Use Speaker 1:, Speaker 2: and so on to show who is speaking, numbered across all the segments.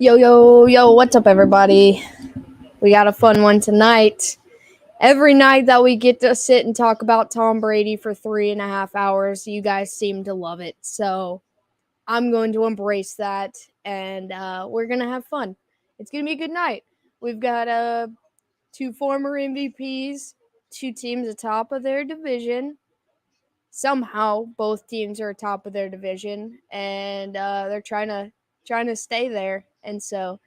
Speaker 1: Yo, what's up, everybody? We got a fun one tonight. Every night that we get to sit and talk about Tom Brady for 3.5 hours, you guys seem to love it. So I'm going to embrace that, and we're going to have fun. It's going to be a good night. We've got two former MVPs, two teams atop of their division. Somehow, both teams are atop of their division, and they're trying to stay there. And so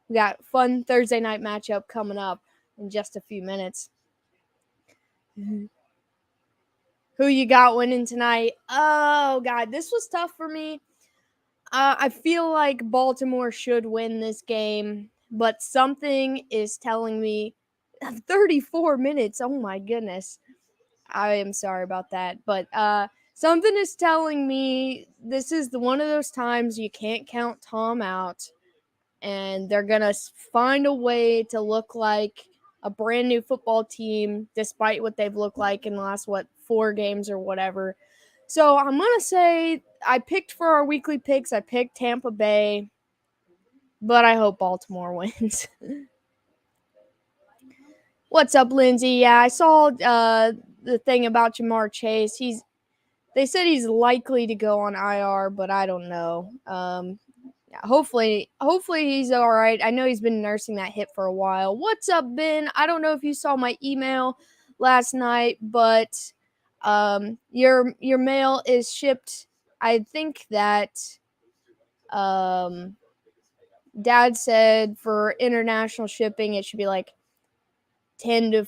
Speaker 1: we got fun Thursday night matchup coming up in just a few minutes. Who you got winning tonight? Oh, God, this was tough for me. I feel like Baltimore should win this game, but something is telling me 34 minutes. Oh, my goodness. I am sorry about that. But something is telling me this is one of those times you can't count Tom out. And they're going to find a way to look like a brand new football team despite what they've looked like in the last, 4 games or whatever. So I'm going to say I picked for our weekly picks. I picked Tampa Bay, but I hope Baltimore wins. What's up, Lindsay? Yeah, I saw the thing about Jamar Chase. They said he's likely to go on IR, but I don't know. Hopefully he's all right. I know he's been nursing that hip for a while. What's up, Ben? I don't know if you saw my email last night, but your mail is shipped. I think that Dad said for international shipping it should be like 10 to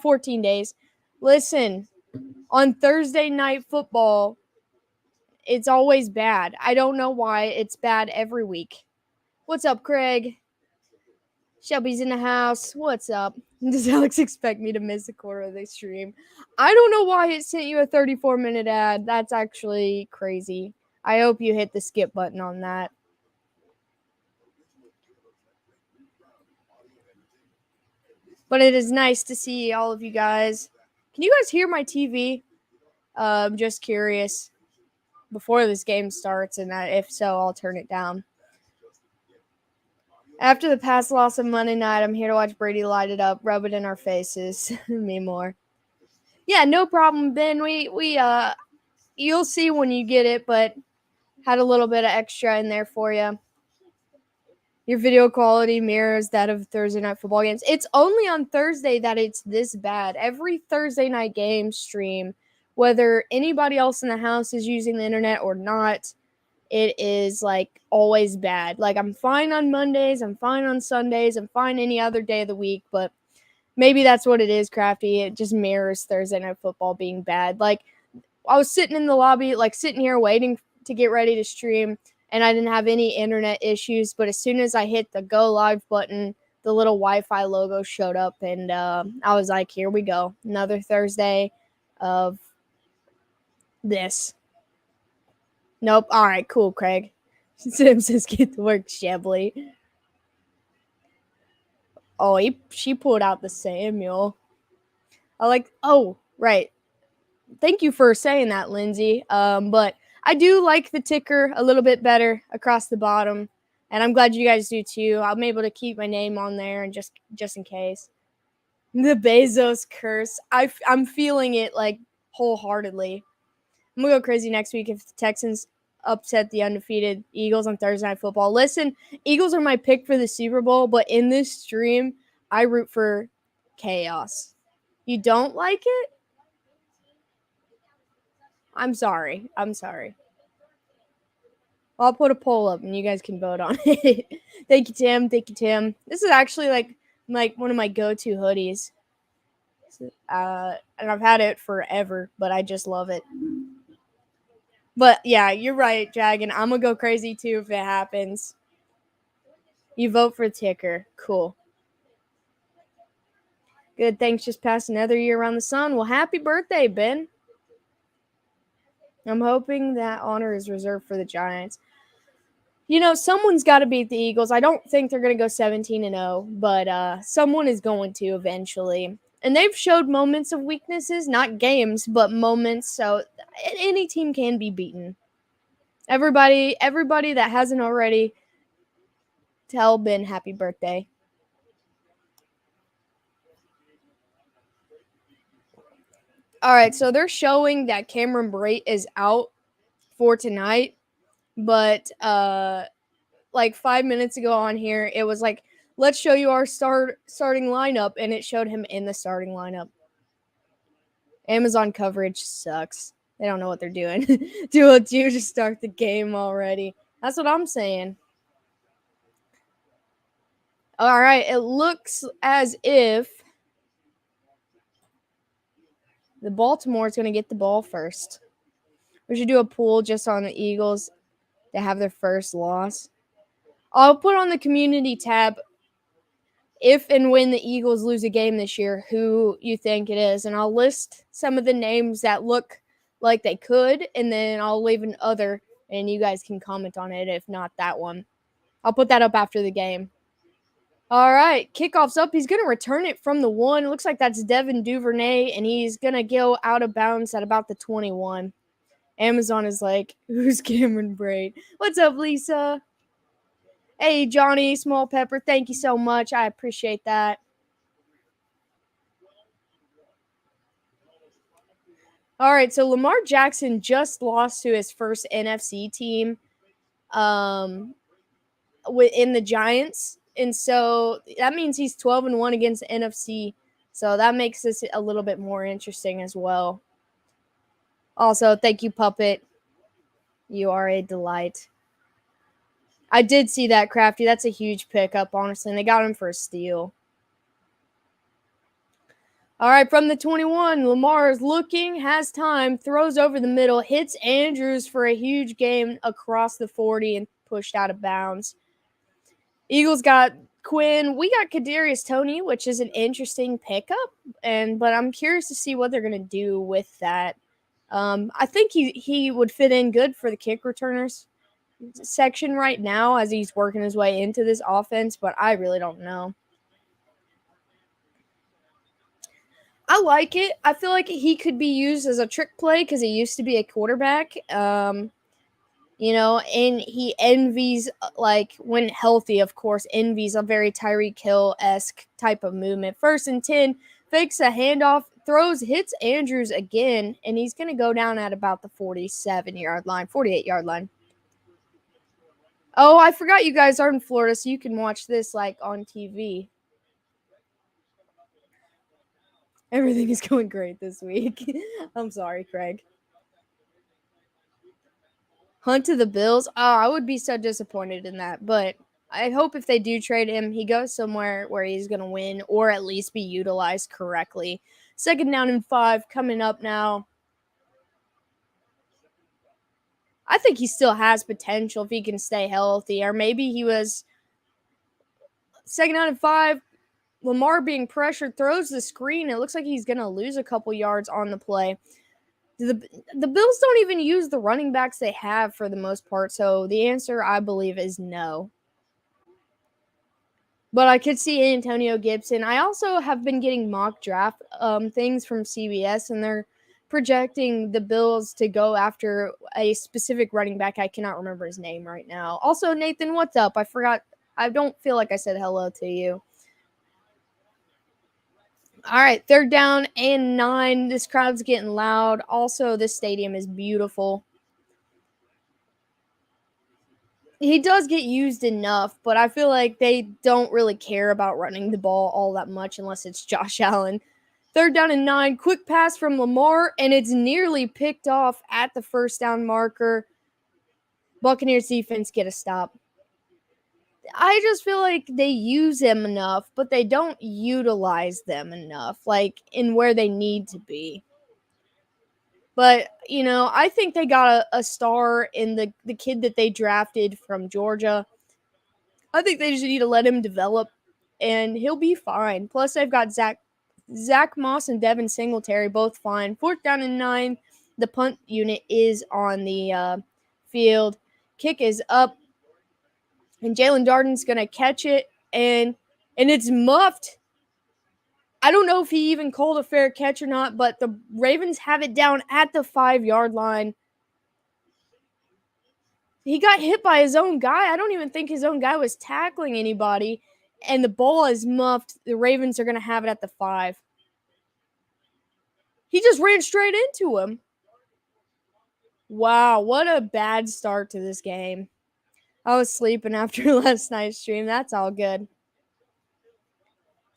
Speaker 1: 14 days. Listen, on Thursday night football, it's always bad. I don't know why. It's bad every week. What's up, Craig? Shelby's in the house. What's up? Does Alex expect me to miss a quarter of the stream? I don't know why it sent you a 34-minute ad. That's actually crazy. I hope you hit the skip button on that. But it is nice to see all of you guys. Can you guys hear my TV? I'm just curious before this game starts, and if so, I'll turn it down. After the past loss of Monday night, I'm here to watch Brady light it up, rub it in our faces. Me more. Yeah, no problem, Ben. We you'll see when you get it, but had a little bit of extra in there for you. Your video quality mirrors that of Thursday night football games. It's only on Thursday that it's this bad. Every Thursday night game stream, whether anybody else in the house is using the internet or not, it is like always bad. Like I'm fine on Mondays, I'm fine on Sundays, I'm fine any other day of the week, but maybe that's what it is, Crafty. It just mirrors Thursday night football being bad. Like I was sitting in the lobby, like sitting here waiting to get ready to stream, and I didn't have any internet issues, but as soon as I hit the go live button, the little Wi-Fi logo showed up, and I was like, here we go. Another Thursday of this. Nope. All right, cool, Craig. Sim says get to work, Shabley. Oh, she pulled out the Samuel. Right. Thank you for saying that, Lindsay. But I do like the ticker a little bit better across the bottom, and I'm glad you guys do too. I'm able to keep my name on there, and just in case. The Bezos curse. I'm feeling it like wholeheartedly. I'm gonna go crazy next week if the Texans upset the undefeated Eagles on Thursday Night Football. Listen, Eagles are my pick for the Super Bowl, but in this stream, I root for chaos. You don't like it? I'm sorry. I'll put a poll up and you guys can vote on it. Thank you, Tim. This is actually like one of my go-to hoodies. And I've had it forever, but I just love it. But yeah, you're right, Dragon. I'm going to go crazy too if it happens. You vote for ticker. Cool. Good. Thanks. Just passed another year around the sun. Well, happy birthday, Ben. I'm hoping that honor is reserved for the Giants. You know, someone's got to beat the Eagles. I don't think they're going to go 17-0, but someone is going to eventually. And they've showed moments of weaknesses, not games, but moments. So any team can be beaten. Everybody that hasn't already, tell Ben happy birthday. All right, so they're showing that Cameron Brate is out for tonight, but like 5 minutes ago on here, it was like, let's show you our starting lineup, and it showed him in the starting lineup. Amazon coverage sucks. They don't know what they're doing. Do it you to start the game already. That's what I'm saying. All right, it looks as if the Baltimore is going to get the ball first. We should do a poll just on the Eagles to have their first loss. I'll put on the community tab if and when the Eagles lose a game this year, who you think it is. And I'll list some of the names that look like they could, and then I'll leave an other, and you guys can comment on it if not that one. I'll put that up after the game. All right, kickoff's up. He's going to return it from the 1. It looks like that's Devin Duvernay, and he's going to go out of bounds at about the 21. Amazon is like, who's Cameron Brate? What's up, Lisa? Hey, Johnny Small Pepper, thank you so much. I appreciate that. All right, so Lamar Jackson just lost to his first NFC team in the Giants. And so that means he's 12-1 against the NFC. So that makes this a little bit more interesting as well. Also, thank you, Puppet. You are a delight. I did see that, Crafty. That's a huge pickup, honestly. And they got him for a steal. All right, from the 21, Lamar is looking, has time, throws over the middle, hits Andrews for a huge gain across the 40 and pushed out of bounds. Eagles got Quinn. We got Kadarius Toney, which is an interesting pickup, but I'm curious to see what they're going to do with that. I think he would fit in good for the kick returners section right now as he's working his way into this offense, but I really don't know. I like it. I feel like he could be used as a trick play because he used to be a quarterback. And he envies, like, when healthy, of course, envies a very Tyreek Hill-esque type of movement. 1st and 10, fakes a handoff, hits Andrews again, and he's going to go down at about the 48-yard line. Oh, I forgot you guys are in Florida, so you can watch this, like, on TV. Everything is going great this week. I'm sorry, Craig. Hunt to the Bills. Oh, I would be so disappointed in that. But I hope if they do trade him, he goes somewhere where he's going to win or at least be utilized correctly. 2nd down and 5 coming up now. I think he still has potential if he can stay healthy. Or maybe he was 2nd down and 5. Lamar being pressured, throws the screen. It looks like he's going to lose a couple yards on the play. The Bills don't even use the running backs they have for the most part, so the answer, I believe, is no. But I could see Antonio Gibson. I also have been getting mock draft things from CBS, and they're projecting the Bills to go after a specific running back. I cannot remember his name right now. Also, Nathan, what's up? I forgot. I don't feel like I said hello to you. All right, 3rd down and 9. This crowd's getting loud. Also, this stadium is beautiful. He does get used enough, but I feel like they don't really care about running the ball all that much unless it's Josh Allen. 3rd down and 9. Quick pass from Lamar, and it's nearly picked off at the 1st down marker. Buccaneers defense get a stop. I just feel like they use them enough, but they don't utilize them enough, like in where they need to be. But, I think they got a star in the kid that they drafted from Georgia. I think they just need to let him develop, and he'll be fine. Plus, they've got Zach Moss and Devin Singletary, both fine. 4th down and 9. The punt unit is on the field. Kick is up. And Jalen Darden's going to catch it, and it's muffed. I don't know if he even called a fair catch or not, but the Ravens have it down at the 5-yard line. He got hit by his own guy. I don't even think his own guy was tackling anybody. And the ball is muffed. The Ravens are going to have it at the 5. He just ran straight into him. Wow, what a bad start to this game. I was sleeping after last night's stream. That's all good.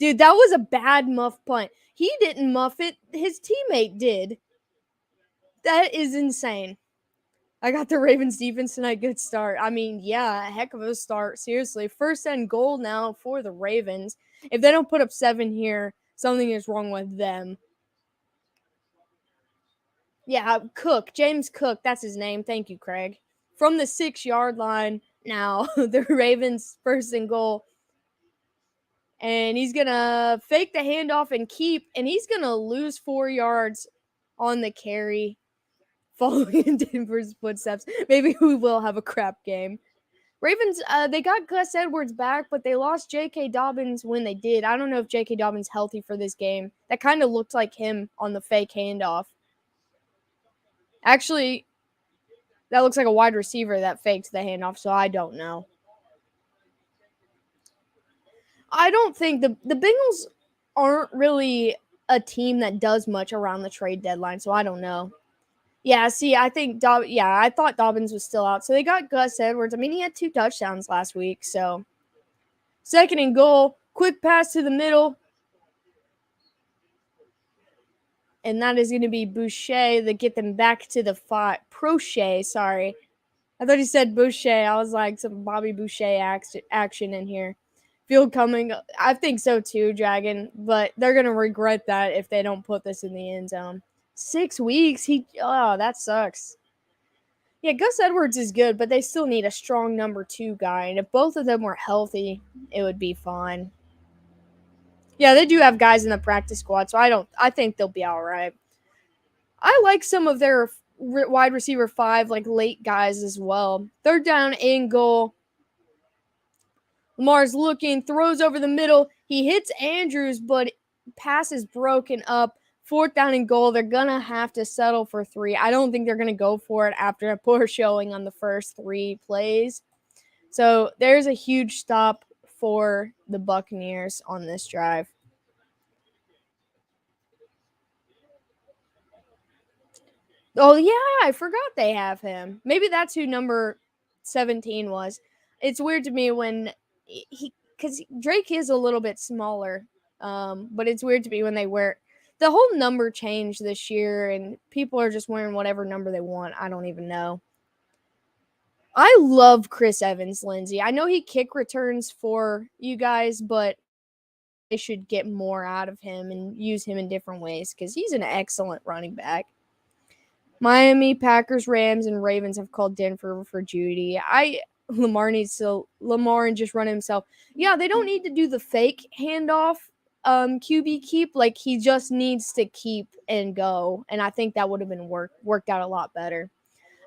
Speaker 1: Dude, that was a bad muff punt. He didn't muff it. His teammate did. That is insane. I got the Ravens defense tonight. Good start. I mean, yeah, a heck of a start. Seriously. First and goal now for the Ravens. If they don't put up 7 here, something is wrong with them. Yeah, Cook. James Cook. That's his name. Thank you, Craig. From the 6-yard line now, the Ravens first and goal. And he's going to fake the handoff and keep, and he's going to lose 4 yards on the carry following in Denver's footsteps. Maybe we will have a crap game. Ravens, they got Gus Edwards back, but they lost J.K. Dobbins when they did. I don't know if J.K. Dobbins healthy for this game. That kind of looked like him on the fake handoff. Actually, that looks like a wide receiver that faked the handoff, so I don't know. I don't think the Bengals aren't really a team that does much around the trade deadline, so I don't know. Yeah, see, I think I thought Dobbins was still out. So they got Gus Edwards. I mean, he had 2 touchdowns last week, so second and goal, quick pass to the middle. And that is going to be Boucher to get them back to the 5. Prochet, sorry. I thought he said Boucher. I was like, some Bobby Boucher action in here. Field coming. I think so too, Dragon. But they're going to regret that if they don't put this in the end zone. 6 weeks? That sucks. Yeah, Gus Edwards is good, but they still need a strong number 2 guy. And if both of them were healthy, it would be fine. Yeah, they do have guys in the practice squad, so I think they'll be all right. I like some of their wide receiver 5, like late guys as well. Third down and goal. Lamar's looking, throws over the middle. He hits Andrews, but pass is broken up. Fourth down and goal. They're going to have to settle for 3. I don't think they're going to go for it after a poor showing on the first 3 plays. So there's a huge stop for the Buccaneers on this drive. Oh, yeah, I forgot they have him. Maybe that's who number 17 was. It's weird to me when because Drake is a little bit smaller, but it's weird to me when they wear the whole number change this year, and people are just wearing whatever number they want. I don't even know. I love Chris Evans, Lindsay. I know he kick returns for you guys, but they should get more out of him and use him in different ways because he's an excellent running back. Miami, Packers, Rams, and Ravens have called Denver for Judy. Lamar needs to and just run himself. Yeah, they don't need to do the fake handoff QB keep. Like, he just needs to keep and go. And I think that would have been worked out a lot better.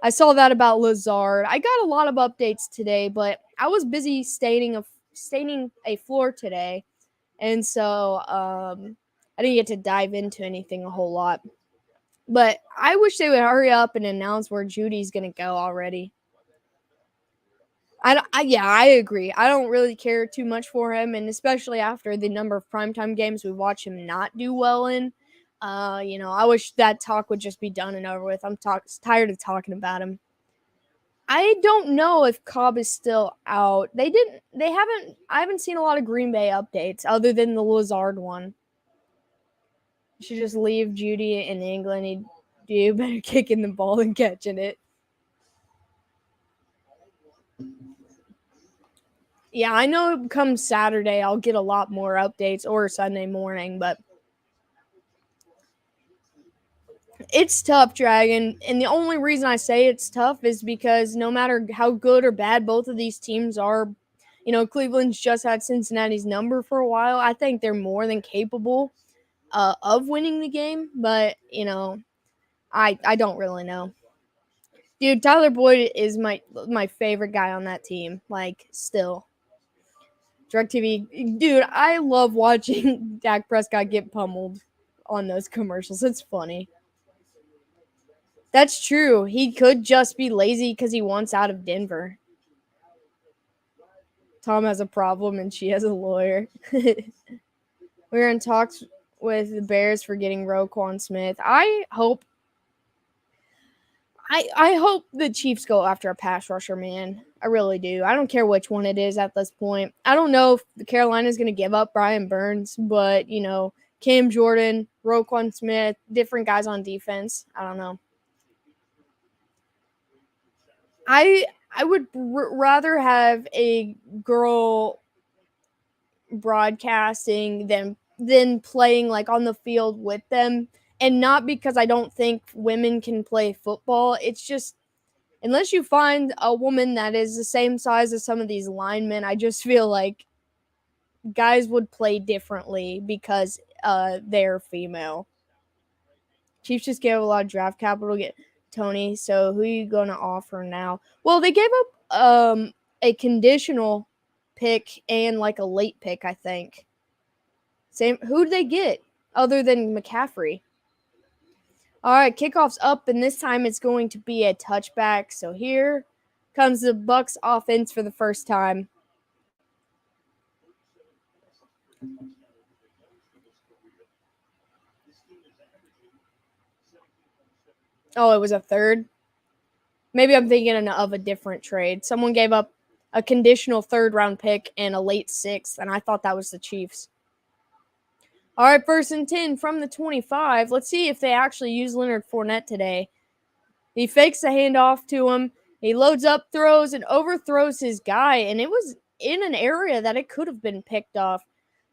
Speaker 1: I saw that about Lazard. I got a lot of updates today, but I was busy staining a floor today. And so I didn't get to dive into anything a whole lot. But I wish they would hurry up and announce where Judy's going to go already. I agree. I don't really care too much for him, and especially after the number of primetime games we watch him not do well in. I wish that talk would just be done and over with. I'm tired of talking about him. I don't know if Cobb is still out. I haven't seen a lot of Green Bay updates other than the Lazard one. You should just leave Judy in England. He'd do better kicking the ball than catching it. Yeah, I know come Saturday I'll get a lot more updates, or Sunday morning, but it's tough, Dragon. And the only reason I say it's tough is because no matter how good or bad both of these teams are, Cleveland's just had Cincinnati's number for a while. I think they're more than capable of winning the game, but I don't really know. Dude, Tyler Boyd is my favorite guy on that team. Like, still. DirecTV, dude, I love watching Dak Prescott get pummeled on those commercials. It's funny. That's true. He could just be lazy because he wants out of Denver. Tom has a problem and she has a lawyer. We're in talks with the Bears for getting Roquan Smith. I hope the Chiefs go after a pass rusher, man. I really do. I don't care which one it is at this point. I don't know if the Carolina's going to give up Brian Burns, but, Cam Jordan, Roquan Smith, different guys on defense. I don't know. I would rather have a girl broadcasting than playing like on the field with them, and not because I don't think women can play football. It's just unless you find a woman that is the same size as some of these linemen, I just feel like guys would play differently because they're female. Chiefs just gave a lot of draft capital to get Tony, so who are you going to offer now? Well, they gave up a conditional pick and like a late pick, I think. Same. Who'd they get other than McCaffrey? All right, kickoff's up, and this time it's going to be a touchback. So here comes the Bucs offense for the first time. Oh, it was a third? Maybe I'm thinking of a different trade. Someone gave up a conditional third-round pick and a late sixth, and I thought that was the Chiefs. All right, 1st and 10 from the 25. Let's see if they actually use Leonard Fournette today. He fakes the handoff to him. He loads up, throws, and overthrows his guy, and it was in an area that it could have been picked off.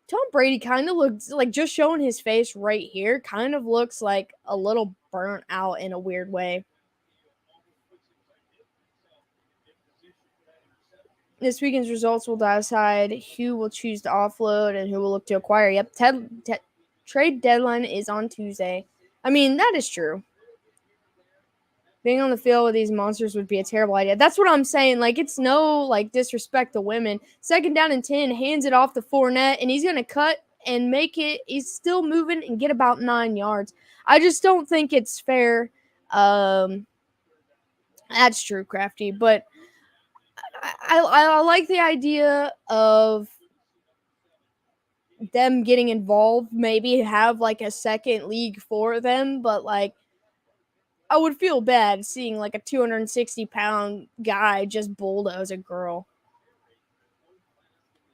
Speaker 1: Tom Brady kind of looks like, just showing his face right here, kind of looks like a little burnt out in a weird way. This weekend's results will decide who will choose to offload and who will look to acquire. Yep, trade deadline is on Tuesday. I mean, that is true. Being on the field with these monsters would be a terrible idea. That's what I'm saying. Like, it's no, like, disrespect to women. 2nd down and 10, hands it off to Fournette, and he's going to cut and make it. He's still moving and get about 9 yards. I just don't think it's fair. That's true, Crafty. But I like the idea of them getting involved, maybe have, like, a second league for them, but, like, I would feel bad seeing like a 260-pound guy just bulldoze a girl.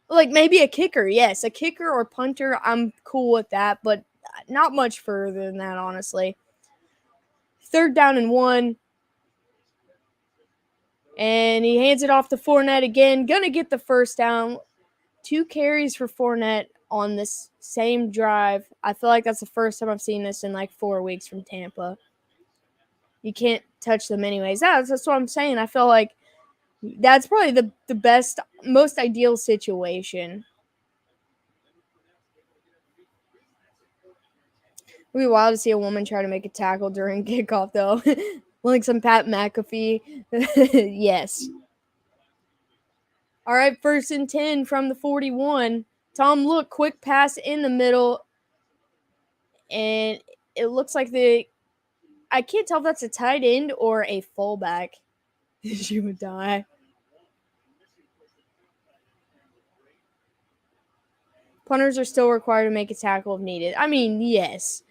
Speaker 1: Like maybe a kicker, yes, a kicker or punter, I'm cool with that, but not much further than that, honestly. 3rd down and 1. And he hands it off to Fournette again. Gonna get the first down. 2 carries for Fournette on this same drive. I feel like that's the first time I've seen this in like 4 weeks from Tampa. You can't touch them anyways. That's what I'm saying. I feel like that's probably the best, most ideal situation. It would be wild to see a woman try to make a tackle during kickoff, though. Like some Pat McAfee. Yes. All right, 1st and 10 from the 41. Tom, look, quick pass in the middle. And it looks like I can't tell if that's a tight end or a fullback. She would die. Punters are still required to make a tackle if needed. I mean, yes.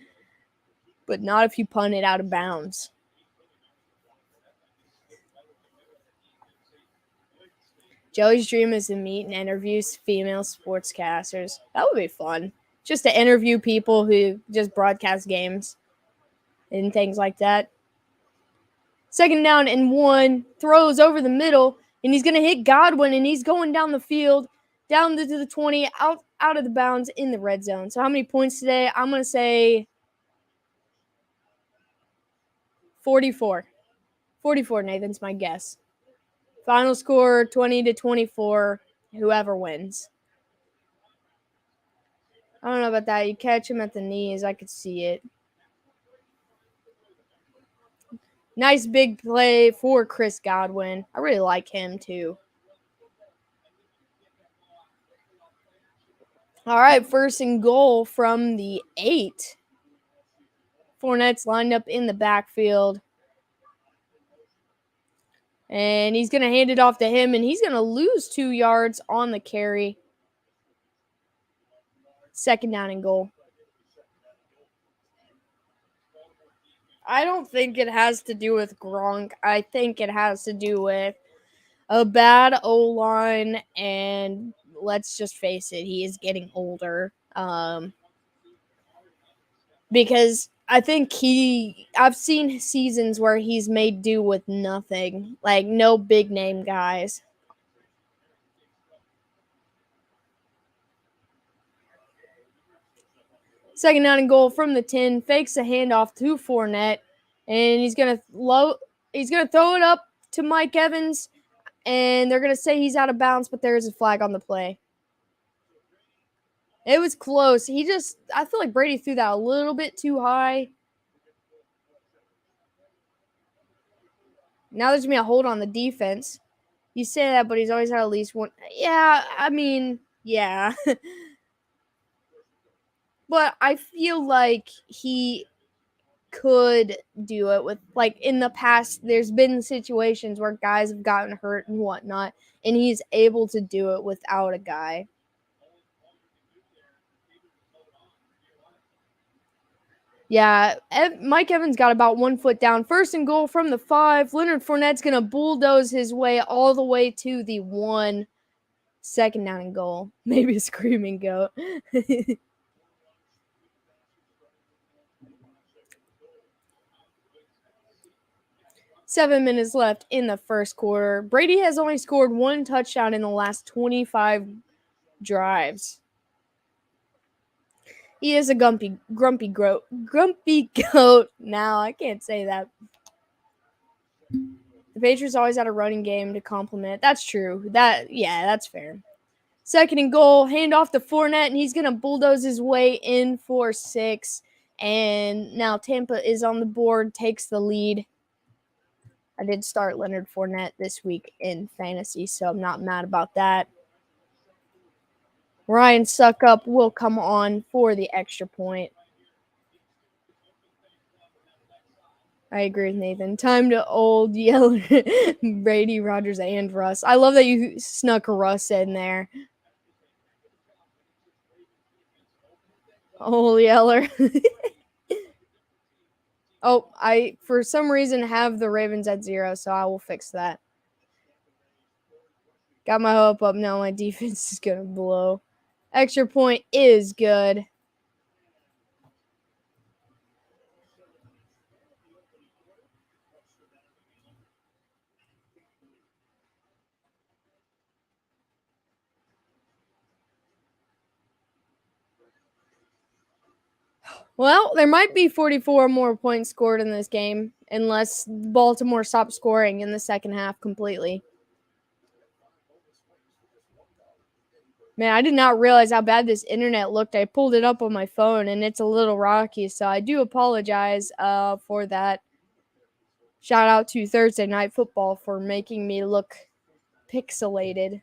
Speaker 1: But not if you punt it out of bounds. Joey's dream is to meet and interview female sportscasters. That would be fun. Just to interview people who just broadcast games and things like that. 2nd down and 1. Throws over the middle. And he's going to hit Godwin. And he's going down the field. Down to the 20. Out of the bounds in the red zone. So how many points today? I'm going to say 44. 44, Nathan's my guess. Final score 20-24. Whoever wins. I don't know about that. You catch him at the knees. I could see it. Nice big play for Chris Godwin. I really like him too. All right, 1st and goal from the 8. Fournette's lined up in the backfield. And he's going to hand it off to him, and he's going to lose 2 yards on the carry. 2nd down and goal. I don't think it has to do with Gronk. I think it has to do with a bad O-line, and let's just face it, he is getting older. Because I think I've seen seasons where he's made do with nothing, like no big name guys. Second down and goal from the 10, fakes a handoff to Fournette, and he's gonna throw it up to Mike Evans, and they're gonna say he's out of bounds, but there is a flag on the play. It was close. I feel like Brady threw that a little bit too high. Now there's gonna be a hold on the defense. You say that, but he's always had at least one. Yeah, I mean, yeah. But I feel like he could do it with, like, in the past, there's been situations where guys have gotten hurt and whatnot, and he's able to do it without a guy. Yeah, Mike Evans got about 1 foot down. 1st and goal from the 5. Leonard Fournette's going to bulldoze his way all the way to the 1. 2nd down and goal. Maybe a screaming goat. 7 minutes left in the 1st quarter. Brady has only scored 1 touchdown in the last 25 drives. He is a grumpy goat. Now I can't say that. The Patriots always had a running game to complement. That's true. That's fair. 2nd and goal, hand off to Fournette, and he's gonna bulldoze his way in for 6. And now Tampa is on the board, takes the lead. I did start Leonard Fournette this week in fantasy, so I'm not mad about that. Ryan Suckup will come on for the extra point. I agree with Nathan. Time to old Yeller, Brady, Rodgers, and Russ. I love that you snuck Russ in there. Old Yeller. Oh, I, for some reason, have the Ravens at 0, so I will fix that. Got my hope up. Now my defense is going to blow. Extra point is good. Well, there might be 44 more points scored in this game unless Baltimore stops scoring in the second half completely. Man, I did not realize how bad this internet looked. I pulled it up on my phone, and it's a little rocky, so I do apologize for that. Shout out to Thursday Night Football for making me look pixelated.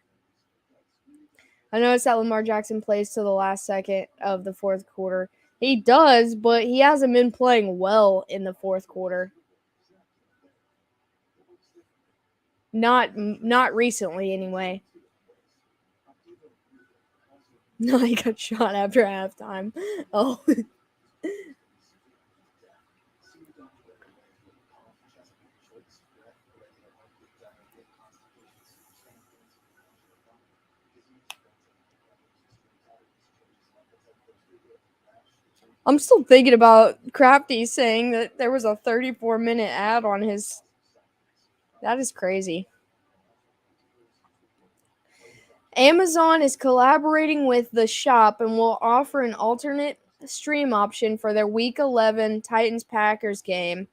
Speaker 1: I noticed that Lamar Jackson plays to the last second of the 4th quarter. He does, but he hasn't been playing well in the 4th quarter. Not recently, anyway. No, he got shot after halftime. Oh. I'm still thinking about Crafty saying that there was a 34-minute ad on his. That is crazy. Amazon is collaborating with the shop and will offer an alternate stream option for their Week 11 Titans-Packers game.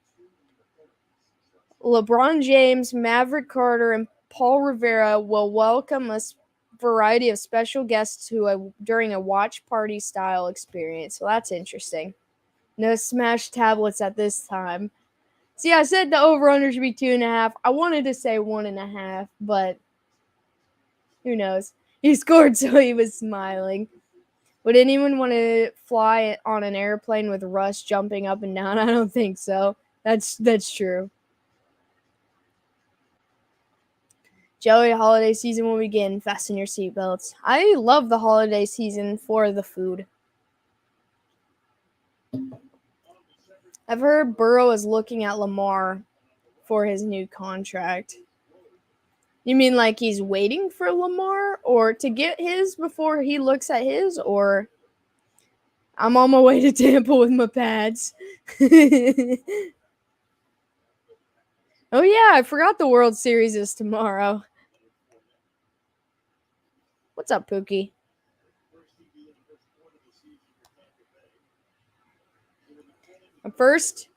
Speaker 1: LeBron James, Maverick Carter, and Paul Rivera will welcome a variety of special guests during a watch party style experience. So that's interesting. No Smash tablets at this time. See, I said the over-under should be 2.5. I wanted to say 1.5, but who knows? He scored, so he was smiling. Would anyone want to fly on an airplane with Russ jumping up and down? I don't think so. That's true. Joey, holiday season will begin. Fasten your seatbelts. I love the holiday season for the food. I've heard Burrow is looking at Lamar for his new contract. You mean like he's waiting for Lamar or to get his before he looks at his, or I'm on my way to Tampa with my pads? Oh yeah, I forgot the World Series is tomorrow. What's up, Pookie? First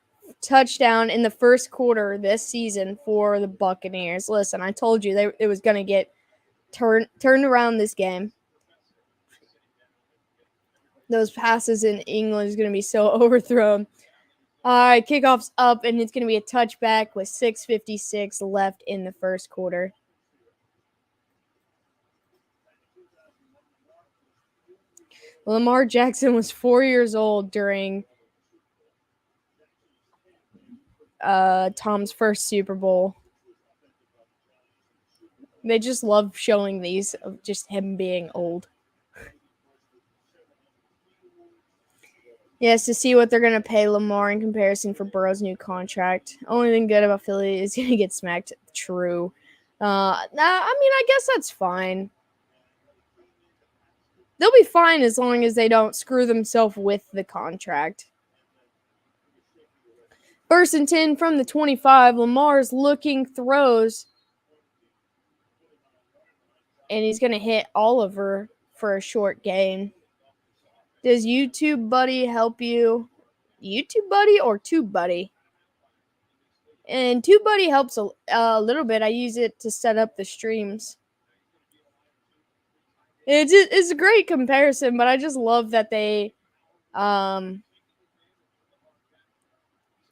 Speaker 1: touchdown in the first quarter this season for the Buccaneers. Listen, I told you it was going to get turned around this game. Those passes in England is going to be so overthrown. All right, kickoff's up, and it's going to be a touchback with 6:56 left in the first quarter. Lamar Jackson was 4 years old during Tom's first Super Bowl. They just love showing these of just him being old. Yes, to see what they're going to pay Lamar in comparison for Burrow's new contract. Only thing good about Philly is going to get smacked. True. I mean, I guess that's fine. They'll be fine as long as they don't screw themselves with the contract. First and 10 from the 25. Lamar's looking, throws, and he's going to hit Oliver for a short gain. Does YouTube Buddy help you? YouTube Buddy or Tube Buddy? And Tube Buddy helps a little bit. I use it to set up the streams. It's a great comparison, but I just love that they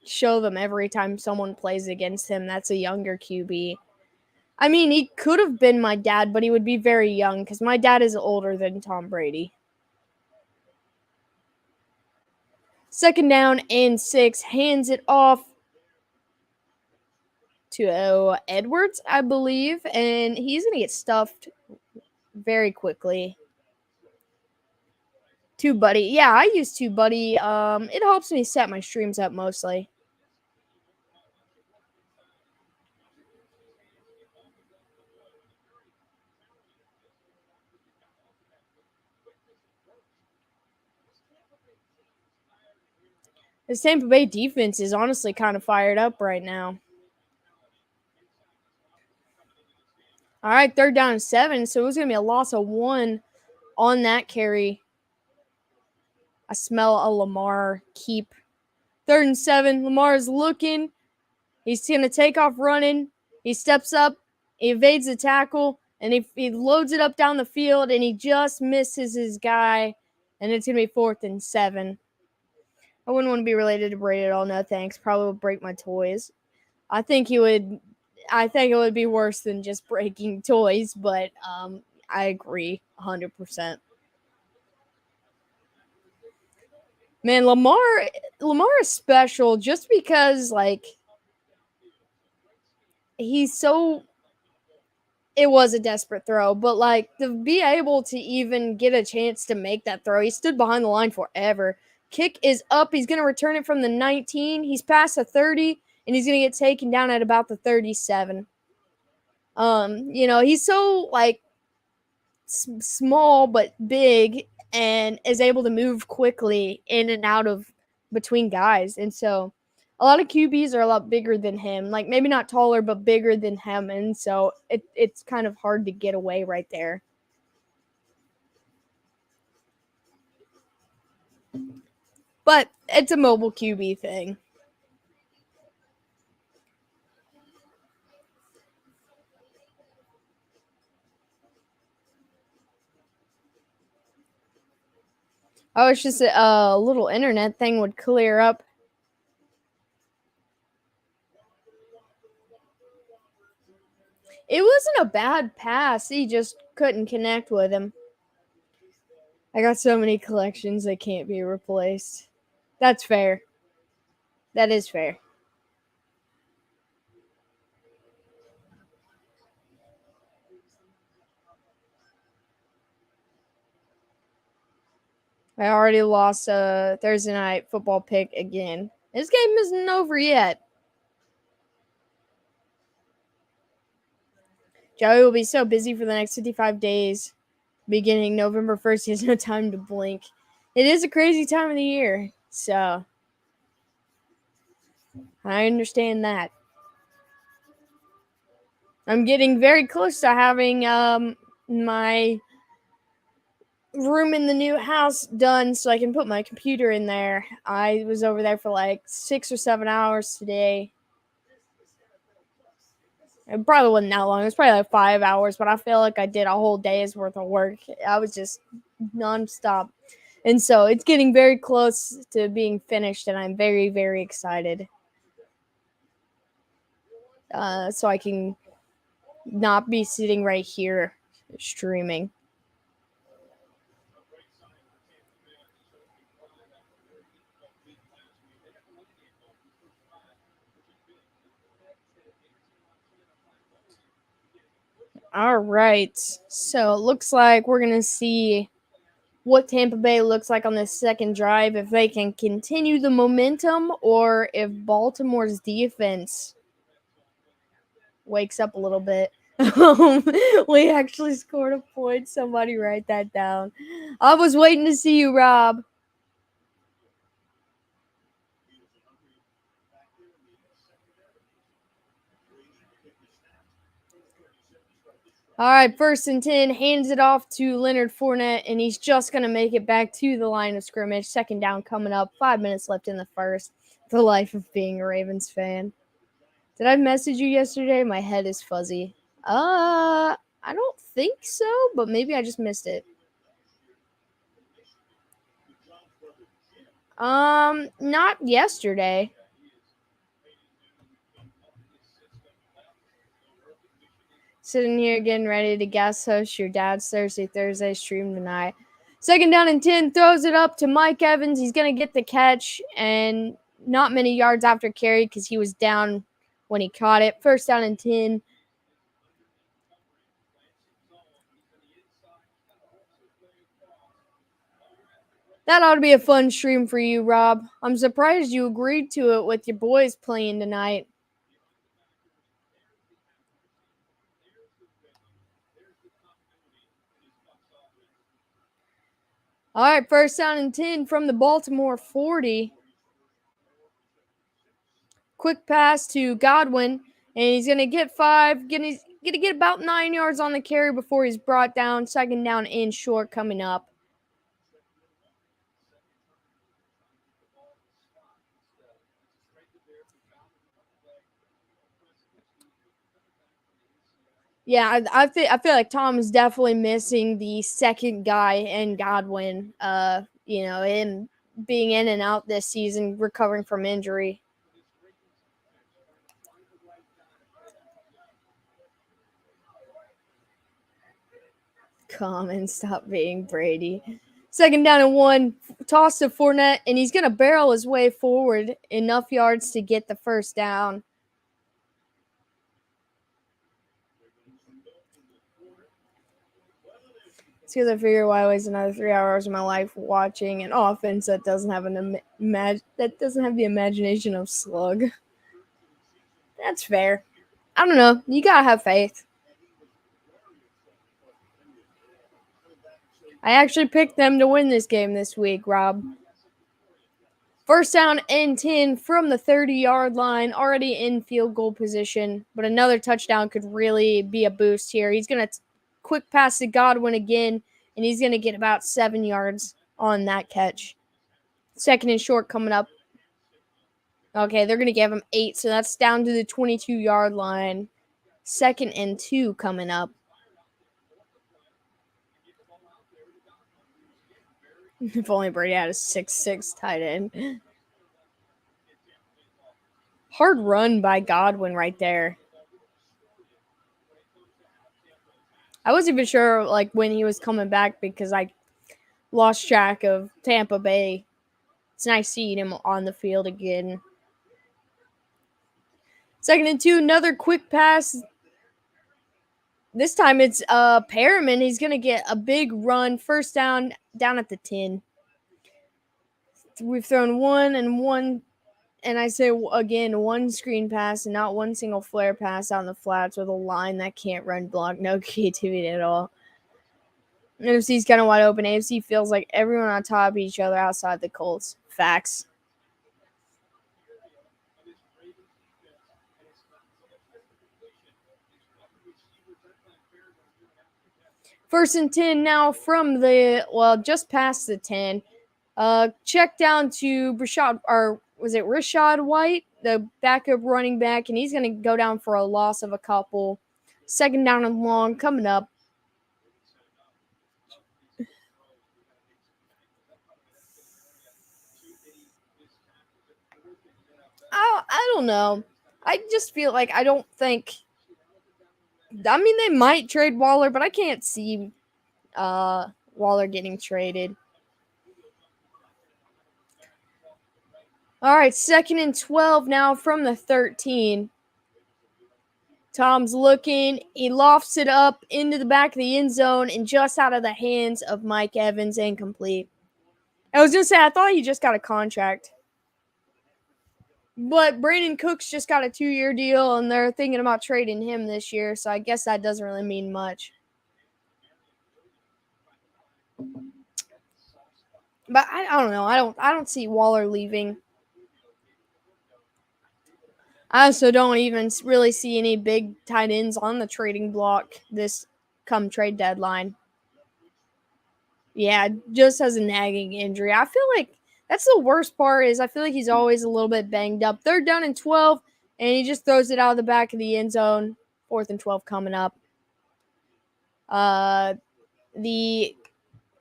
Speaker 1: show them every time someone plays against him that's a younger QB. I mean, he could have been my dad, but he would be very young because my dad is older than Tom Brady. Second down and 6. Hands it off to Edwards, I believe, and he's going to get stuffed very quickly. TubeBuddy. Yeah, I use TubeBuddy. It helps me set my streams up mostly. This Tampa Bay defense is honestly kind of fired up right now. All right, third down and 7, so it was going to be a loss of 1 on that carry. I smell a Lamar keep. Third and 7, Lamar is looking. He's going to take off running. He steps up, he evades the tackle, and he loads it up down the field, and he just misses his guy, and it's going to be 4th and 7. I wouldn't want to be related to Brady at all. No thanks. Probably would break my toys. I think it would be worse than just breaking toys, but I agree 100%. Man, Lamar is special just because, like, he's so... It was a desperate throw, but, like, to be able to even get a chance to make that throw, he stood behind the line forever. Kick is up. He's going to return it from the 19. He's past the 30, and he's going to get taken down at about the 37. He's so, like, small but big and is able to move quickly in and out of between guys. And so a lot of QBs are a lot bigger than him. Like, maybe not taller, but bigger than him. And so it's kind of hard to get away right there. But it's a mobile QB thing. Oh, it's just a little internet thing would clear up. It wasn't a bad pass. He just couldn't connect with him. I got so many collections that can't be replaced. That's fair. That is fair. I already lost a Thursday night football pick again. This game isn't over yet. Joey will be so busy for the next 55 days. Beginning November 1st, he has no time to blink. It is a crazy time of the year, so I understand that. I'm getting very close to having my room in the new house done so I can put my computer in there. I was over there for like 6 or 7 hours today. It probably wasn't that long. It was probably like 5 hours, but I feel like I did a whole day's worth of work. I was just nonstop. And so it's getting very close to being finished, and I'm very, very excited. So I can not be sitting right here streaming. All right. So it looks like we're going to see what Tampa Bay looks like on this second drive, if they can continue the momentum or if Baltimore's defense wakes up a little bit. We actually scored a point. Somebody write that down. I was waiting to see you, Rob. All right, 1st and 10, hands it off to Leonard Fournette, and he's just going to make it back to the line of scrimmage. 2nd down coming up, 5 minutes left in the first. The life of being a Ravens fan. Did I message you yesterday? My head is fuzzy. I don't think so, but maybe I just missed it. Not yesterday. Sitting here getting ready to guest host your dad's Thursday stream tonight. 2nd down and 10, throws it up to Mike Evans. He's going to get the catch, and not many yards after carry because he was down when he caught it. 1st down and 10. That ought to be a fun stream for you, Rob. I'm surprised you agreed to it with your boys playing tonight. All right, 1st down and 10 from the Baltimore 40. Quick pass to Godwin, and he's going to get 5, going to get about 9 yards on the carry before he's brought down. 2nd down and short coming up. Yeah, I feel like Tom is definitely missing the second guy in Godwin. Him being in and out this season, recovering from injury. Come and stop being Brady. 2nd down and 1, toss to Fournette, and he's going to barrel his way forward enough yards to get the 1st down. It's because I figure why waste another 3 hours of my life watching an offense that doesn't have the imagination of Slug. That's fair. I don't know. You gotta have faith. I actually picked them to win this game this week, Rob. 1st down and 10 from the 30-yard line, already in field goal position, but another touchdown could really be a boost here. He's going to quick pass to Godwin again, and he's going to get about 7 yards on that catch. 2nd and short coming up. Okay, they're going to give him 8, so that's down to the 22-yard line. 2nd and 2 coming up. If only Brady had a 6'6" tight end. Hard run by Godwin right there. I wasn't even sure when he was coming back because I lost track of Tampa Bay. It's nice seeing him on the field again. 2nd and 2, another quick pass. This time it's Perriman. He's going to get a big run. 1st down at the 10. we've thrown one, and I say again, one screen pass and not one single flare pass on the flats with a line that can't run block, no creativity at all. NFC's kind of wide open. AFC feels like everyone on top of each other outside the Colts. Facts. First and 10 now from just past the 10. Check down to Rashad White, the backup running back, and he's going to go down for a loss of a couple. Second down and long coming up. I don't know. I just feel like I don't think. I mean, they might trade Waller, but I can't see Waller getting traded. All right, second and 12 now from the 13. Tom's looking. He lofts it up into the back of the end zone and just out of the hands of Mike Evans, incomplete. I was going to say, I thought he just got a contract. But Brandon Cooks just got a 2-year deal, and they're thinking about trading him this year, so I guess that doesn't really mean much. But I don't know. I don't see Waller leaving. I also don't even really see any big tight ends on the trading block this come trade deadline. Yeah, just has a nagging injury. I feel like that's the worst part is I feel like he's always a little bit banged up. Third down and 12, and he just throws it out of the back of the end zone. 4th and 12 coming up. The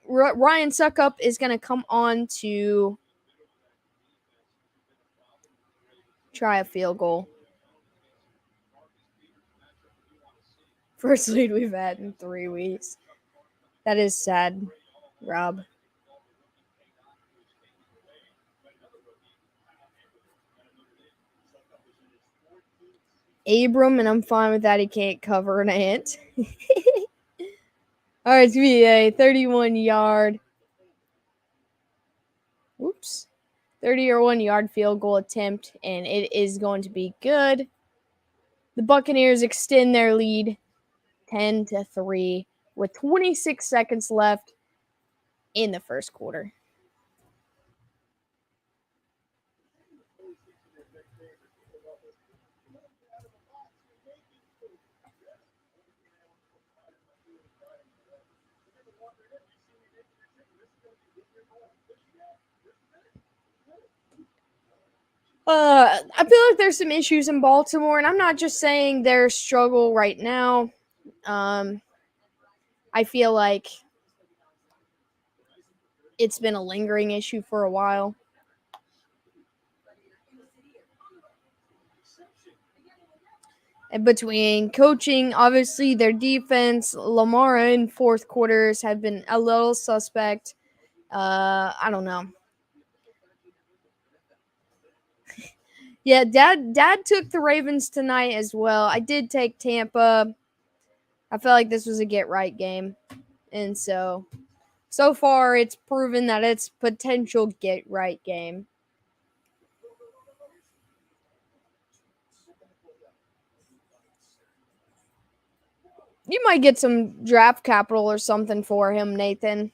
Speaker 1: Ryan Suckup is going to come on to try a field goal. First lead we've had in 3 weeks. That is sad, Rob. Abram, and I'm fine with that. He can't cover an ant. All right, it's going to be a 31-yard. 31-yard field goal attempt, and it is going to be good. The Buccaneers extend their lead 10-3 with 26 seconds left in the first quarter. I feel like there's some issues in Baltimore, and I'm not just saying their struggle right now. I feel like it's been a lingering issue for a while. And between coaching, obviously their defense, Lamar in fourth quarters have been a little suspect. I don't know. Yeah, Dad took the Ravens tonight as well. I did take Tampa. I felt like this was a get-right game. And so far it's proven that it's potential get-right game. You might get some draft capital or something for him, Nathan.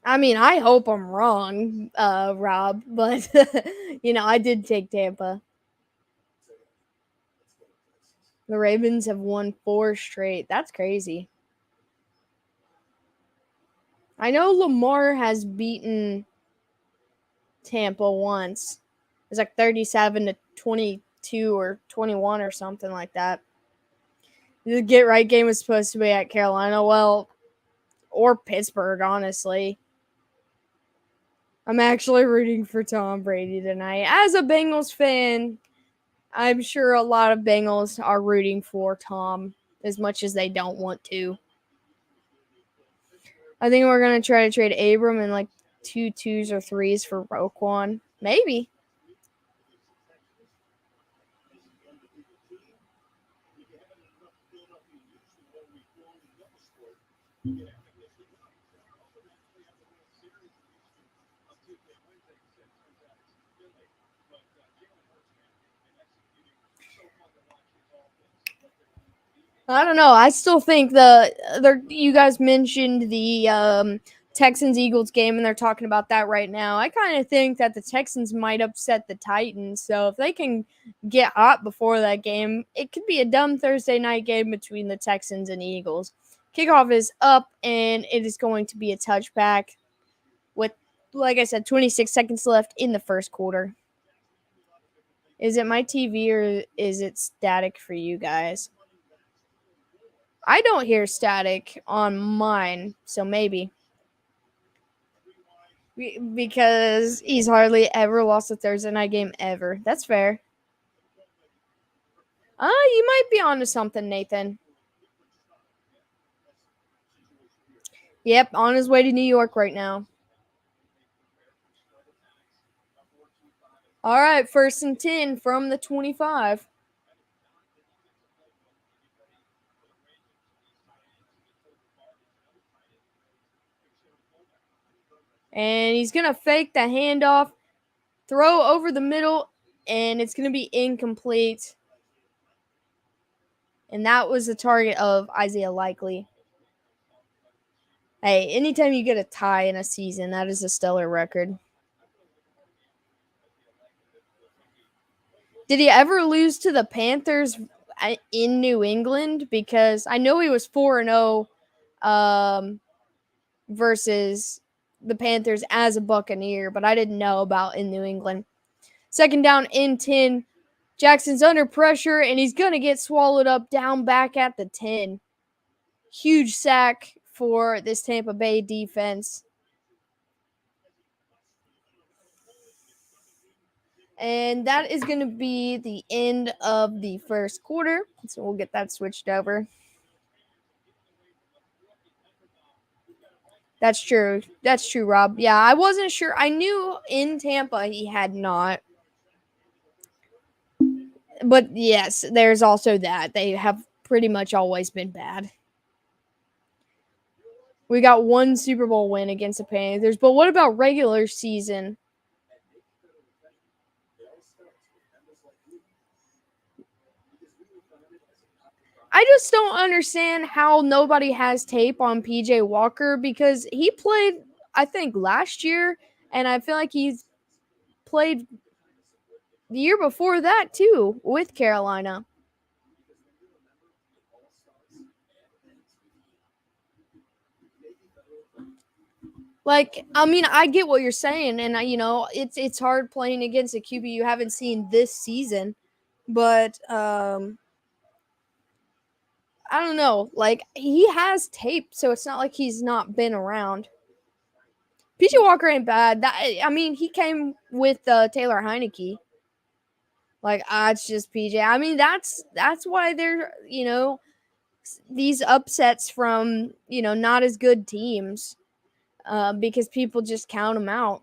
Speaker 1: I mean, I hope I'm wrong, Rob, but, I did take Tampa. The Ravens have won 4 straight. That's crazy. I know Lamar has beaten Tampa once. It was like 37-22 or 21 or something like that. The get-right game was supposed to be at Carolina, or Pittsburgh, honestly. I'm actually rooting for Tom Brady tonight. As a Bengals fan, I'm sure a lot of Bengals are rooting for Tom as much as they don't want to. I think we're going to try to trade Abram and like 2 2s or 3s for Roquan. Maybe. I don't know. I still think you guys mentioned the Texans Eagles game, and they're talking about that right now. I kind of think that the Texans might upset the Titans. So if they can get hot before that game, it could be a dumb Thursday night game between the Texans and Eagles. Kickoff is up, and it is going to be a touchback with, like I said, 26 seconds left in the first quarter. Is it my TV or is it static for you guys? I don't hear static on mine, so maybe. Because he's hardly ever lost a Thursday night game ever. That's fair. You might be onto something, Nathan. Yep, on his way to New York right now. All right, 1st and 10 from the 25. And he's going to fake the handoff, throw over the middle, and it's going to be incomplete. And that was the target of Isaiah Likely. Hey, anytime you get a tie in a season, that is a stellar record. Did he ever lose to the Panthers in New England? Because I know he was 4-0 versus the Panthers as a Buccaneer, but I didn't know about in New England. 2nd down and 10. Jackson's under pressure, and he's going to get swallowed up down back at the 10. Huge sack for this Tampa Bay defense. And that is going to be the end of the first quarter. So we'll get that switched over. That's true. That's true, Rob. Yeah, I wasn't sure. I knew in Tampa he had not. But yes, there's also that. They have pretty much always been bad. We got one Super Bowl win against the Panthers. But what about regular season? I just don't understand how nobody has tape on PJ Walker because he played, I think, last year, and I feel like he's played the year before that too with Carolina. Like, I mean, I get what you're saying, and it's hard playing against a QB you haven't seen this season, but I don't know. Like, he has tape, so it's not like he's not been around. PJ Walker ain't bad. He came with Taylor Heineke. Like, it's just PJ. I mean, that's why they're these upsets from not as good teams, because people just count them out.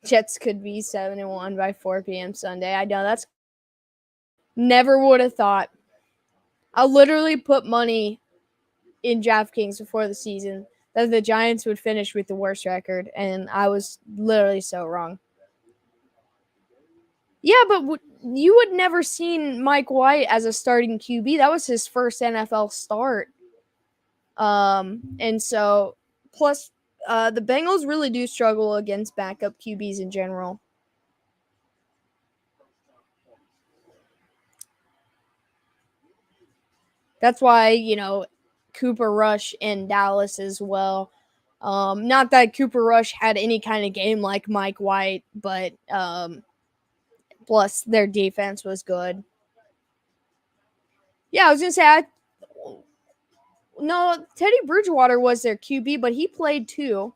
Speaker 1: Jets could be 7-1 by 4 p.m. Sunday. I know that's never would have thought. I literally put money in DraftKings before the season that the Giants would finish with the worst record, and I was literally so wrong. Yeah, but you would never seen Mike White as a starting QB. That was his first NFL start. And so plus the Bengals really do struggle against backup QBs in general. That's why, Cooper Rush in Dallas as well. Not that Cooper Rush had any kind of game like Mike White, but plus their defense was good. Yeah, I was going to say, no, Teddy Bridgewater was their QB, but he played too.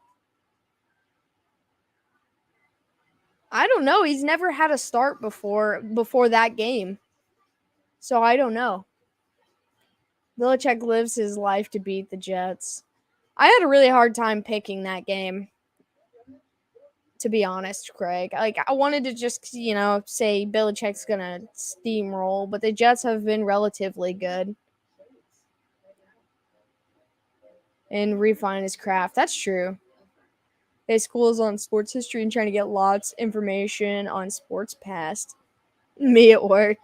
Speaker 1: I don't know. He's never had a start before that game. So I don't know. Belichick lives his life to beat the Jets. I had a really hard time picking that game, to be honest, Craig. Like, I wanted to just, say Belichick's going to steamroll, but the Jets have been relatively good. and refine his craft. That's true. His school is on sports history and trying to get lots of information on sports past. Me at work.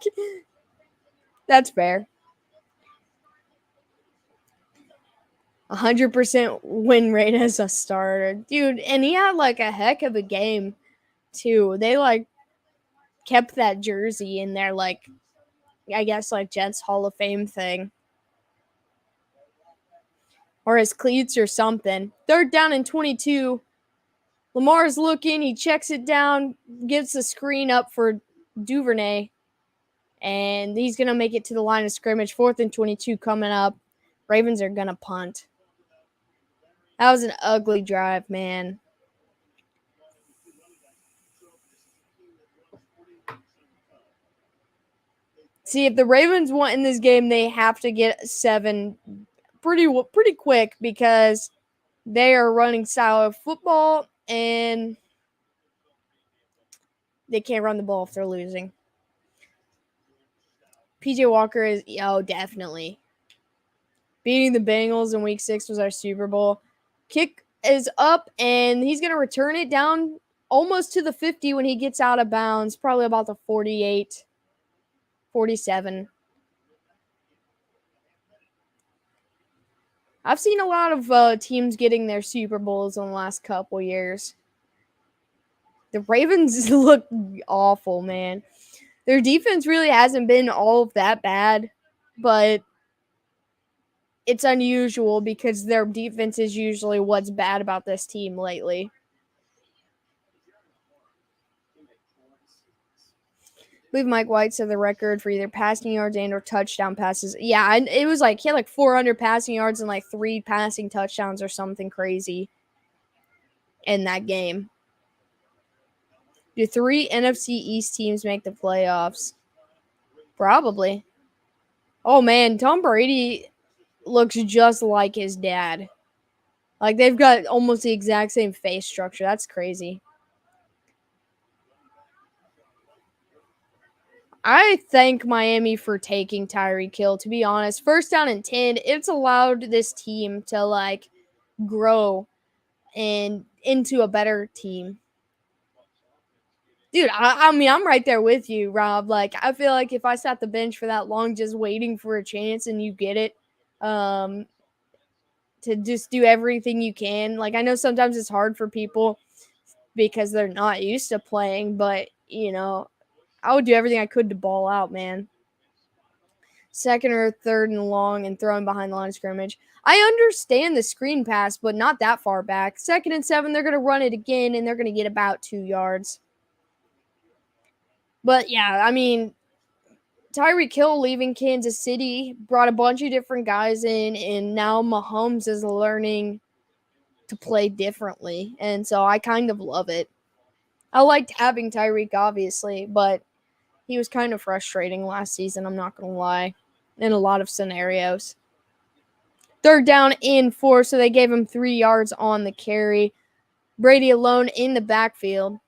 Speaker 1: That's fair. 100% win rate as a starter. Dude, and he had like a heck of a game too. They like kept that jersey in their like I guess like Jets Hall of Fame thing. Or his cleats or something. Third down and 22. Lamar's looking, he checks it down, gives the screen up for Duvernay, and he's going to make it to the line of scrimmage. 4th and 22 coming up. Ravens are going to punt. That was an ugly drive, man. See, if the Ravens want in this game, they have to get 7 pretty quick because they are running style of football and they can't run the ball if they're losing. PJ Walker is, definitely. Beating the Bengals in week 6 was our Super Bowl. Kick is up, and he's going to return it down almost to the 50 when he gets out of bounds, probably about the 48, 47. I've seen a lot of teams getting their Super Bowls in the last couple years. The Ravens look awful, man. Their defense really hasn't been all of that bad, but it's unusual because their defense is usually what's bad about this team lately. I believe Mike White set the record for either passing yards and or touchdown passes. Yeah, and it was like he had like 400 passing yards and like 3 passing touchdowns or something crazy in that game. Do 3 NFC East teams make the playoffs? Probably. Oh man, Tom Brady looks just like his dad. Like they've got almost the exact same face structure. That's crazy. I thank Miami for taking Tyreek Hill, to be honest. 1st down and 10, it's allowed this team to like grow and into a better team. Dude, I mean, I'm right there with you, Rob. Like, I feel like if I sat the bench for that long just waiting for a chance and you get it, to just do everything you can. Like, I know sometimes it's hard for people because they're not used to playing, but, I would do everything I could to ball out, man. 2nd or 3rd and long and throwing behind the line of scrimmage. I understand the screen pass, but not that far back. 2nd and 7, they're going to run it again, and they're going to get about 2 yards. But, yeah, I mean, Tyreek Hill leaving Kansas City brought a bunch of different guys in, and now Mahomes is learning to play differently. And so I kind of love it. I liked having Tyreek, obviously, but he was kind of frustrating last season, I'm not going to lie, in a lot of scenarios. 3rd down and 4, so they gave him 3 yards on the carry. Brady alone in the backfield.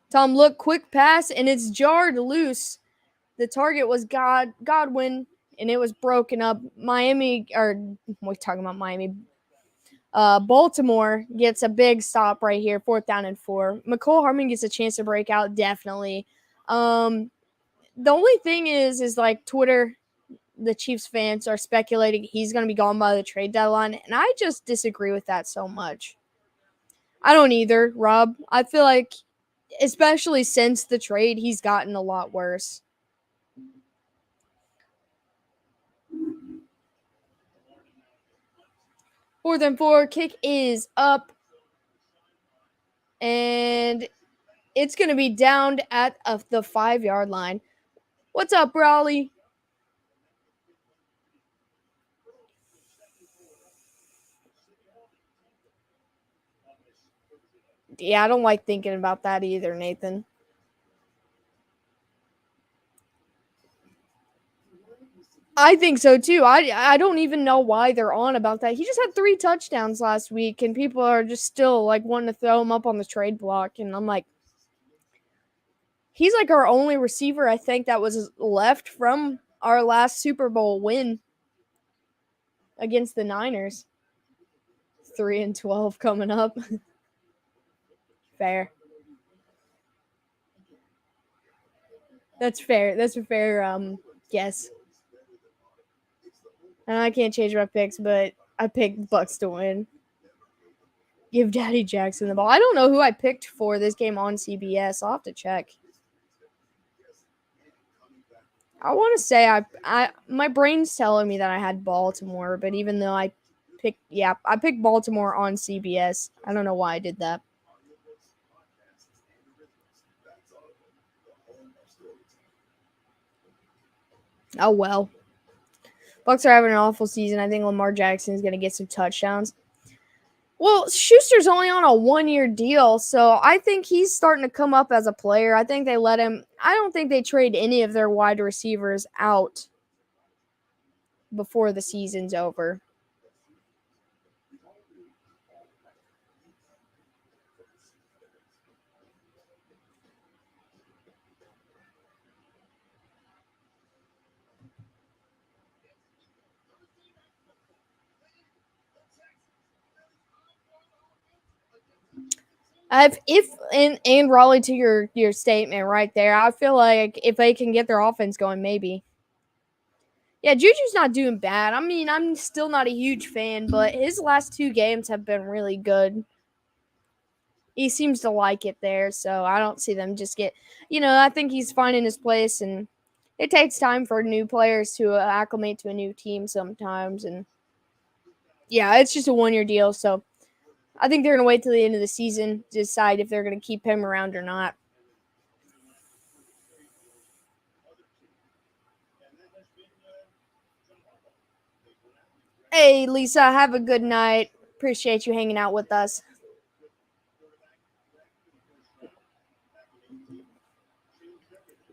Speaker 1: Tom, look, quick pass, and it's jarred loose. The target was Godwin, and it was broken up. We're talking about Miami. Baltimore gets a big stop right here, 4th down and 4. McCole Hardman gets a chance to break out, definitely. The only thing is like Twitter, the Chiefs fans are speculating he's going to be gone by the trade deadline, and I just disagree with that so much. I don't either, Rob. I feel like, especially since the trade, he's gotten a lot worse. Fourth and 4, kick is up, and it's going to be downed at the 5-yard line. What's up, Raleigh? Yeah, I don't like thinking about that either, Nathan. I think so too. I don't even know why they're on about that. He just had 3 touchdowns last week, and people are just still like wanting to throw him up on the trade block. And I'm like, he's like our only receiver, I think, that was left from our last Super Bowl win against the Niners. 3-12 coming up. Fair. That's fair. That's a fair guess. And I can't change my picks, but I picked Bucks to win. Give Daddy Jackson the ball. I don't know who I picked for this game on CBS. I'll have to check. I want to say I my brain's telling me that I had Baltimore, but even though I picked Baltimore on CBS. I don't know why I did that. Oh well. Bucks are having an awful season. I think Lamar Jackson is going to get some touchdowns. Well, Schuster's only on a 1-year deal, so I think he's starting to come up as a player. I think they let him. I don't think they trade any of their wide receivers out before the season's over. And Raleigh, to your statement right there, I feel like if they can get their offense going, maybe. Yeah, Juju's not doing bad. I mean, I'm still not a huge fan, but his last 2 games have been really good. He seems to like it there, so I don't see them just get. I think he's finding his place, and it takes time for new players to acclimate to a new team sometimes. And yeah, it's just a 1-year deal, so I think they're going to wait till the end of the season to decide if they're going to keep him around or not. Hey, Lisa, have a good night. Appreciate you hanging out with us.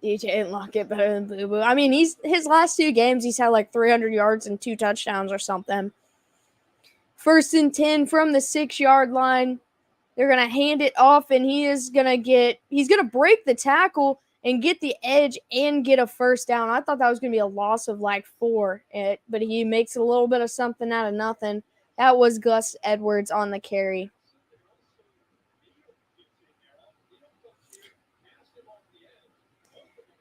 Speaker 1: DJ and Lockett better than Boo Boo. I mean, his last 2 games, he's had like 300 yards and 2 touchdowns or something. 1st and 10 from the 6-yard line. They're gonna hand it off, and he's gonna break the tackle and get the edge and get a first down. I thought that was gonna be a loss of like 4, but he makes a little bit of something out of nothing. That was Gus Edwards on the carry.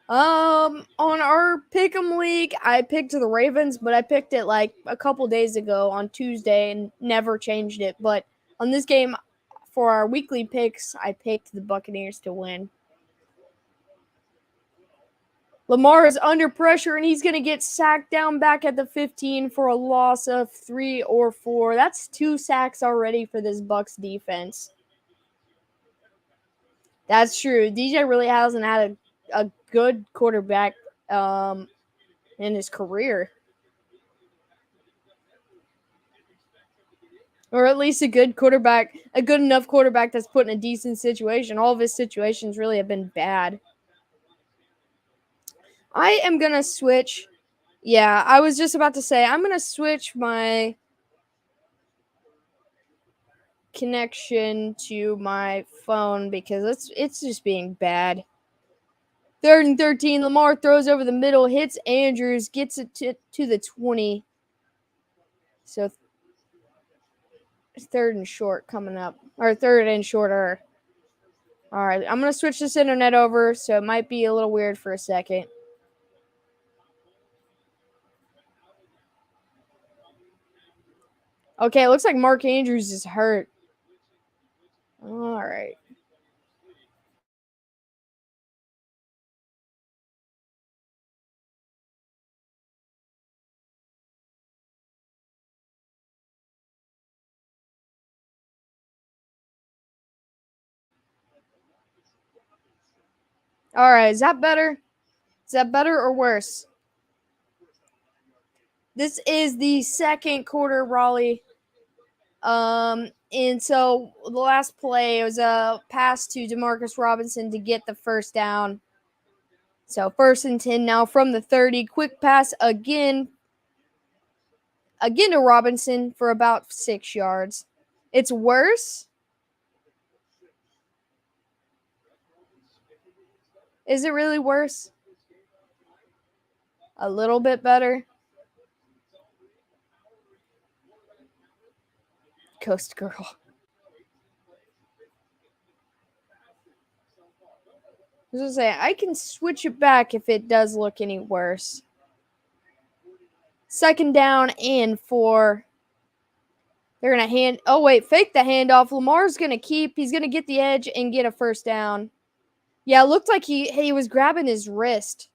Speaker 1: On our Pick'em League, I picked the Ravens, but I picked it like a couple days ago on Tuesday and never changed it. But on this game, for our weekly picks, I picked the Buccaneers to win. Lamar is under pressure, and he's going to get sacked down back at the 15 for a loss of 3 or 4. That's 2 sacks already for this Bucs defense. That's true. DJ really hasn't had a good quarterback in his career. Or at least a good enough quarterback that's put in a decent situation. All of his situations really have been bad. I am going to switch. Yeah, I was just about to say, I'm going to switch my connection to my phone because it's just being bad. 3rd and 13, Lamar throws over the middle, hits Andrews, gets it to the 20. So 3rd and short coming up, or 3rd and shorter. All right, I'm going to switch this internet over, so it might be a little weird for a second. Okay, it looks like Mark Andrews is hurt. All right. All right, is that better? Is that better or worse? This is the second quarter, Raleigh. And so the last play was a pass to Demarcus Robinson to get the first down. So 1st and 10 now from the 30. Quick pass again to Robinson for about 6 yards. It's worse. Is it really worse? a little bit better. Coast Girl. I was going to say, I can switch it back if it does look any worse. 2nd down and 4. They're going to fake the handoff. Lamar's going to keep. He's going to get the edge and get a 1st down. Yeah, it looked like he was grabbing his wrist.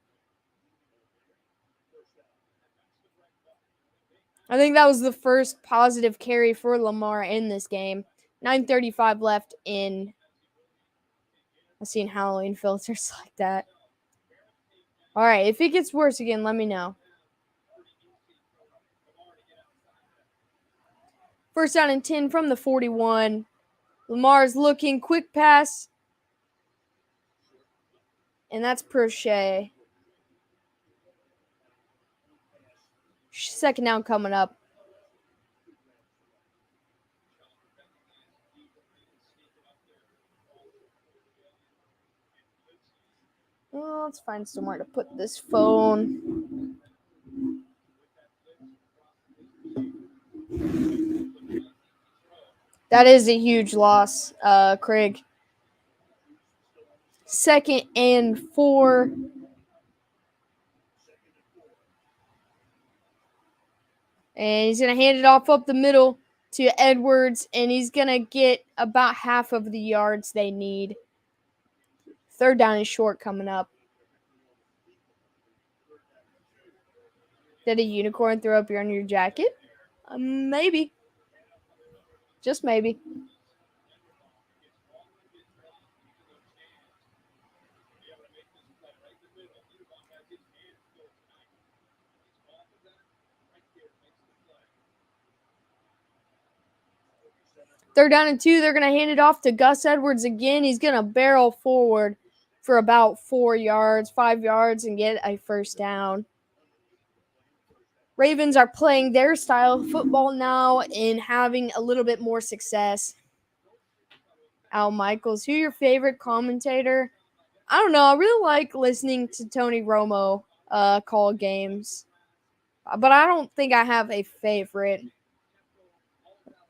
Speaker 1: I think that was the first positive carry for Lamar in this game. 9:35 left in. I've seen Halloween filters like that. All right, if it gets worse again, let me know. 1st down and 10 from the 41. Lamar's looking, quick pass. And that's Prochet. 2nd down coming up. Well, let's find somewhere to put this phone. That is a huge loss, Craig. 2nd and 4. And he's going to hand it off up the middle to Edwards, and he's going to get about half of the yards they need. 3rd down is short coming up. Did a unicorn throw up on your jacket? Maybe. Just maybe. Third down and 2. They're going to hand it off to Gus Edwards again. He's going to barrel forward for about 4 yards, 5 yards, and get a 1st down. Ravens are playing their style of football now and having a little bit more success. Al Michaels, who's your favorite commentator? I don't know. I really like listening to Tony Romo call games. But I don't think I have a favorite.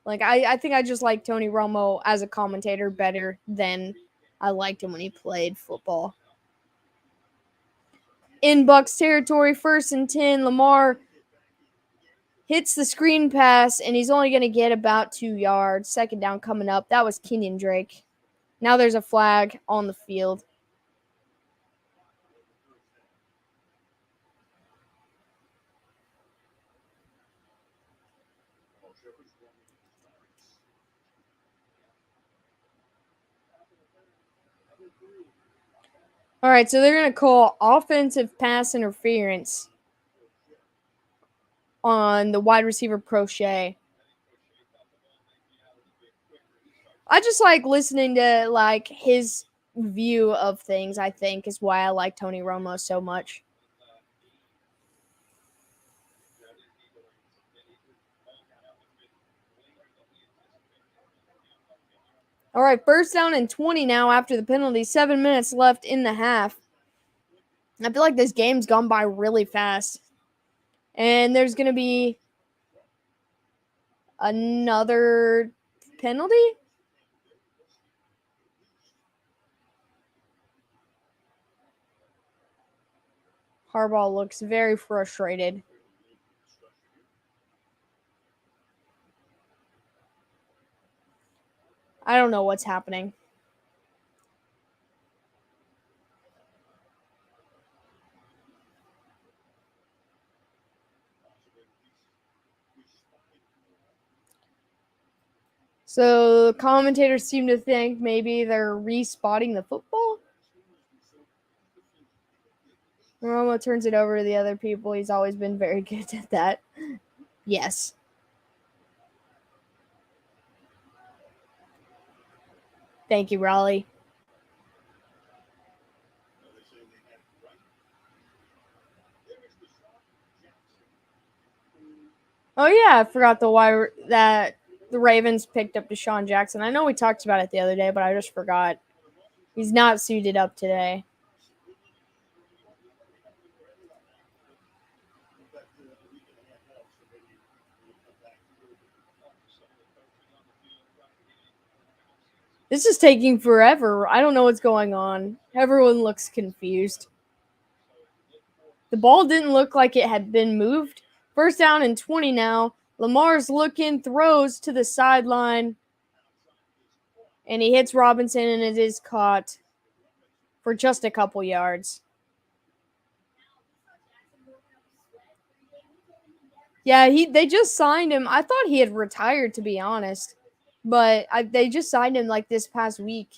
Speaker 1: Like, I think I just like Tony Romo as a commentator better than I liked him when he played football. In Bucs territory, 1st and 10, Lamar hits the screen pass, and he's only going to get about 2 yards. 2nd down coming up. That was Kenyon Drake. Now there's a flag on the field. All right, so they're going to call offensive pass interference on the wide receiver Prochet. I just like listening to like his view of things, I think, is why I like Tony Romo so much. All right, 1st down and 20 now after the penalty. 7 minutes left in the half. I feel like this game's gone by really fast. And there's going to be another penalty? Harbaugh looks very frustrated. I don't know what's happening. So commentators seem to think maybe they're respotting the football. Romo turns it over to the other people. He's always been very good at that. Yes. Thank you, Raleigh. Oh yeah, I forgot that the Ravens picked up Deshaun Jackson. I know we talked about it the other day, but I just forgot. He's not suited up today. This is taking forever. I don't know what's going on. Everyone looks confused. The ball didn't look like it had been moved. First down and 20 now. Lamar's looking, throws to the sideline, and he hits Robinson, and it is caught for just a couple yards. Yeah, they just signed him. I thought he had retired, to be honest, but they just signed him like this past week.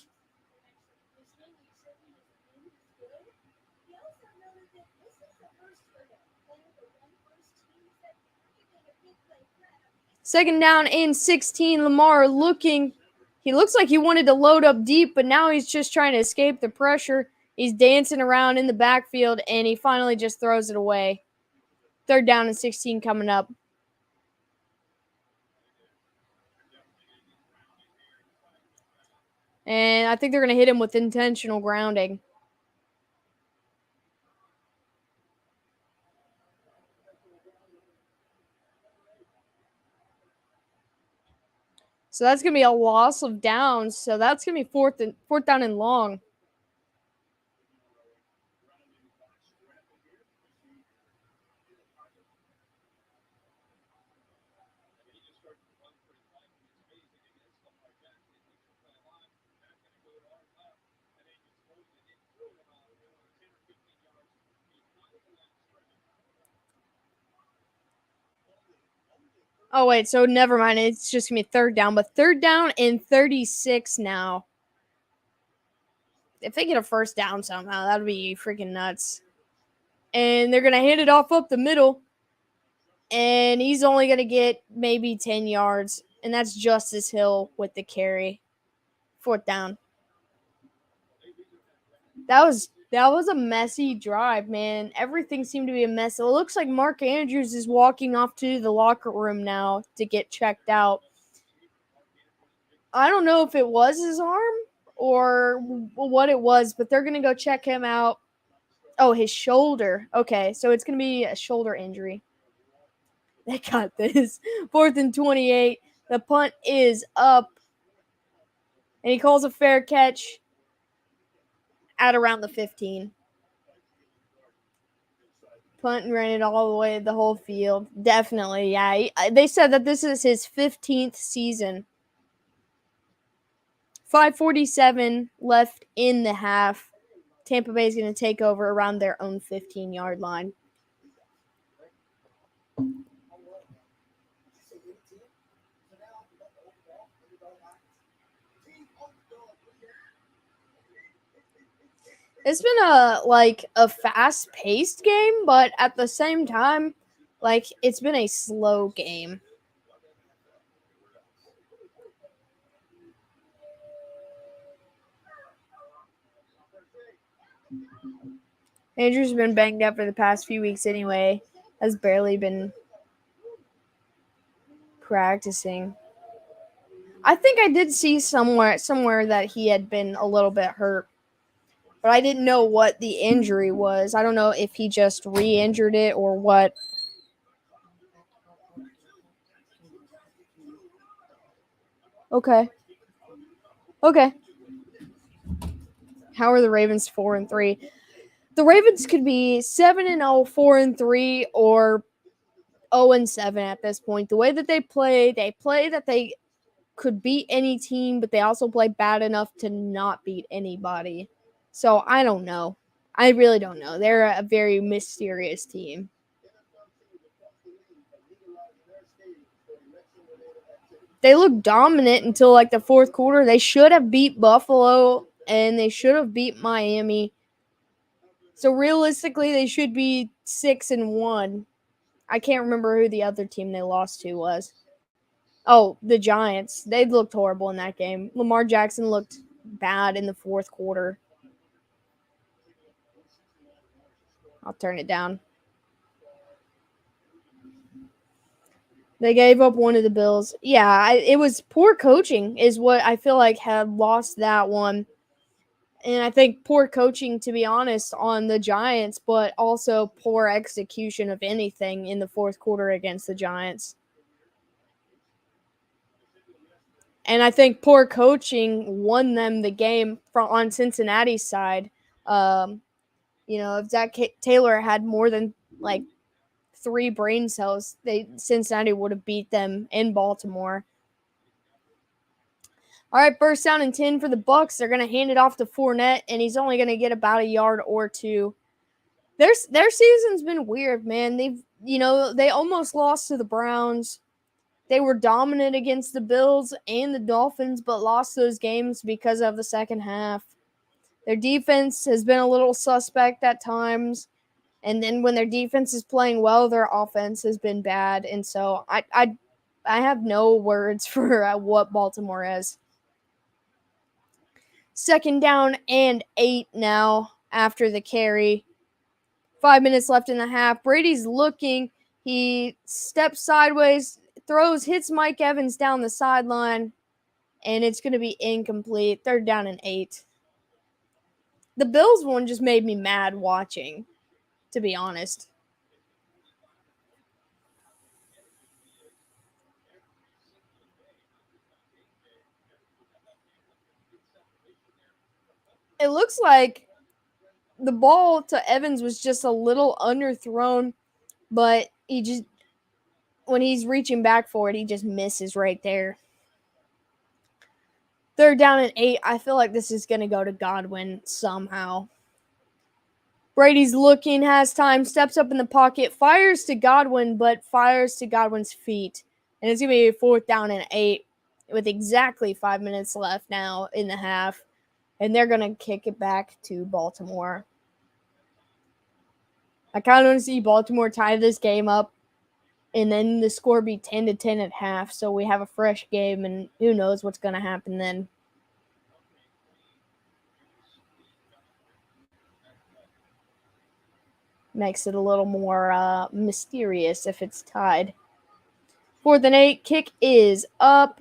Speaker 1: Second down and 16. Lamar looking. He looks like he wanted to load up deep, but now he's just trying to escape the pressure. He's dancing around in the backfield, and he finally just throws it away. Third down and 16 coming up. And I think they're going to hit him with intentional grounding. So that's going to be a loss of downs. So that's going to be fourth down and long. Oh, wait, so never mind. It's just going to be third down. But third down and 36 now. If they get a first down somehow, that would be freaking nuts. And they're going to hand it off up the middle. And he's only going to get maybe 10 yards. And that's Justice Hill with the carry. Fourth down. That was a messy drive, man. Everything seemed to be a mess. It looks like Mark Andrews is walking off to the locker room now to get checked out. I don't know if it was his arm or what it was, but they're going to go check him out. Oh, his shoulder. Okay, so it's going to be a shoulder injury. They got this. 4th and 28. The punt is up. And he calls a fair catch at around the 15. Punt and ran it all the way the whole field. Definitely, yeah. They said that this is his 15th season. 5:47 left in the half. Tampa Bay is going to take over around their own 15-yard line. It's been a fast-paced game, but at the same time, it's been a slow game. Andrews has been banged up for the past few weeks anyway. Has barely been practicing. I think I did see somewhere that he had been a little bit hurt, but I didn't know what the injury was. I don't know if he just re-injured it or what. Okay. How are the Ravens 4-3? The Ravens could be 7-0, 4-3, or 0-7 at this point. The way that they play that they could beat any team, but they also play bad enough to not beat anybody. So I don't know. I really don't know. They're a very mysterious team. They look dominant until the fourth quarter. They should have beat Buffalo and they should have beat Miami. So realistically, they should be 6-1. I can't remember who the other team they lost to was. Oh, the Giants. They looked horrible in that game. Lamar Jackson looked bad in the fourth quarter. I'll turn it down. They gave up one of the Bills. Yeah, it was poor coaching is what I feel like had lost that one. And I think poor coaching, to be honest, on the Giants, but also poor execution of anything in the fourth quarter against the Giants. And I think poor coaching won them the game on Cincinnati's side. If Zach Taylor had more than like 3 brain cells, Cincinnati would have beat them in Baltimore. All right, first down and 10 for the Bucs. They're going to hand it off to Fournette, and he's only going to get about a yard or two. Their season's been weird, man. They almost lost to the Browns. They were dominant against the Bills and the Dolphins, but lost those games because of the second half. Their defense has been a little suspect at times. And then when their defense is playing well, their offense has been bad. And so I have no words for what Baltimore is. Second down and 8 now after the carry. 5 minutes left in the half. Brady's looking. He steps sideways, hits Mike Evans down the sideline, and it's going to be incomplete. Third down and 8. The Bills one just made me mad watching, to be honest. It looks like the ball to Evans was just a little underthrown, but when he's reaching back for it, he just misses right there. Third down and 8. I feel like this is going to go to Godwin somehow. Brady's looking, has time, steps up in the pocket, fires to Godwin, but fires to Godwin's feet. And it's going to be a fourth down and 8 with exactly 5 minutes left now in the half. And they're going to kick it back to Baltimore. I kind of want to see Baltimore tie this game up, and then the score be 10-10 at half, so we have a fresh game, and who knows what's going to happen then. Makes it a little more mysterious if it's tied. 4th and 8, kick is up,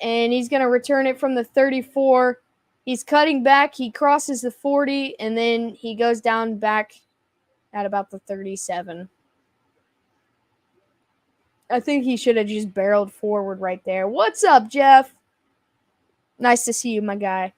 Speaker 1: and he's going to return it from the 34. He's cutting back, he crosses the 40, and then he goes down back at about the 37. I think he should have just barreled forward right there. What's up, Jeff? Nice to see you, my guy.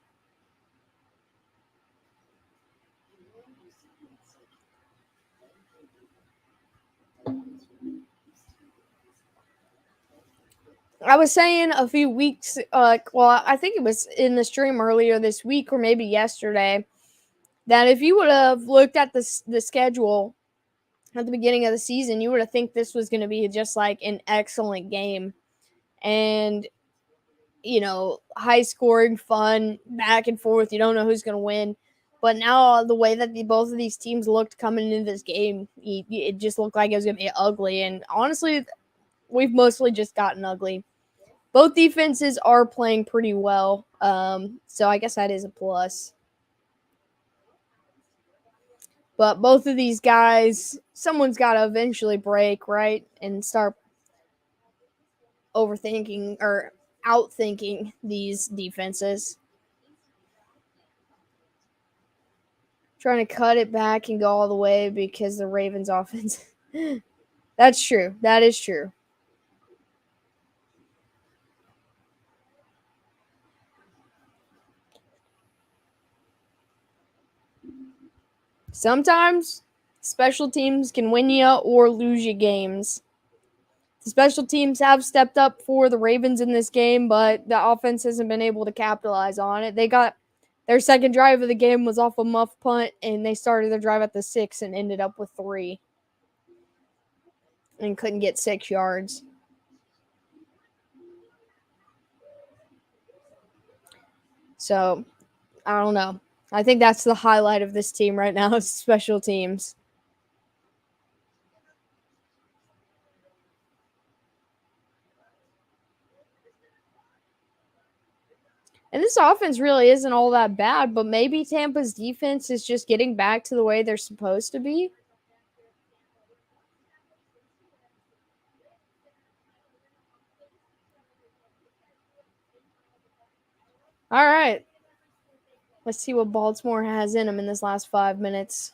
Speaker 1: I was saying a few weeks, I think it was in the stream earlier this week or maybe yesterday, that if you would have looked at the schedule at the beginning of the season, you would have think this was going to be just like an excellent game. And, high scoring, fun, back and forth. You don't know who's going to win. But now the way that both of these teams looked coming into this game, it just looked like it was going to be ugly. And honestly, we've mostly just gotten ugly. Both defenses are playing pretty well, so I guess that is a plus. But both of these guys, someone's got to eventually break, right, and start overthinking or outthinking these defenses. Trying to cut it back and go all the way because the Ravens offense. That's true. That is true. Sometimes special teams can win you or lose you games. The special teams have stepped up for the Ravens in this game, but the offense hasn't been able to capitalize on it. They got their second drive of the game was off a muff punt, and they started their drive at the 6 and ended up with 3 and couldn't get 6 yards. So, I don't know. I think that's the highlight of this team right now is special teams. And this offense really isn't all that bad, but maybe Tampa's defense is just getting back to the way they're supposed to be. All right. Let's see what Baltimore has in them in this last 5 minutes.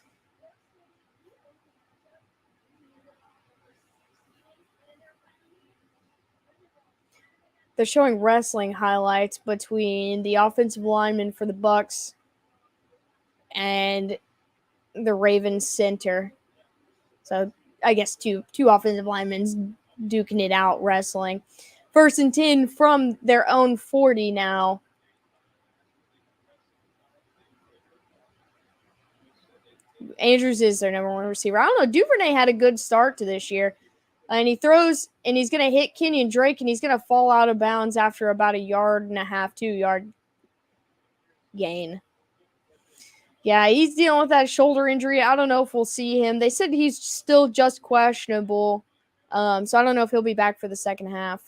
Speaker 1: they're showing wrestling highlights between the offensive lineman for the Bucs and the Ravens center. So I guess two offensive linemen duking it out wrestling. 1st and 10 from their own 40 now. Andrews is their number 1 receiver. I don't know. Duvernay had a good start to this year. And he throws, and he's going to hit Kenyon Drake, and he's going to fall out of bounds after about 1.5 yards, 2 yard gain. Yeah, he's dealing with that shoulder injury. I don't know if we'll see him. They said he's still just questionable. So I don't know if he'll be back for the second half.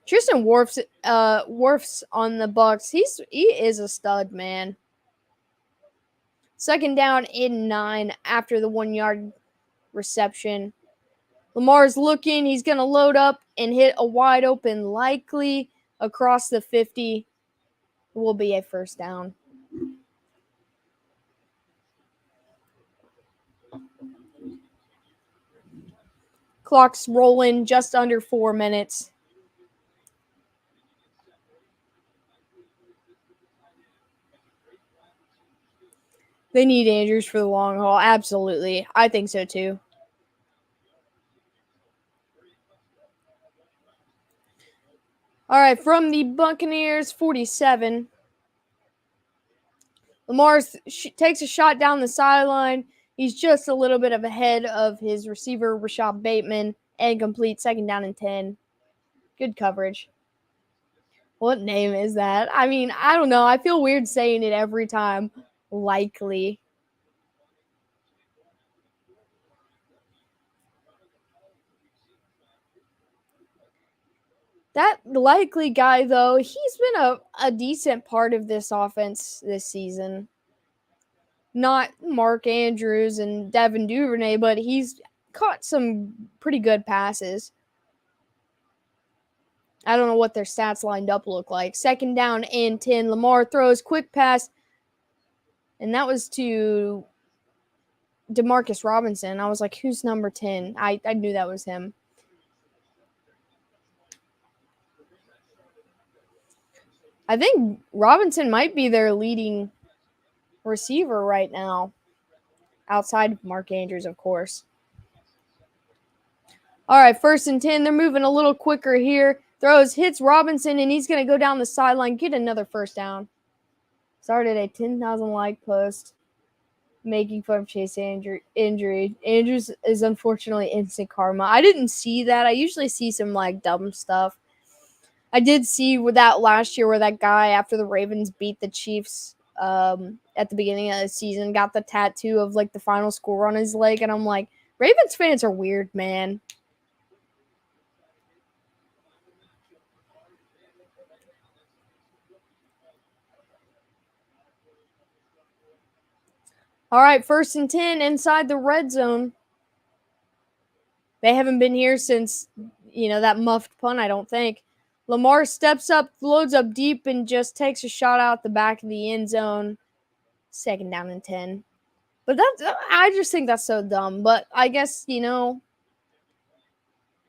Speaker 1: Tristan Wirfs on the Bucs. He is a stud, man. 2nd down and 9 after the 1 yard reception. Lamar's looking. He's going to load up and hit a wide open, likely across the 50. It will be a 1st down. Clock's rolling, just under 4 minutes. They need Andrews for the long haul. Absolutely. I think so too. All right, from the Buccaneers, 47. Lamar takes a shot down the sideline. He's just a little bit of ahead of his receiver, Rashad Bateman, and complete 2nd down and 10. Good coverage. What name is that? I mean, I don't know. I feel weird saying it every time. Likely. That likely guy, though, he's been a decent part of this offense this season. Not Mark Andrews and Devin Duvernay, but he's caught some pretty good passes. I don't know what their stats lined up look like. 2nd down and 10. Lamar throws quick pass, and that was to Demarcus Robinson. I was like, who's number 10? I knew that was him. I think Robinson might be their leading receiver right now, outside of Mark Andrews, of course. All right, 1st and 10. They're moving a little quicker here. Throws, hits Robinson, and he's going to go down the sideline, get another 1st down. Started a 10,000 like post making fun of Chase injury. Andrews is unfortunately instant karma. I didn't see that. I usually see some like dumb stuff. I did see with that last year where that guy, after the Ravens beat the Chiefs at the beginning of the season, got the tattoo of like the final score on his leg, and I'm like, Ravens fans are weird, man. All right, 1st and 10 inside the red zone. They haven't been here since, that muffed punt, I don't think. Lamar steps up, loads up deep, and just takes a shot out the back of the end zone. 2nd down and 10. But I just think that's so dumb. But I guess,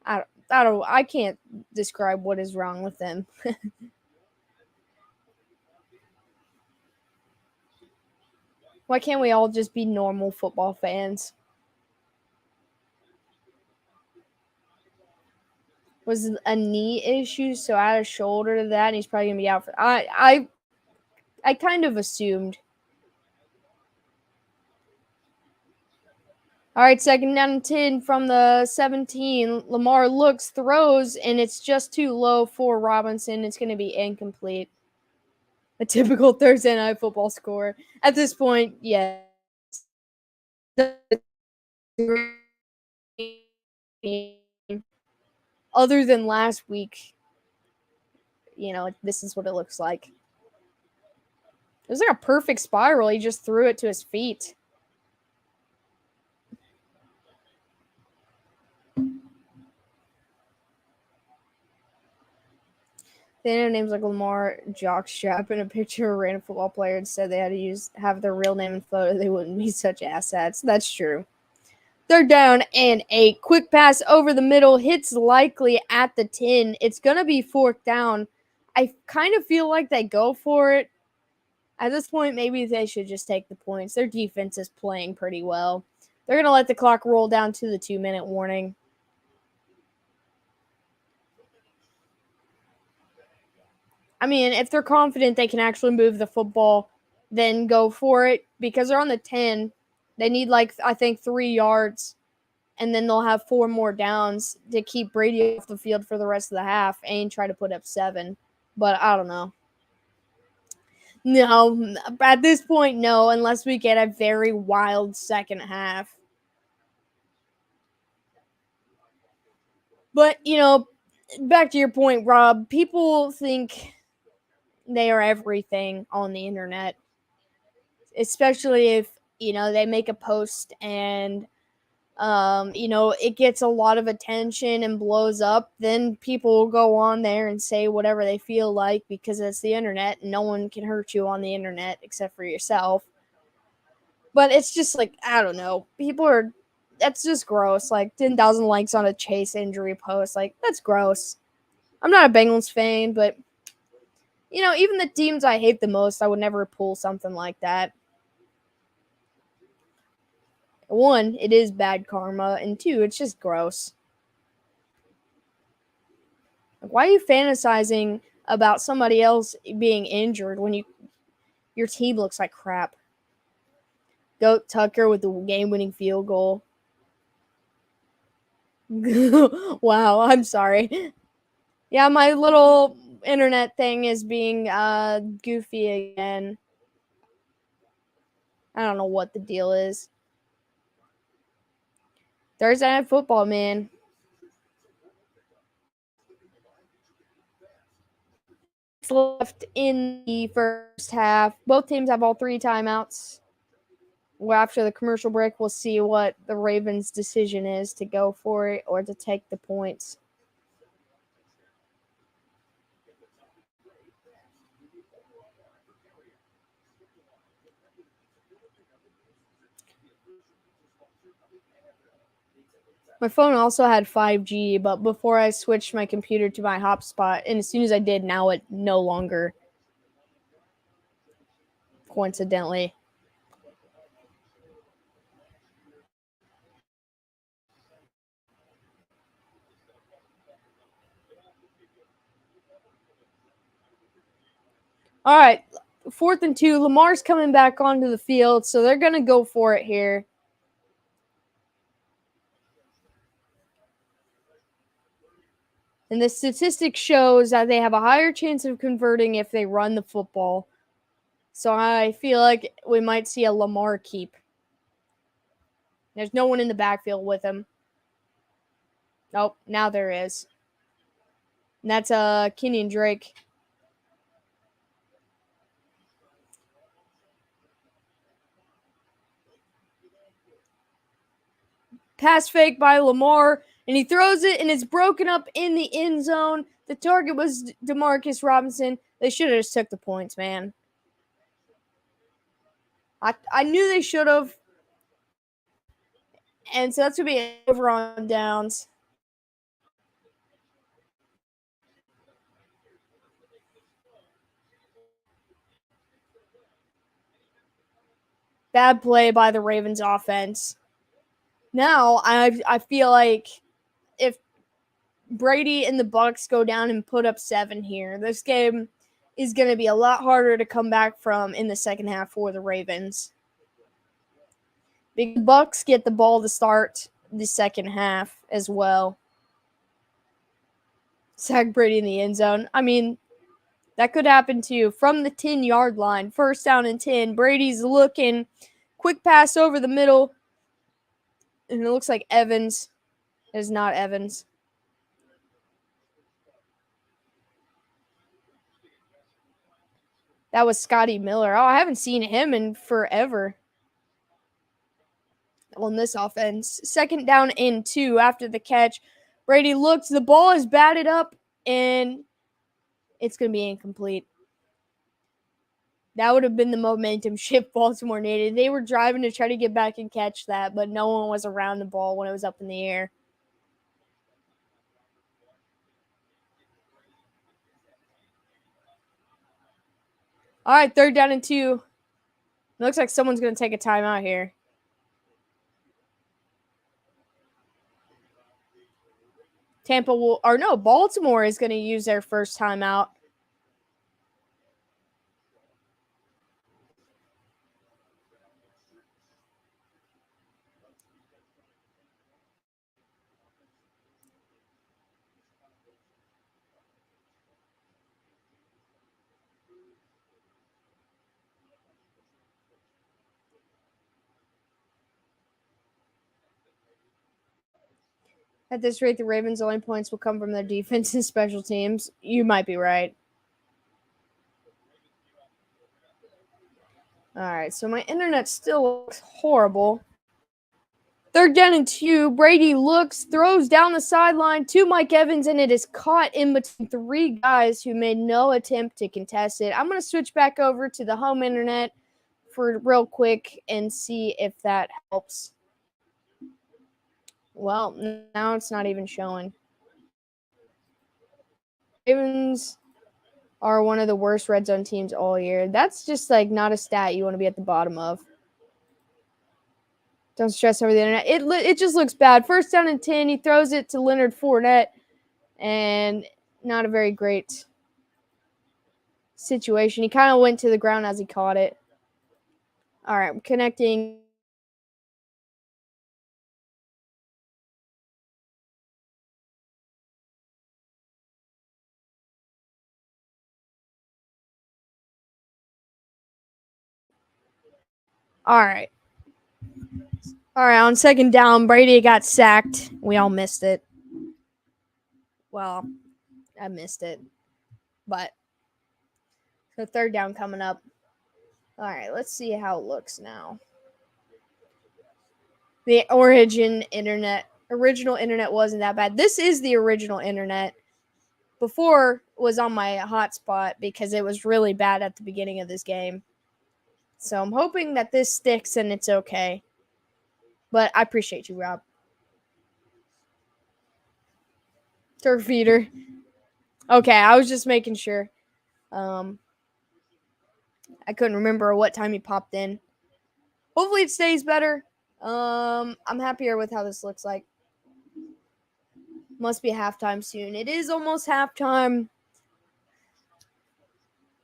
Speaker 1: I can't describe what is wrong with them. Why can't we all just be normal football fans? Was a knee issue, so add a shoulder to that, and he's probably gonna be out for. I kind of assumed. All right, 2nd down and 10 from the 17. Lamar looks, throws, and it's just too low for Robinson. It's going to be incomplete. A typical Thursday night football score. At this point, yes. Other than last week, this is what it looks like. It was like a perfect spiral. He just threw it to his feet. They had names like Lamar Jockstrap and a picture of a random football player and said they had to have their real name and photo. They wouldn't be such assets. That's true. They're down and 8. Quick pass over the middle. Hits likely at the 10. It's going to be fourth down. I kind of feel like they go for it. At this point, maybe they should just take the points. Their defense is playing pretty well. They're going to let the clock roll down to the 2-minute warning. I mean, if they're confident they can actually move the football, then go for it. Because they're on the 10, they need, I think 3 yards. And then they'll have 4 more downs to keep Brady off the field for the rest of the half and try to put up 7. But I don't know. No, at this point, no, unless we get a very wild second half. But, back to your point, Rob, people think they are everything on the internet, especially if, they make a post and, it gets a lot of attention and blows up. Then people will go on there and say whatever they feel like because it's the internet and no one can hurt you on the internet except for yourself. But it's just I don't know. That's just gross. 10,000 likes on a Chase injury post. That's gross. I'm not a Bengals fan, but, even the teams I hate the most, I would never pull something like that. 1, it is bad karma, and 2, it's just gross. Why are you fantasizing about somebody else being injured when your team looks like crap? Goat Tucker with the game-winning field goal. Wow, I'm sorry. Yeah, my little internet thing is being goofy again. I don't know what the deal is. Thursday Night Football, man. It's left in the first half. Both teams have all 3 timeouts. Well, after the commercial break, we'll see what the Ravens' decision is to go for it or to take the points. My phone also had 5G, but before I switched my computer to my hotspot, and as soon as I did, now it no longer, coincidentally. All right, 4th and 2. Lamar's coming back onto the field, so they're going to go for it here. And the statistic shows that they have a higher chance of converting if they run the football. So I feel like we might see a Lamar keep. There's no one in the backfield with him. Nope, now there is. And that's Kenyon Drake. Pass fake by Lamar, and he throws it, and it's broken up in the end zone. The target was Demarcus Robinson. They should have just took the points, man. I knew they should have. And so that's going to be over on downs. Bad play by the Ravens offense. Now, I feel like if Brady and the Bucs go down and put up 7 here, this game is going to be a lot harder to come back from in the second half for the Ravens. The Bucs get the ball to start the second half as well. Sack Brady in the end zone. I mean, that could happen too. From the 10-yard line, 1st down and 10. Brady's looking. Quick pass over the middle. And it looks like Evans. It is not Evans. That was Scotty Miller. Oh, I haven't seen him in forever on this offense. 2nd down and 2 after the catch. Brady looks. The ball is batted up, and it's going to be incomplete. That would have been the momentum shift Baltimore needed. They were driving to try to get back and catch that, but no one was around the ball when it was up in the air. All right, 3rd down and 2. It looks like someone's going to take a timeout here. Baltimore is going to use their first timeout. At this rate, the Ravens' only points will come from their defense and special teams. You might be right. All right, so my internet still looks horrible. 3rd down and 2. Brady looks, throws down the sideline to Mike Evans, and it is caught in between 3 guys who made no attempt to contest it. I'm going to switch back over to the home internet for real quick and see if that helps. Well, now it's not even showing. Ravens are one of the worst red zone teams all year. That's just like not a stat you want to be at the bottom of. Don't stress over the internet. It just looks bad. 1st down and 10. He throws it to Leonard Fournette, and not a very great situation. He kind of went to the ground as he caught it. All right, I'm connecting. All right, on 2nd down, Brady got sacked. We all missed it. Well, I missed it. But the 3rd down coming up. All right, let's see how it looks now. The original internet wasn't that bad. This is the original internet. Before was on my hotspot because it was really bad at the beginning of this game. So I'm hoping that this sticks and it's okay. But I appreciate you, Rob. Turf feeder. Okay, I was just making sure. I couldn't remember what time he popped in. Hopefully it stays better. I'm happier with how this looks like. Must be halftime soon. It is almost halftime.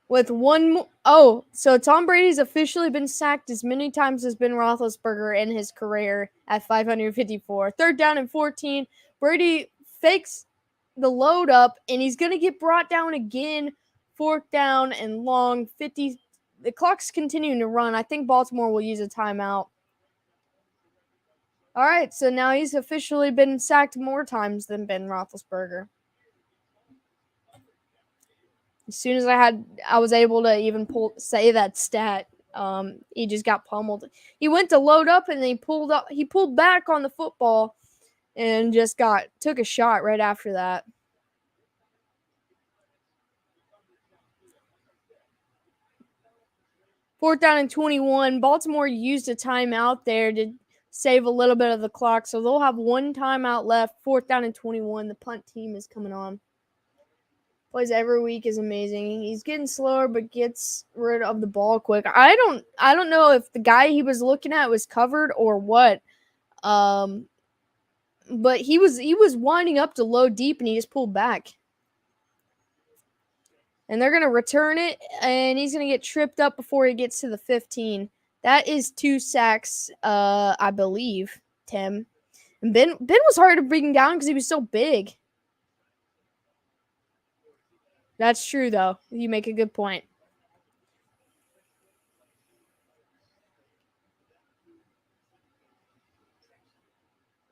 Speaker 1: With so Tom Brady's officially been sacked as many times as Ben Roethlisberger in his career at 554. 3rd down and 14. Brady fakes the load up, and he's going to get brought down again. 4th down and long. 50. The clock's continuing to run. I think Baltimore will use a timeout. All right, so now he's officially been sacked more times than Ben Roethlisberger. As soon as I was able to even say that stat, he just got pummeled. He went to load up and he pulled back on the football and just took a shot right after that. Fourth down and 21. Baltimore used a timeout there to save a little bit of the clock, so they'll have one timeout left. 4th down and 21. The punt team is coming on. Plays every week is amazing. He's getting slower, but gets rid of the ball quick. I don't know if the guy he was looking at was covered or what. But he was winding up to low deep, and he just pulled back. And they're gonna return it, and he's gonna get tripped up before he gets to the 15. That is 2 sacks, I believe, Tim. And Ben was hard to bring down because he was so big. That's true, though. You make a good point.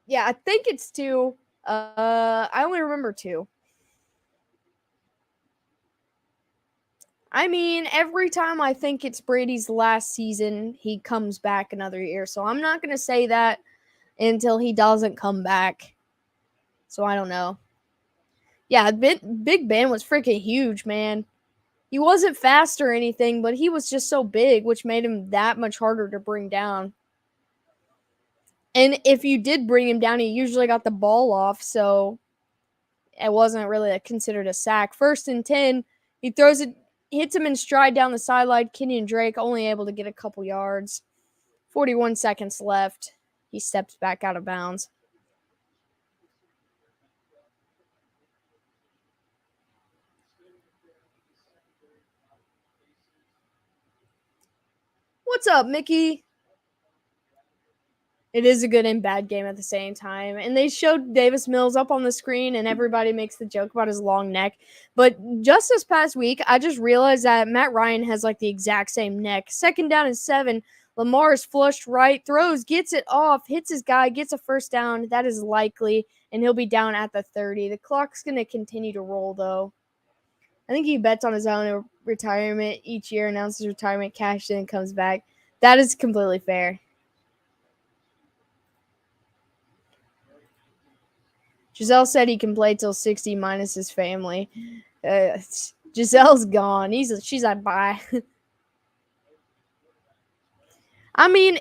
Speaker 1: Yeah, I think it's 2. I only remember 2. I mean, every time I think it's Brady's last season, he comes back another year. So I'm not going to say that until he doesn't come back. So I don't know. Yeah, Big Ben was freaking huge, man. He wasn't fast or anything, but he was just so big, which made him that much harder to bring down. And if you did bring him down, he usually got the ball off, so it wasn't really considered a sack. 1st and 10, he throws it, hits him in stride down the sideline. Kenyon Drake only able to get a couple yards. 41 seconds left. He steps back out of bounds. What's up, Mickey? It is a good and bad game at the same time. And they showed Davis Mills up on the screen, and everybody makes the joke about his long neck. But just this past week, I just realized that Matt Ryan has like the exact same neck. 2nd down and 7. Lamar is flushed right, throws, gets it off, hits his guy, gets a 1st down. That is likely, and he'll be down at the 30. The clock's going to continue to roll, though. I think he bets on his own retirement each year, announces retirement, cashes in, and comes back. That is completely fair. Giselle said he can play till 60 minus his family. Giselle's gone. She's like, bye. I mean,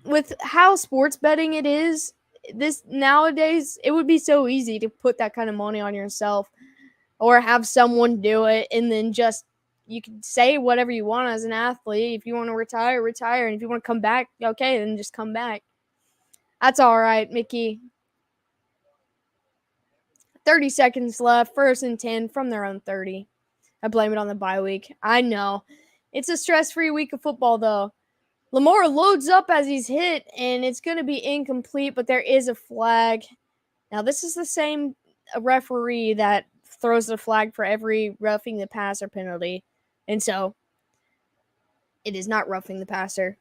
Speaker 1: with how sports betting it is, this nowadays, it would be so easy to put that kind of money on yourself or have someone do it, and then just you can say whatever you want as an athlete. If you want to retire, retire. And if you want to come back, okay, then just come back. That's all right, Mickey. 30 seconds left. 1st and 10 from their own 30. I blame it on the bye week. I know. It's a stress-free week of football, though. Lamar loads up as he's hit, and it's going to be incomplete, but there is a flag. Now, this is the same referee that throws the flag for every roughing the passer penalty. And so, it is not roughing the passer.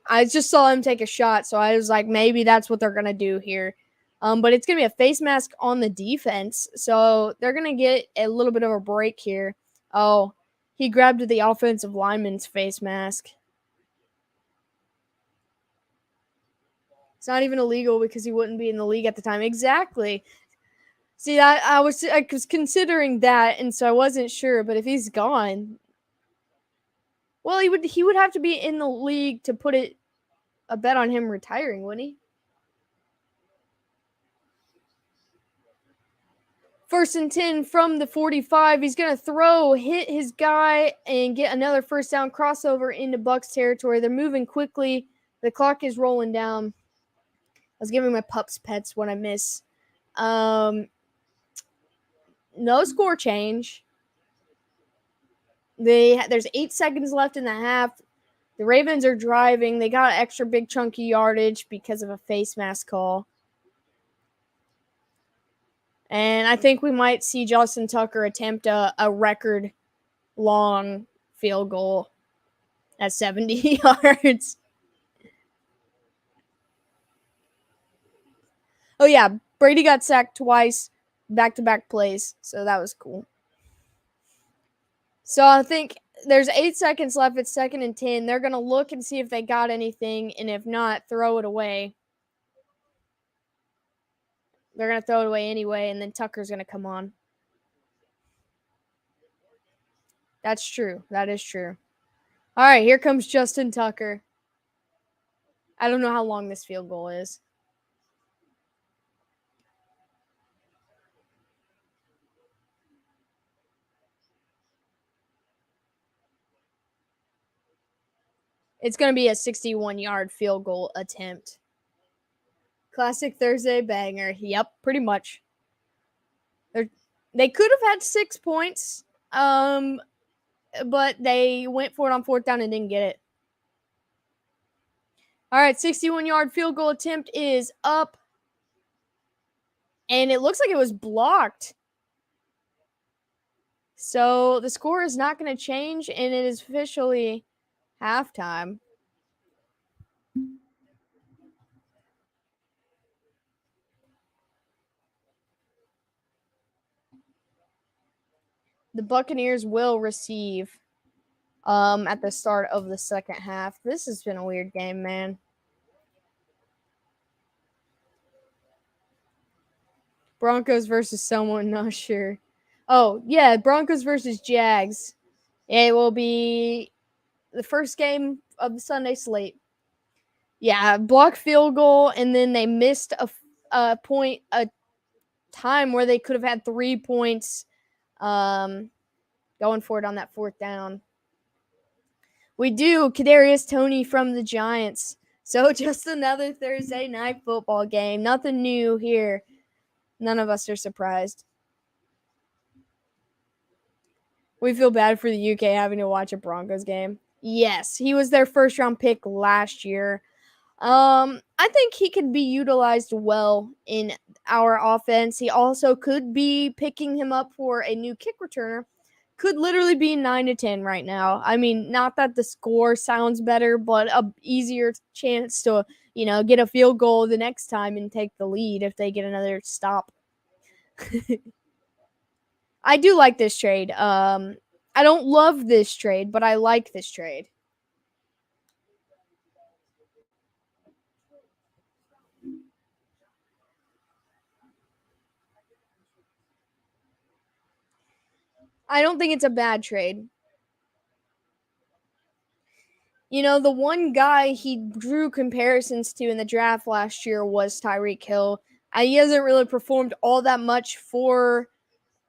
Speaker 1: I just saw him take a shot, so I was like, maybe that's what they're going to do here. But it's going to be a face mask on the defense, so they're going to get a little bit of a break here. Oh, he grabbed the offensive lineman's face mask. It's not even illegal because he wouldn't be in the league at the time. Exactly. See, I was considering that, and so I wasn't sure. But if he's gone, well, he would have to be in the league to put a bet on him retiring, wouldn't he? 1st and 10 from the 45. He's going to throw, hit his guy, and get another 1st down, crossover into Bucs territory. They're moving quickly. The clock is rolling down. I was giving my pups pets when I miss. No score change. There's 8 seconds left in the half. The Ravens are driving. They got extra big chunky yardage because of a face mask call. And I think we might see Justin Tucker attempt a record long field goal at 70 yards. Oh, yeah. Brady got sacked twice, back-to-back plays. So that was cool. So I think there's 8 seconds left. It's 2nd and 10. They're going to look and see if they got anything. And if not, throw it away. They're going to throw it away anyway. And then Tucker's going to come on. That's true. That is true. All right, here comes Justin Tucker. I don't know how long this field goal is. It's going to be a 61-yard field goal attempt. Classic Thursday banger. Yep, pretty much. They could have had 6 points, but they went for it on 4th down and didn't get it. All right, 61-yard field goal attempt is up. And it looks like it was blocked. So the score is not going to change, and it is officially halftime. The Buccaneers will receive at the start of the second half. This has been a weird game, man. Broncos versus someone, not sure. Oh, yeah, Broncos versus Jags. It will be the first game of the Sunday slate. Yeah, blocked field goal, and then they missed a time where they could have had 3 points going for it on that fourth down. We do. Kadarius Toney from the Giants. So just another Thursday night football game. Nothing new here. None of us are surprised. We feel bad for the UK having to watch a Broncos game. Yes, he was their first round pick last year. I think he could be utilized well in our offense. He also could be picking him up for a new kick returner. Could literally be 9-10 right now. I mean, not that the score sounds better, but a easier chance to, get a field goal the next time and take the lead if they get another stop. I do like this trade. I don't love this trade, but I like this trade. I don't think it's a bad trade. The one guy he drew comparisons to in the draft last year was Tyreek Hill. He hasn't really performed all that much for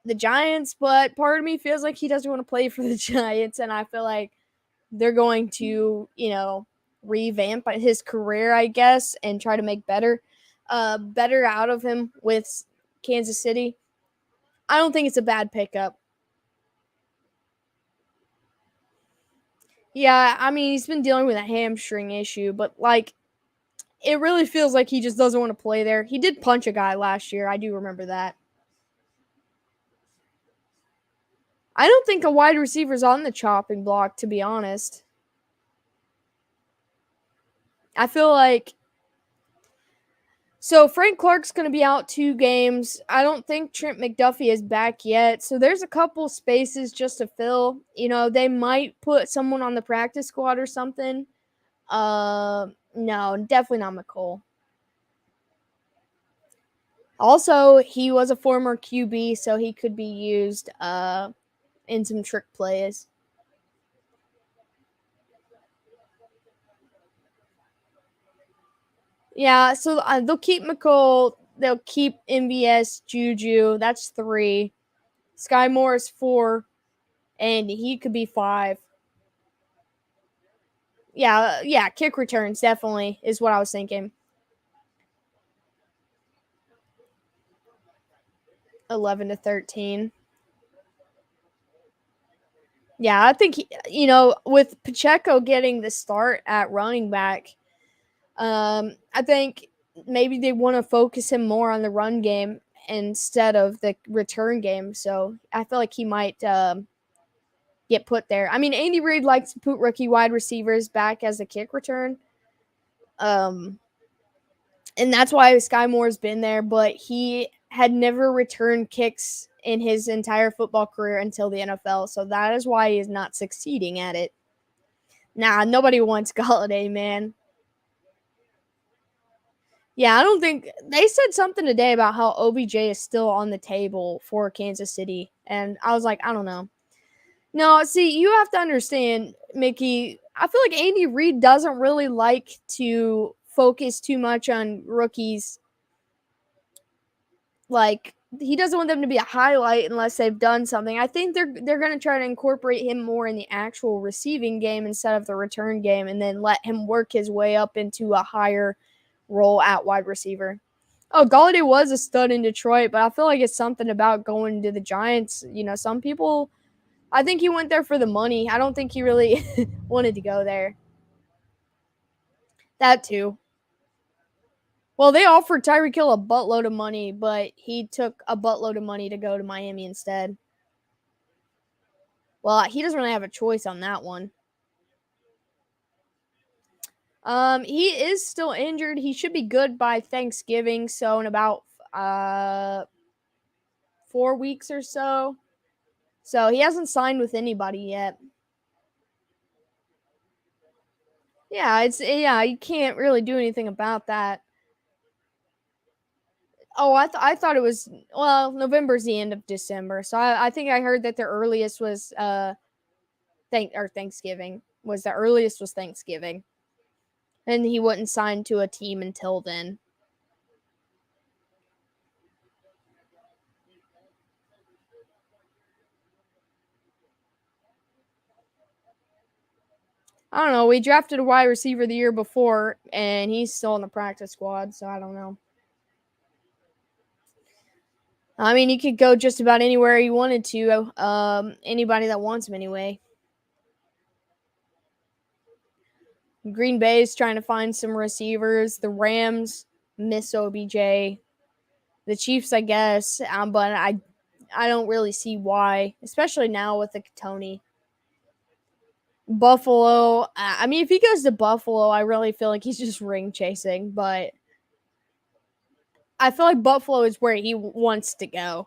Speaker 1: the Giants, but part of me feels like he doesn't want to play for the Giants, and I feel like they're going to, revamp his career, I guess, and try to make better out of him with Kansas City. I don't think it's a bad pickup. Yeah, I mean, he's been dealing with a hamstring issue, but it really feels like he just doesn't want to play there. He did punch a guy last year. I do remember that. I don't think a wide receiver's on the chopping block, to be honest. I feel like Frank Clark's going to be out 2 games. I don't think Trent McDuffie is back yet. So there's a couple spaces just to fill. They might put someone on the practice squad or something. No, definitely not McCole. Also, he was a former QB, so he could be used in some trick plays. Yeah, so they'll keep McCole. They'll keep MVS, Juju. That's 3. Sky Moore is 4, and he could be 5. Yeah, kick returns definitely is what I was thinking. 11-13. Yeah, I think with Pacheco getting the start at running back, I think maybe they want to focus him more on the run game instead of the return game. So I feel like he might get put there. I mean, Andy Reid likes to put rookie wide receivers back as a kick return. And that's why Sky Moore's been there, but he had never returned kicks in his entire football career until the NFL. So that is why he is not succeeding at it. Nah, nobody wants Galladay, man. Yeah, I don't think they said something today about how OBJ is still on the table for Kansas City. And I was like, I don't know. No, see, you have to understand, Mickey. I feel like Andy Reid doesn't really like to focus too much on rookies. Like, he doesn't want them to be a highlight unless they've done something. I think they're going to try to incorporate him more in the actual receiving game instead of the return game, and then let him work his way up into a higher role at wide receiver. Oh, Galladay was a stud in Detroit, but I feel like it's something about going to the Giants. Some people, I think he went there for the money. I don't think he really wanted to go there. That too. Well, they offered Tyreek Hill a buttload of money, but he took a buttload of money to go to Miami instead. Well, he doesn't really have a choice on that one. He is still injured. He should be good by Thanksgiving, so in about 4 weeks or so. So he hasn't signed with anybody yet. Yeah, you can't really do anything about that. Oh, I thought it was, well, November's the end of December, so I think I heard that the earliest was Thanksgiving was the earliest was Thanksgiving. And he wouldn't sign to a team until then. I don't know. We drafted a wide receiver the year before, and he's still in the practice squad, so I don't know. I mean, he could go just about anywhere he wanted to. Anybody that wants him, anyway. Green Bay is trying to find some receivers. The Rams miss OBJ. The Chiefs, I guess, but I don't really see why, especially now with the Tony. Buffalo. I mean, if he goes to Buffalo, I really feel like he's just ring chasing, but I feel like Buffalo is where he wants to go.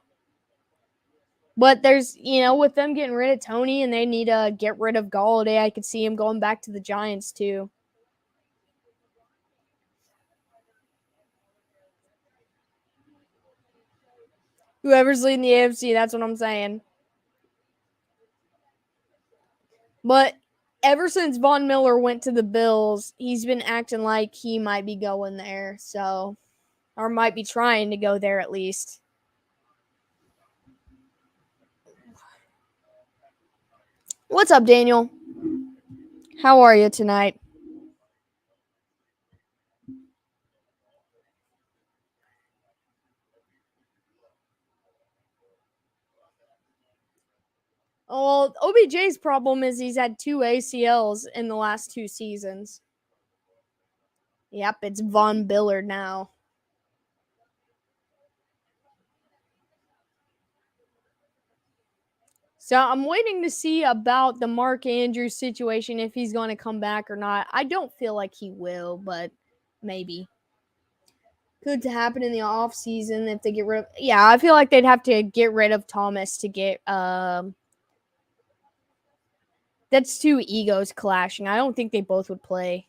Speaker 1: But there's, with them getting rid of Tony and they need to get rid of Galladay, I could see him going back to the Giants too. Whoever's leading the AFC, that's what I'm saying. But ever since Von Miller went to the Bills, he's been acting like he might be going there, so, or might be trying to go there at least. What's up, Daniel? How are you tonight? Well, OBJ's problem is he's had 2 ACLs in the last 2 seasons. Yep, it's Von Miller now. So I'm waiting to see about the Mark Andrews situation, if he's going to come back or not. I don't feel like he will, but maybe. Could happen in the off season if they get rid of. Yeah, I feel like they'd have to get rid of Thomas to get. That's 2 egos clashing. I don't think they both would play.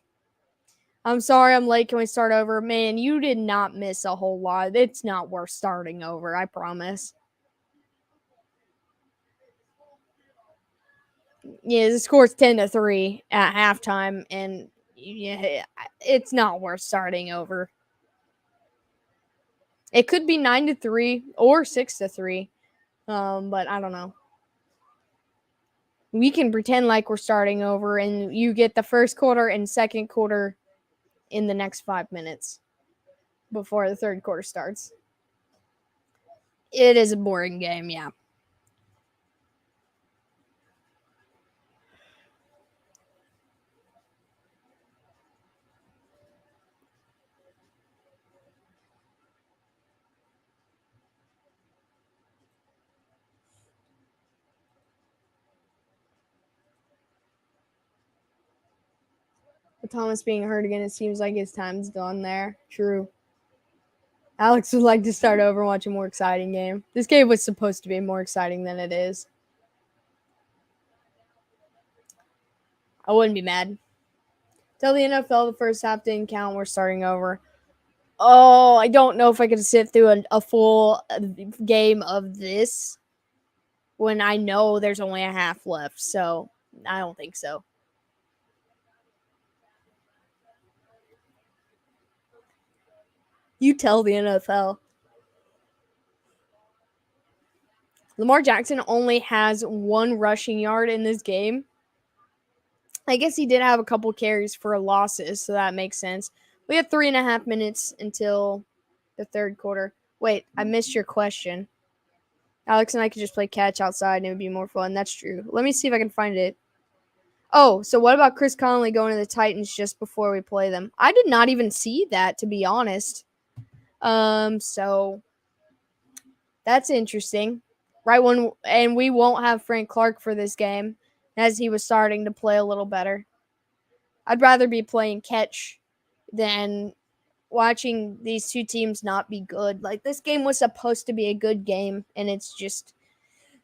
Speaker 1: I'm sorry I'm late. Can we start over? Man, you did not miss a whole lot. It's not worth starting over, I promise. Yeah, the score's 10-3 at halftime, and yeah, it's not worth starting over. It could be 9-3 or 6-3, but I don't know. We can pretend like we're starting over, and you get the first quarter and second quarter in the next 5 minutes before the third quarter starts. It is a boring game, yeah. With Thomas being hurt again, it seems like his time's done there. True. Alex would like to start over and watch a more exciting game. This game was supposed to be more exciting than it is. I wouldn't be mad. Tell the NFL the first half didn't count. We're starting over. Oh, I don't know if I could sit through a full game of this when I know there's only a half left. So I don't think so. You tell the NFL. Lamar Jackson only has 1 rushing yard in this game. I guess he did have a couple carries for losses, so that makes sense. We have 3.5 minutes until the third quarter. Wait, I missed your question. Alex and I could just play catch outside and it would be more fun. That's true. Let me see if I can find it. Oh, so what about Chris Conley going to the Titans just before we play them? I did not even see that, to be honest. So that's interesting. Right when, and we won't have Frank Clark for this game, as he was starting to play a little better. I'd rather be playing catch than watching these 2 teams not be good. Like, this game was supposed to be a good game, and it's just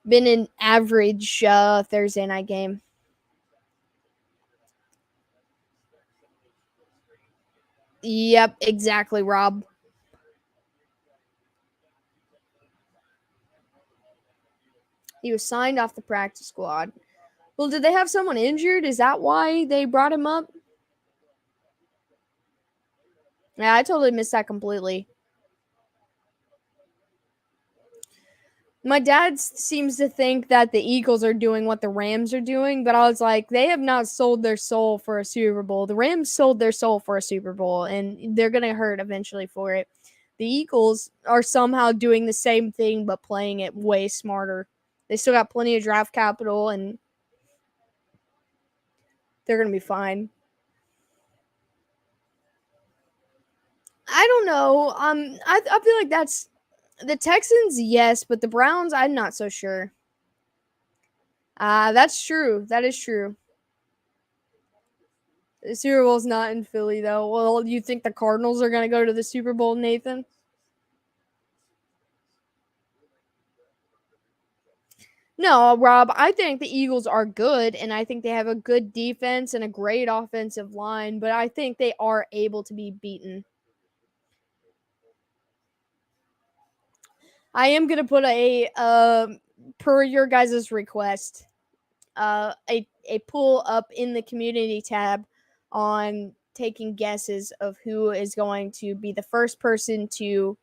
Speaker 1: been an average Thursday night game. Yep, exactly, Rob. He was signed off the practice squad. Well, did they have someone injured? Is that why they brought him up? Yeah, I totally missed that completely. My dad seems to think that the Eagles are doing what the Rams are doing, but I was like, they have not sold their soul for a Super Bowl. The Rams sold their soul for a Super Bowl, and they're going to hurt eventually for it. The Eagles are somehow doing the same thing, but playing it way smarter. They still got plenty of draft capital, and they're going to be fine. I don't know. I feel like that's the Texans, yes, but the Browns, I'm not so sure. That's true. That is true. The Super Bowl's not in Philly, though. Well, you think the Cardinals are going to go to the Super Bowl, Nathan? No, Rob, I think the Eagles are good, and I think they have a good defense and a great offensive line, but I think they are able to be beaten. I am going to put per your guys' request, a poll up in the community tab on taking guesses of who is going to be the first person to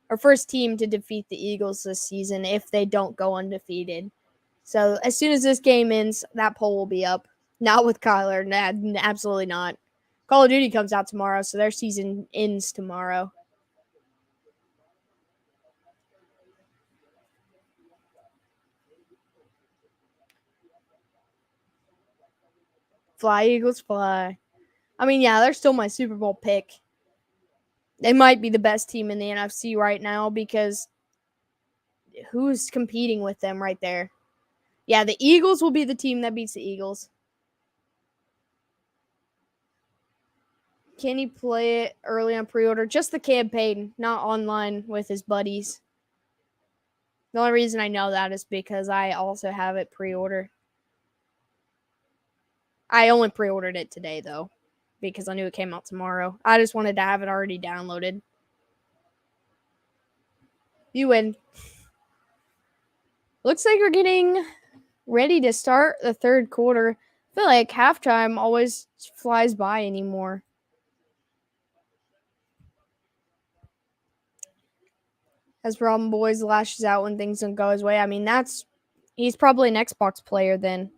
Speaker 1: or first team to defeat the Eagles this season if they don't go undefeated. So as soon as this game ends, that poll will be up. Not with Kyler, nah, absolutely not. Call of Duty comes out tomorrow, so their season ends tomorrow. Fly, Eagles, fly. I mean, yeah, they're still my Super Bowl pick. They might be the best team in the NFC right now because who's competing with them right there? Yeah, the Eagles will be the team that beats the Eagles. Can he play it early on pre-order? Just the campaign, not online with his buddies. The only reason I know that is because I also have it pre-order. I only pre-ordered it today though, because I knew it came out tomorrow. I just wanted to have it already downloaded. You win. Looks like we're getting ready to start the third quarter. I feel like halftime always flies by anymore. As Robin Boys lashes out when things don't go his way. I mean, he's probably an Xbox player then.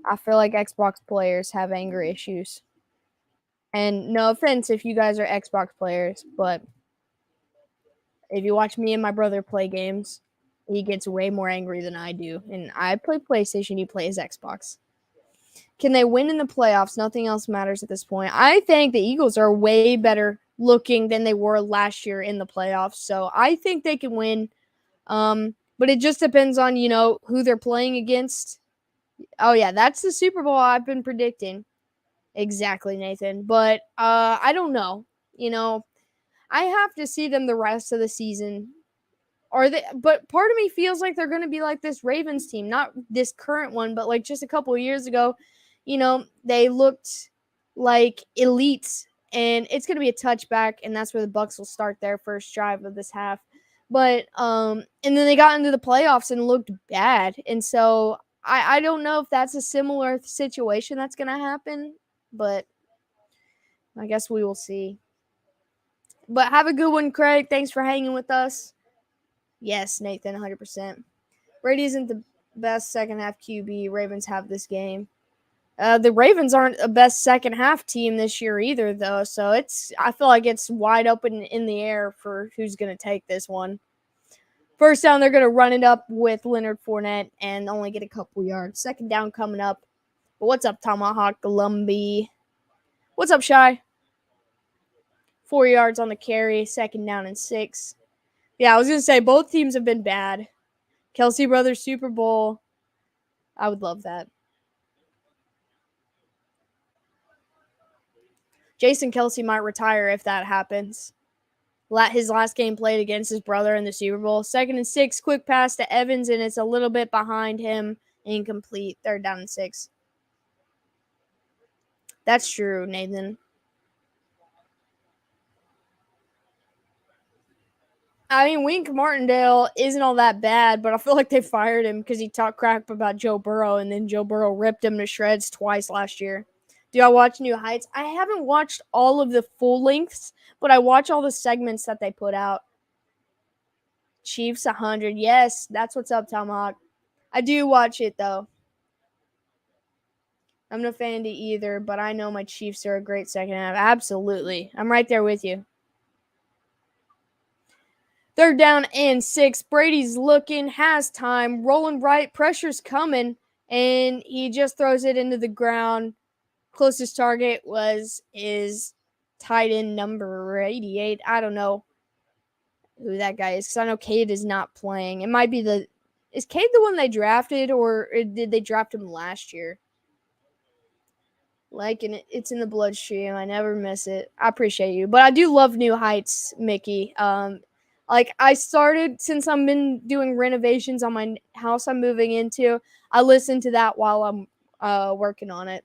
Speaker 1: I feel like Xbox players have anger issues. And no offense if you guys are Xbox players, but if you watch me and my brother play games, he gets way more angry than I do. And I play PlayStation, he plays Xbox. Can they win in the playoffs? Nothing else matters at this point. I think the Eagles are way better looking than they were last year in the playoffs. So I think they can win. But it just depends on, who they're playing against. Oh, yeah, that's the Super Bowl I've been predicting. Exactly, Nathan. But I don't know. I have to see them the rest of the season. But part of me feels like they're going to be like this Ravens team, not this current one, but like just a couple of years ago, they looked like elites, and it's going to be a touchback, and that's where the Bucs will start their first drive of this half. But and then they got into the playoffs and looked bad, and so I don't know if that's a similar situation that's going to happen, but I guess we will see. But have a good one, Craig. Thanks for hanging with us. Yes, Nathan, 100%. Brady isn't the best second half QB Ravens have this game. The Ravens aren't a best second half team this year either, though. So I feel like it's wide open in the air for who's going to take this one. First down, they're going to run it up with Leonard Fournette and only get a couple yards. Second down coming up. But what's up, Tomahawk Lumbee? What's up, Shy? 4 yards on the carry. Second down and 6. Yeah, I was going to say both teams have been bad. Kelsey Brothers Super Bowl. I would love that. Jason Kelsey might retire if that happens. His last game played against his brother in the Super Bowl. Second and 6, quick pass to Evans, and it's a little bit behind him. Incomplete. Third down and 6. That's true, Nathan. I mean, Wink Martindale isn't all that bad, but I feel like they fired him because he talked crap about Joe Burrow, and then Joe Burrow ripped him to shreds twice last year. Do y'all watch New Heights? I haven't watched all of the full lengths, but I watch all the segments that they put out. Chiefs 100. Yes, that's what's up, Tomahawk. I do watch it, though. I'm no fan to either, but I know my Chiefs are a great second half. Absolutely. I'm right there with you. 3rd down and 6. Brady's looking, has time, rolling right, pressure's coming, and he just throws it into the ground. Closest target was his tight end number 88. I don't know who that guy is because I know Cade is not playing. It might be the. Is Cade the one they drafted, or did they draft him last year? Like, and it's in the bloodstream. I never miss it. I appreciate you, but I do love New Heights, Mickey. Like I started since I've been doing renovations on my house I'm moving into. I listen to that while I'm working on it.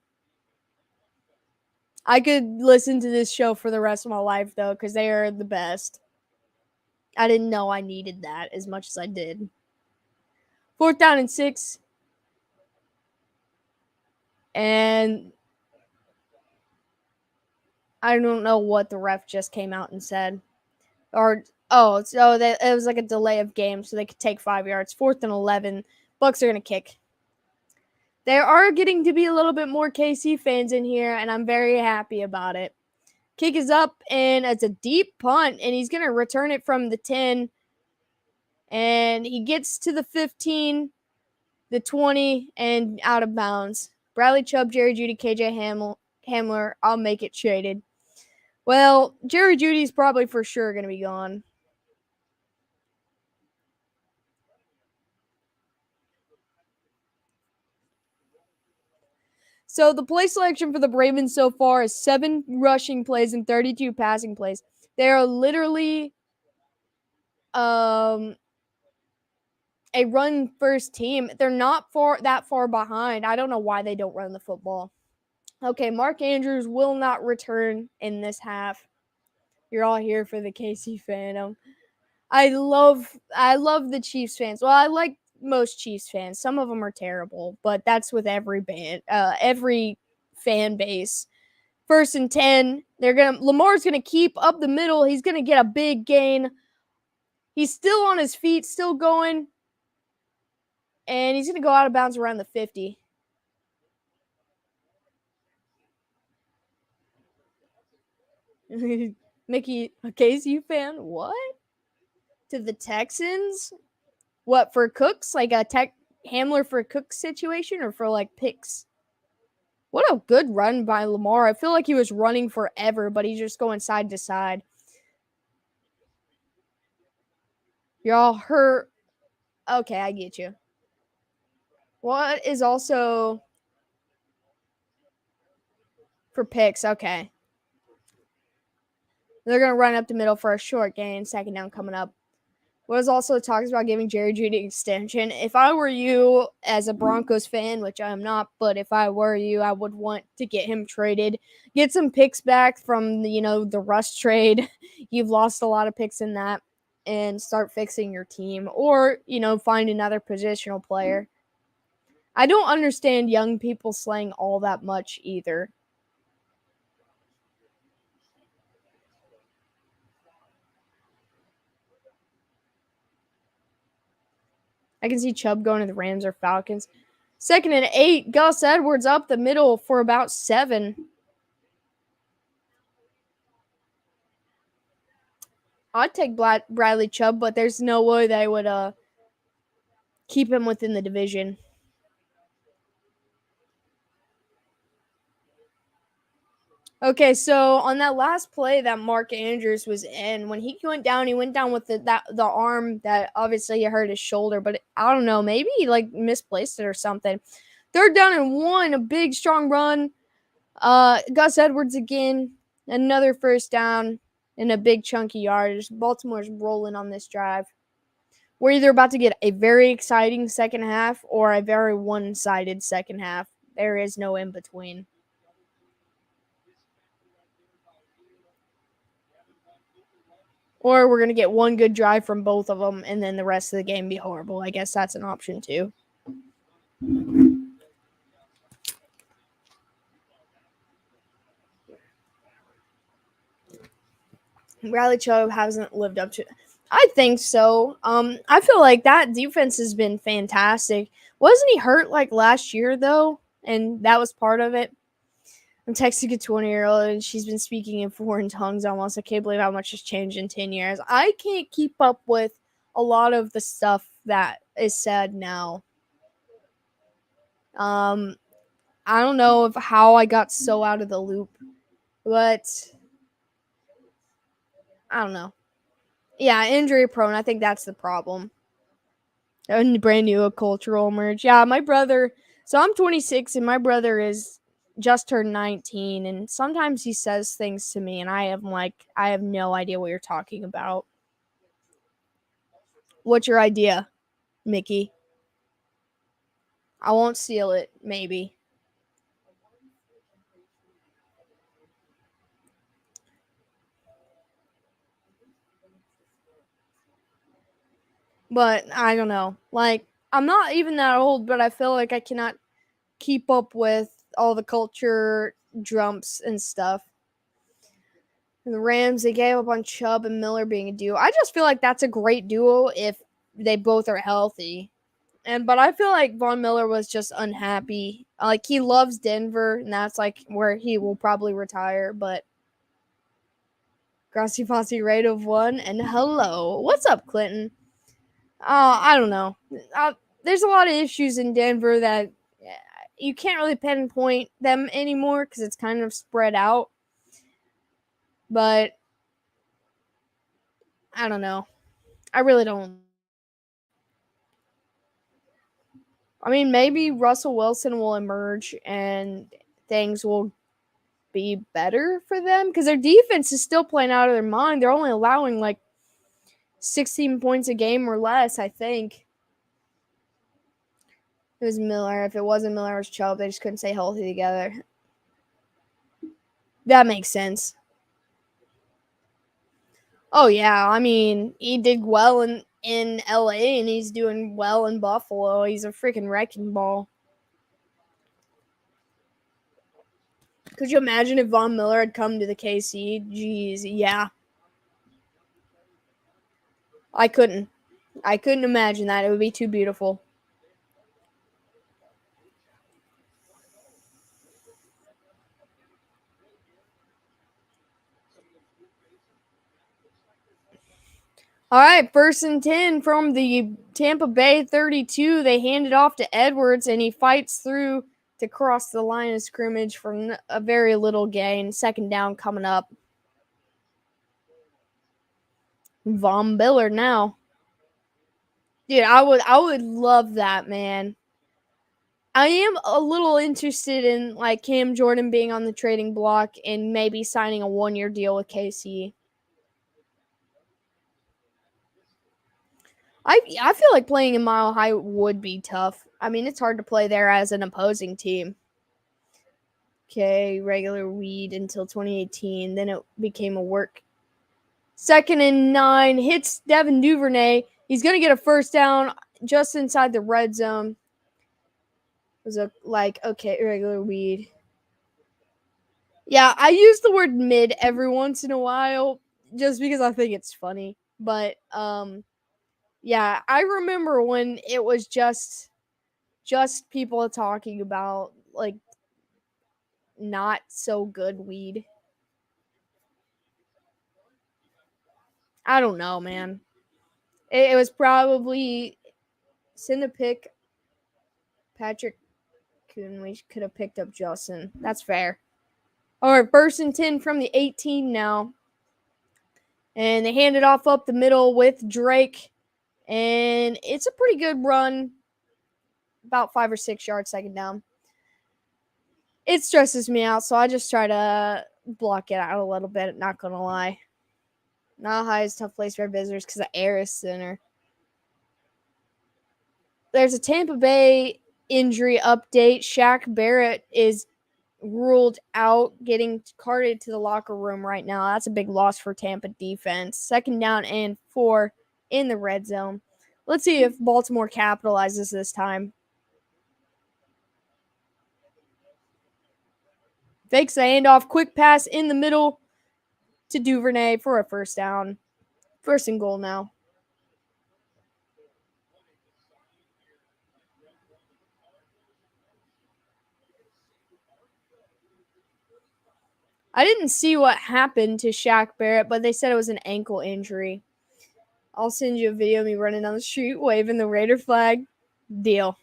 Speaker 1: I could listen to this show for the rest of my life though, because they are the best. I didn't know I needed that as much as I did. 4th down and 6, and I don't know what the ref just came out and said. Or so it was like a delay of game, so they could take 5 yards. 4th and 11. Bucks are gonna kick. They are getting to be a little bit more KC fans in here, and I'm very happy about it. Kick is up, and it's a deep punt, and he's gonna return it from the 10, and he gets to the 15, the 20, and out of bounds. Bradley Chubb, Jerry Jeudy, KJ Hamler. I'll make it traded. Well, Jerry Jeudy's probably for sure gonna be gone. So the play selection for the Ravens so far is 7 rushing plays and 32 passing plays. They are literally a run first team. They're not that far behind. I don't know why they don't run the football. Okay, Mark Andrews will not return in this half. You're all here for the KC fandom. I love the Chiefs fans. Well, I like most Chiefs fans. Some of them are terrible, but that's with every every fan base. 1st and 10. Lamar's gonna keep up the middle. He's gonna get a big gain. He's still on his feet, still going, and he's gonna go out of bounds around the 50. Mickey, a KC fan? What? To the Texans? What, for Cooks? Like a Hamler for Cooks situation, or for like picks? What a good run by Lamar. I feel like he was running forever, but he's just going side to side. Y'all hurt. Okay, I get you. What is also for picks? Okay. They're going to run up the middle for a short gain. 2nd down coming up. Was also talks about giving Jerry Jeudy an extension. If I were you as a Broncos fan, which I'm not, but if I were you, I would want to get him traded. Get some picks back from the Russ trade. You've lost a lot of picks in that, and start fixing your team, or find another positional player. I don't understand young people slaying all that much either. I can see Chubb going to the Rams or Falcons. 2nd and 8. Gus Edwards up the middle for about 7. I'd take Bradley Chubb, but there's no way they would keep him within the division. Okay, so on that last play that Mark Andrews was in, when he went down with the arm that obviously hurt his shoulder, but I don't know, maybe he misplaced it or something. 3rd down and 1, a big strong run. Gus Edwards again, another 1st down and a big chunky yardage. Baltimore's rolling on this drive. We're either about to get a very exciting second half or a very one-sided second half. There is no in between. Or we're going to get one good drive from both of them, and then the rest of the game be horrible. I guess that's an option, too. Bradley Chubb hasn't lived up to. I think so. I feel like that defense has been fantastic. Wasn't he hurt like last year though? And that was part of it. I'm texting a 20-year-old and she's been speaking in foreign tongues almost. I can't believe how much has changed in 10 years. I can't keep up with a lot of the stuff that is said now. I don't know how I got so out of the loop, but I don't know. Yeah, injury prone. I think that's the problem. A brand new cultural merge. Yeah, my brother. So I'm 26, and my brother is just turned 19. And sometimes he says things to me, and I have no idea what you're talking about. What's your idea, Mickey? I won't steal it. Maybe. But I don't know. Like, I'm not even that old, but I feel like I cannot keep up with all the culture jumps and stuff. And the Rams, they gave up on Chubb and Miller being a duo. I just feel like that's a great duo if they both are healthy. But I feel like Von Miller was just unhappy. Like, he loves Denver, and that's like where he will probably retire. But Grassy Fossey rate of 1, and hello. What's up, Clinton? I don't know. There's a lot of issues in Denver that you can't really pinpoint them anymore because it's kind of spread out. But I don't know. I really don't. I mean, maybe Russell Wilson will emerge and things will be better for them because their defense is still playing out of their mind. They're only allowing like 16 points a game or less, I think. It was Miller. If it wasn't Miller, it was Chubb. They just couldn't stay healthy together. That makes sense. Oh, yeah. I mean, he did well in LA and he's doing well in Buffalo. He's a freaking wrecking ball. Could you imagine if Von Miller had come to the KC? Jeez, yeah. I couldn't. I couldn't imagine that. It would be too beautiful. All right, 1st and 10 from the Tampa Bay 32. They hand it off to Edwards, and he fights through to cross the line of scrimmage from a very little gain. 2nd down coming up. Von Miller now. Dude, I would love that, man. I am a little interested in like Cam Jordan being on the trading block and maybe signing a 1-year deal with KC. I feel like playing in Mile High would be tough. I mean, it's hard to play there as an opposing team. Okay, regular weed until 2018. Then it became a work. 2nd and 9. Hits Devin Duvernay. He's going to get a 1st down just inside the red zone. It was okay, regular weed. Yeah, I use the word mid every once in a while just because I think it's funny. But, yeah, I remember when it was just people talking about like not so good weed. I don't know, man. It was probably send a pick. Patrick Kuhn. We could have picked up Justin. That's fair. All right, 1st and 10 from the 18 now. And they hand it off up the middle with Drake. And it's a pretty good run. About 5 or 6 yards, 2nd down. It stresses me out, so I just try to block it out a little bit, not going to lie. Not high is a tough place for visitors because the air is thinner. There's a Tampa Bay injury update. Shaq Barrett is ruled out, getting carted to the locker room right now. That's a big loss for Tampa defense. 2nd down and 4 in the red zone. Let's see if Baltimore capitalizes this time. Fakes the handoff, quick pass in the middle to Duvernay for a 1st down. 1st and goal now. I didn't see what happened to Shaq Barrett, but they said it was an ankle injury. I'll send you a video of me running down the street waving the Raider flag. Deal.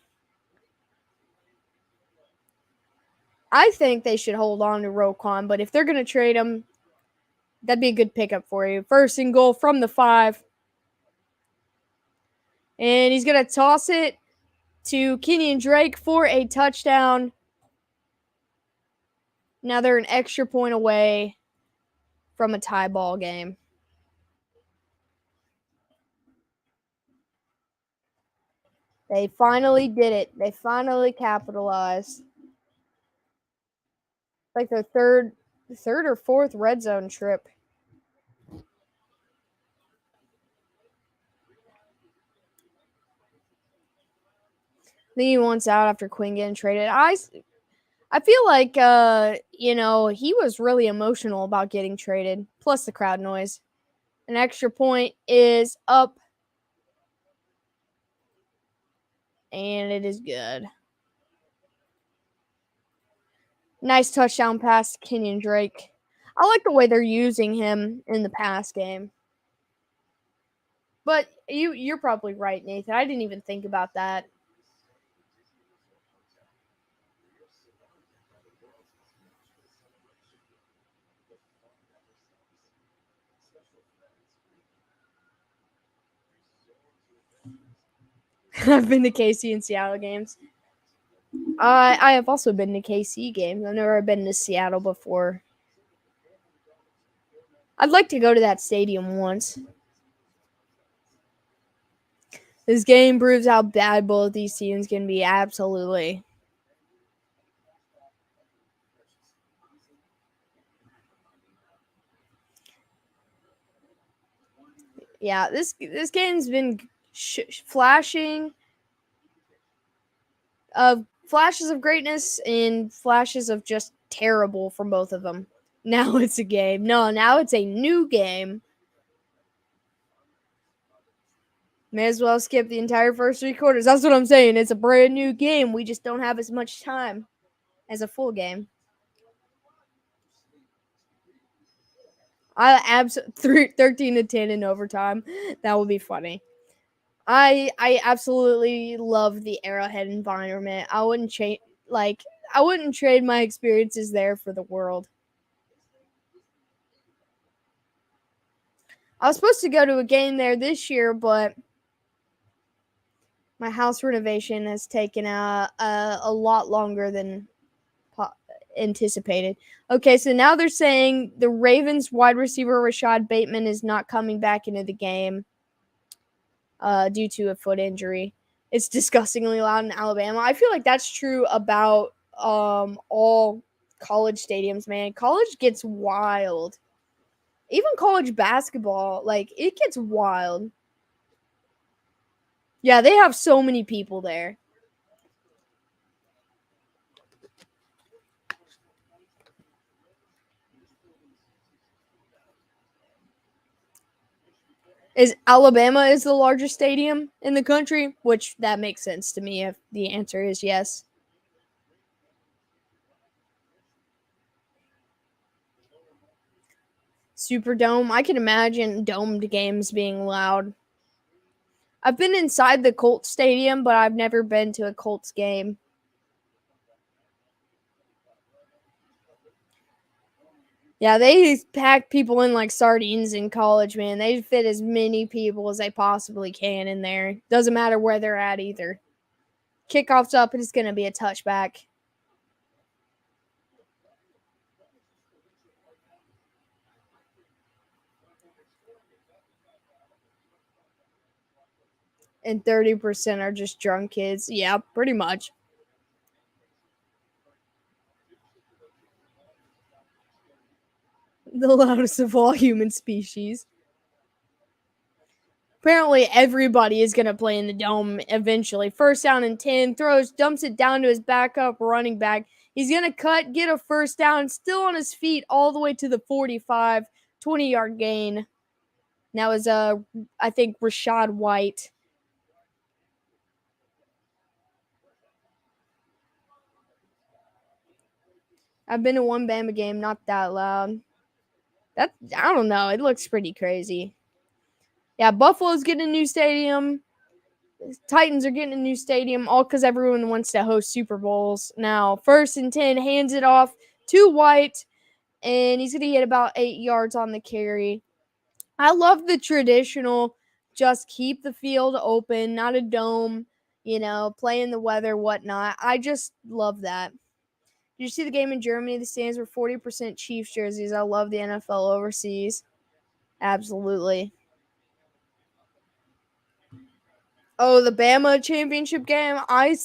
Speaker 1: I think they should hold on to Roquan, but if they're going to trade him, that'd be a good pickup for you. 1st and goal from the 5. And he's going to toss it to Kenyon Drake for a touchdown. Now they're an extra point away from a tie ball game. They finally did it. They finally capitalized. Like their third or 4th red zone trip. I think he wants out after Quinn getting traded. I feel like he was really emotional about getting traded. Plus the crowd noise. An extra point is up. And it is good. Nice touchdown pass to Kenyon Drake. I like the way they're using him in the pass game. But you're probably right, Nathan. I didn't even think about that. I've been to KC and Seattle games. I have also been to KC games. I've never been to Seattle before. I'd like to go to that stadium once. This game proves how bad both these teams can be. Absolutely. Yeah, this game's been flashing of flashes of greatness and flashes of just terrible from both of them. Now it's a game. No, now it's a new game. May as well skip the entire first 3 quarters. That's what I'm saying. It's a brand new game. We just don't have as much time as a full game. 13-10 in overtime. That would be funny. I absolutely love the Arrowhead environment. I wouldn't trade my experiences there for the world. I was supposed to go to a game there this year, but my house renovation has taken a lot longer than anticipated. Okay, so now they're saying the Ravens wide receiver Rashad Bateman is not coming back into the game due to a foot injury. It's disgustingly loud in Alabama. I feel like that's true about all college stadiums, man. College gets wild. Even college basketball, like, it gets wild. Yeah, they have so many people there. Alabama is the largest stadium in the country, which that makes sense to me if the answer is yes. Superdome, I can imagine domed games being loud. I've been inside the Colts stadium, but I've never been to a Colts game. Yeah, they pack people in like sardines in college, man. They fit as many people as they possibly can in there. Doesn't matter where they're at either. Kickoff's up, and it's going to be a touchback. And 30% are just drunk kids. Yeah, pretty much. The loudest of all human species. Apparently, everybody is going to play in the dome eventually. First down and 10, dumps it down to his backup running back. He's going to get a first down, still on his feet all the way to the 45, 20-yard gain. That was, I think, Rashad White. I've been to one Bama game, not that loud. I don't know. It looks pretty crazy. Yeah, Buffalo's getting a new stadium. Titans are getting a new stadium, all because everyone wants to host Super Bowls. Now, 1st and 10, hands it off to White, and he's going to get about 8 yards on the carry. I love the traditional, just keep the field open, not a dome, play in the weather, whatnot. I just love that. Did you see the game in Germany? The stands were 40% Chiefs jerseys. I love the NFL overseas. Absolutely. Oh, the Bama championship game. I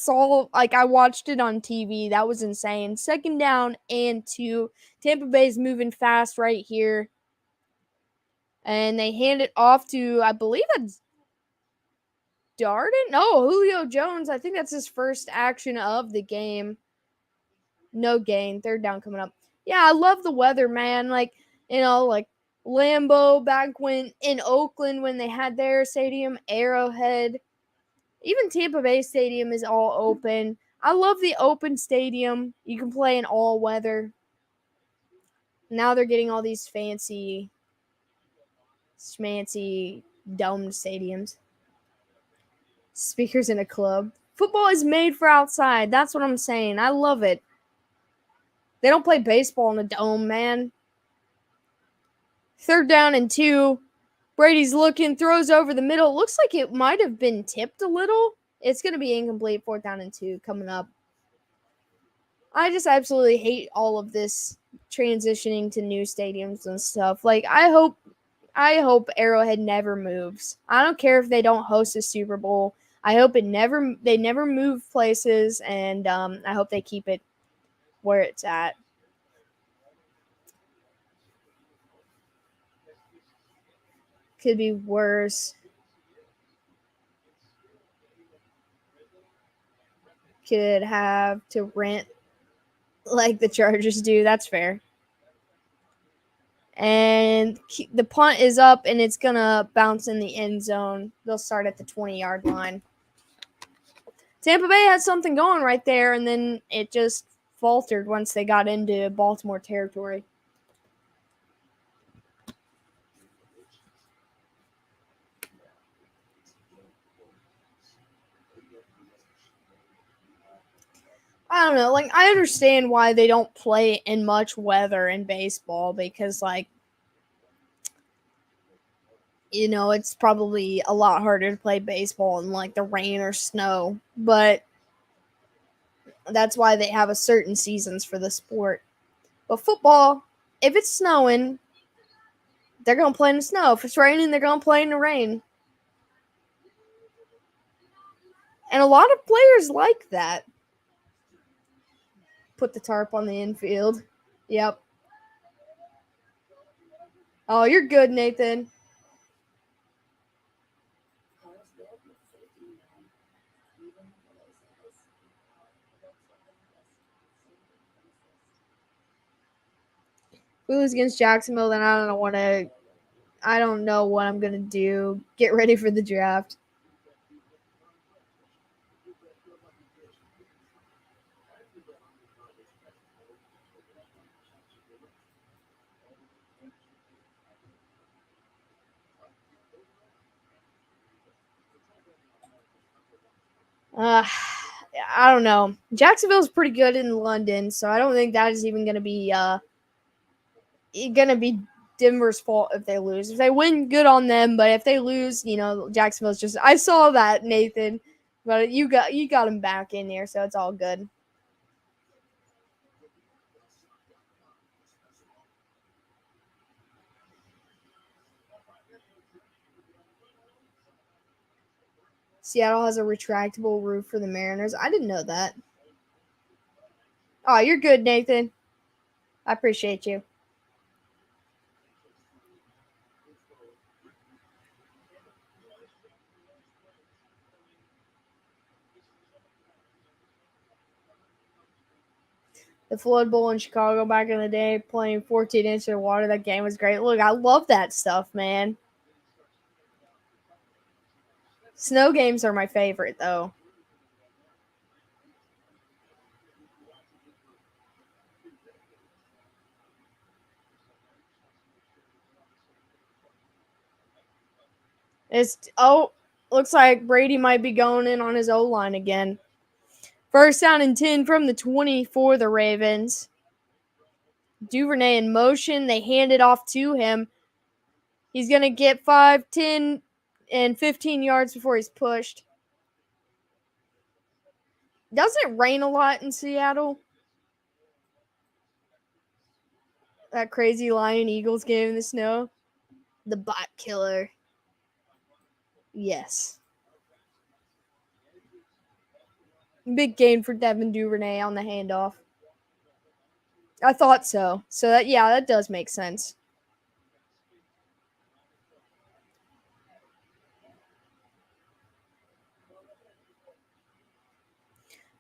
Speaker 1: watched it on TV. That was insane. 2nd down and 2. Tampa Bay's moving fast right here. And they hand it off to, I believe it's Darden? No, Julio Jones. I think that's his first action of the game. No gain. 3rd down coming up. Yeah, I love the weather, man. Like Lambeau back when in Oakland when they had their stadium, Arrowhead. Even Tampa Bay Stadium is all open. I love the open stadium. You can play in all weather. Now they're getting all these fancy, schmancy, domed stadiums. Speakers in a club. Football is made for outside. That's what I'm saying. I love it. They don't play baseball in a dome, man. 3rd down and 2. Brady's looking, throws over the middle. Looks like it might have been tipped a little. It's going to be incomplete. 4th down and 2 coming up. I just absolutely hate all of this transitioning to new stadiums and stuff. Like, I hope Arrowhead never moves. I don't care if they don't host a Super Bowl. I hope they never move places, and I hope they keep it where it's at. Could be worse. Could have to rent like the Chargers do. That's fair. And the punt is up, and it's going to bounce in the end zone. They'll start at the 20-yard line. Tampa Bay had something going right there, and then it just faltered once they got into Baltimore territory. I don't know. Like, I understand why they don't play in much weather in baseball because, it's probably a lot harder to play baseball in, the rain or snow. But that's why they have a certain seasons for the sport. But football, if it's snowing, they're going to play in the snow. If it's raining, they're going to play in the rain. And a lot of players like that. Put the tarp on the infield. Yep. Oh, you're good, Nathan. We lose against Jacksonville, then I don't know what I'm going to do. Get ready for the draft. I don't know. Jacksonville's pretty good in London, so I don't think that is even going to be Denver's fault if they lose. If they win, good on them. But if they lose, Jacksonville's just. I saw that, Nathan, but you got him back in here, so it's all good. Seattle has a retractable roof for the Mariners. I didn't know that. Oh, you're good, Nathan. I appreciate you. The Flood Bowl in Chicago back in the day, playing 14 inches of water. That game was great. Look, I love that stuff, man. Snow games are my favorite, though. Looks like Brady might be going in on his O-line again. First down and 10 from the 20 for the Ravens. Duvernay in motion. They hand it off to him. He's going to get 5, 10, and 15 yards before he's pushed. Does it rain a lot in Seattle? That crazy Lion Eagles game in the snow? The bot killer. Yes. Big gain for Devin Duvernay on the handoff. I thought so. So that does make sense.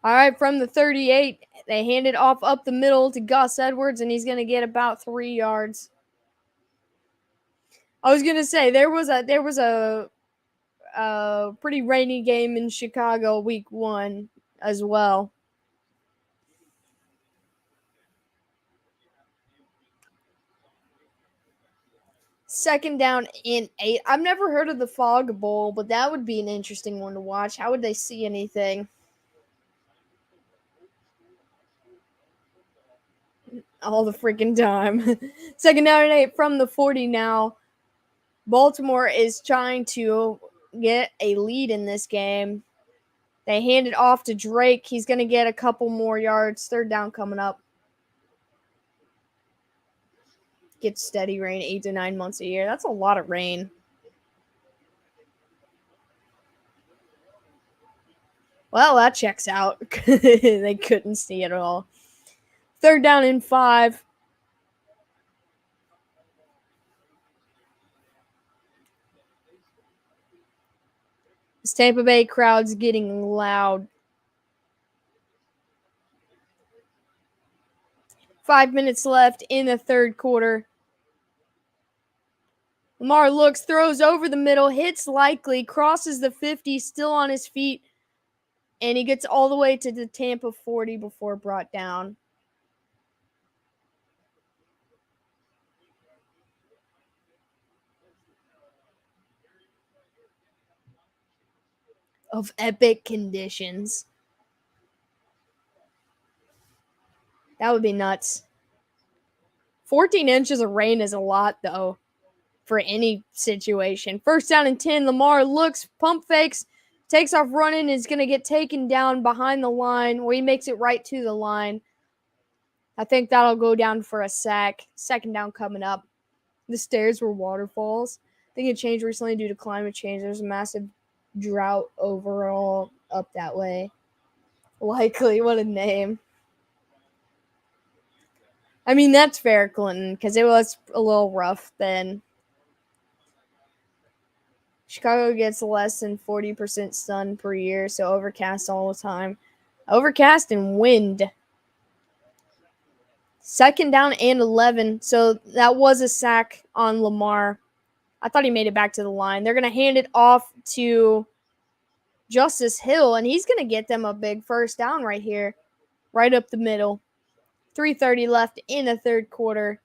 Speaker 1: All right, from the 38, they hand it off up the middle to Gus Edwards, and he's going to get about 3 yards. I was going to say there was a pretty rainy game in Chicago week 1 as well. Second down and 8. I've never heard of the Fog Bowl, but that would be an interesting one to watch. How would they see anything? All the freaking time. Second down and 8 from the 40 now. Baltimore is trying to get a lead in this game. They hand it off to Drake. He's going to get a couple more yards. Third down coming up. Get steady rain 8 to 9 months a year. That's a lot of rain. Well, that checks out. They couldn't see it at all. Third down and 5. This Tampa Bay crowd's getting loud. 5 minutes left in the third quarter. Lamar looks, throws over the middle, hits likely, crosses the 50, still on his feet, and he gets all the way to the Tampa 40 before brought down. Of epic conditions. That would be nuts. 14 inches of rain is a lot, though, for any situation. First down and 10. Lamar looks, pump fakes, takes off running, is going to get taken down behind the line, where he makes it right to the line. I think that'll go down for a sack. Second down coming up. The stairs were waterfalls. I think it changed recently due to climate change. There's a massive drought overall up that way. Likely, what a name. I mean, that's fair, Clinton, because it was a little rough then. Chicago gets less than 40% sun per year, so overcast all the time. Overcast and wind. Second down and 11, so that was a sack on Lamar. I thought he made it back to the line. They're going to hand it off to Justice Hill, and he's going to get them a big first down right here, right up the middle. 3:30 left in the third quarter.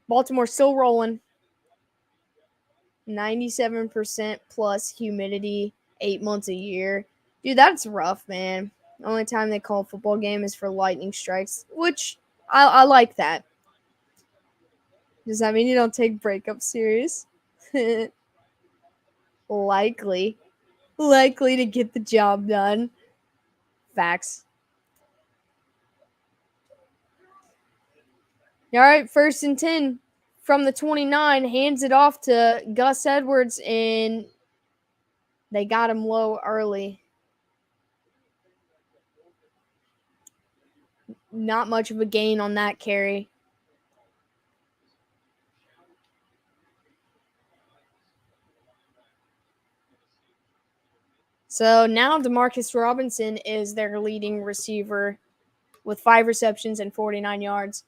Speaker 1: Baltimore still rolling. 97% plus humidity, 8 months a year. Dude, that's rough, man. The only time they call a football game is for lightning strikes, which I like that. Does that mean you don't take breakup serious? Likely to get the job done. Facts. All right, first and 10 from the 29, hands it off to Gus Edwards, and they got him low early. Not much of a gain on that carry. So now Demarcus Robinson is their leading receiver with 5 receptions and 49 yards.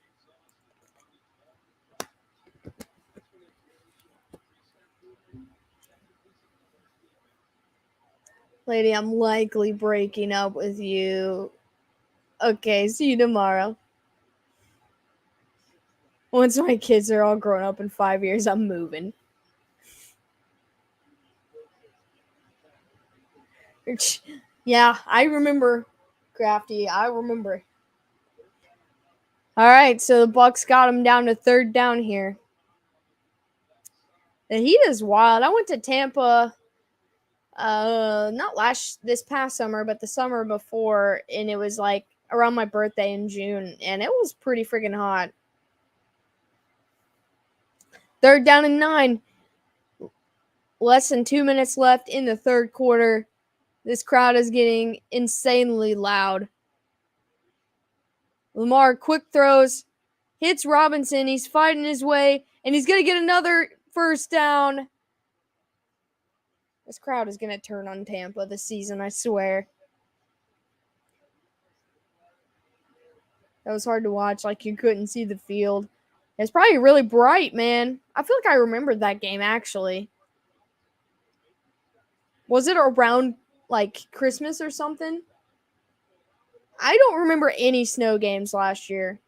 Speaker 1: Lady, I'm likely breaking up with you. Okay, see you tomorrow. Once my kids are all grown up in 5 years, I'm moving. Yeah, I remember, Crafty. I remember. All right, so the Bucks got him down to 3rd down here. The heat is wild. I went to Tampa, not this past summer, but the summer before, and it was like around my birthday in June, and it was pretty freaking hot. 3rd down and 9. Less than 2 minutes left in the 3rd quarter. This crowd is getting insanely loud. Lamar quick throws, hits Robinson. He's fighting his way, and he's going to get another 1st down. This crowd is going to turn on Tampa this season, I swear. That was hard to watch, like you couldn't see the field. It's probably really bright, man. I feel like I remembered that game, actually. Was it around, like, Christmas or something? I don't remember any snow games last year.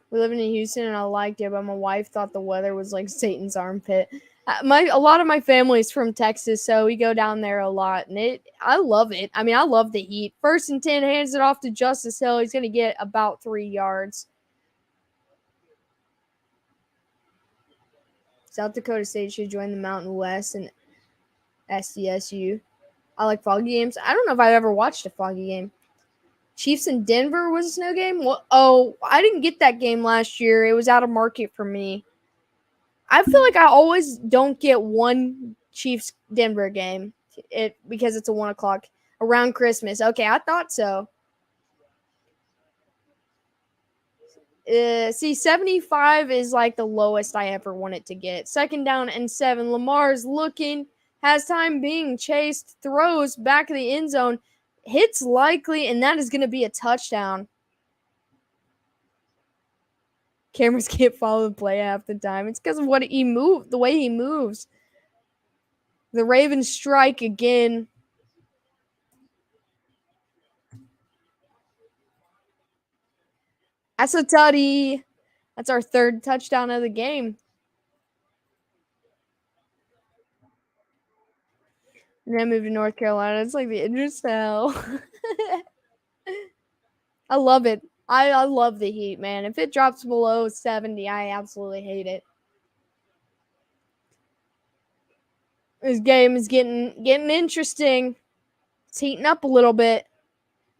Speaker 1: We lived in Houston, and I liked it, but my wife thought the weather was like Satan's armpit. A lot of my family's from Texas, so we go down there a lot, and I love it. I mean, I love the heat. 1st and 10, hands it off to Justice Hill. He's going to get about 3 yards. South Dakota State should join the Mountain West and SDSU. I like foggy games. I don't know if I've ever watched a foggy game. Chiefs in Denver was a snow game? Oh, I didn't get that game last year. It was out of market for me. I feel like I always don't get one Chiefs Denver game because it's a 1 o'clock around Christmas. Okay, I thought so. See, 75 is like the lowest I ever wanted to get. 2nd down and 7. Lamar's looking, has time being chased, throws back of the end zone, hits likely, and that is going to be a touchdown. Cameras can't follow the play half the time. It's because of the way he moves. The Ravens strike again. That's a tutty. That's our 3rd touchdown of the game. And then move to North Carolina. It's like the interest hell. I love it. I love the heat, man. If it drops below 70, I absolutely hate it. This game is getting interesting. It's heating up a little bit.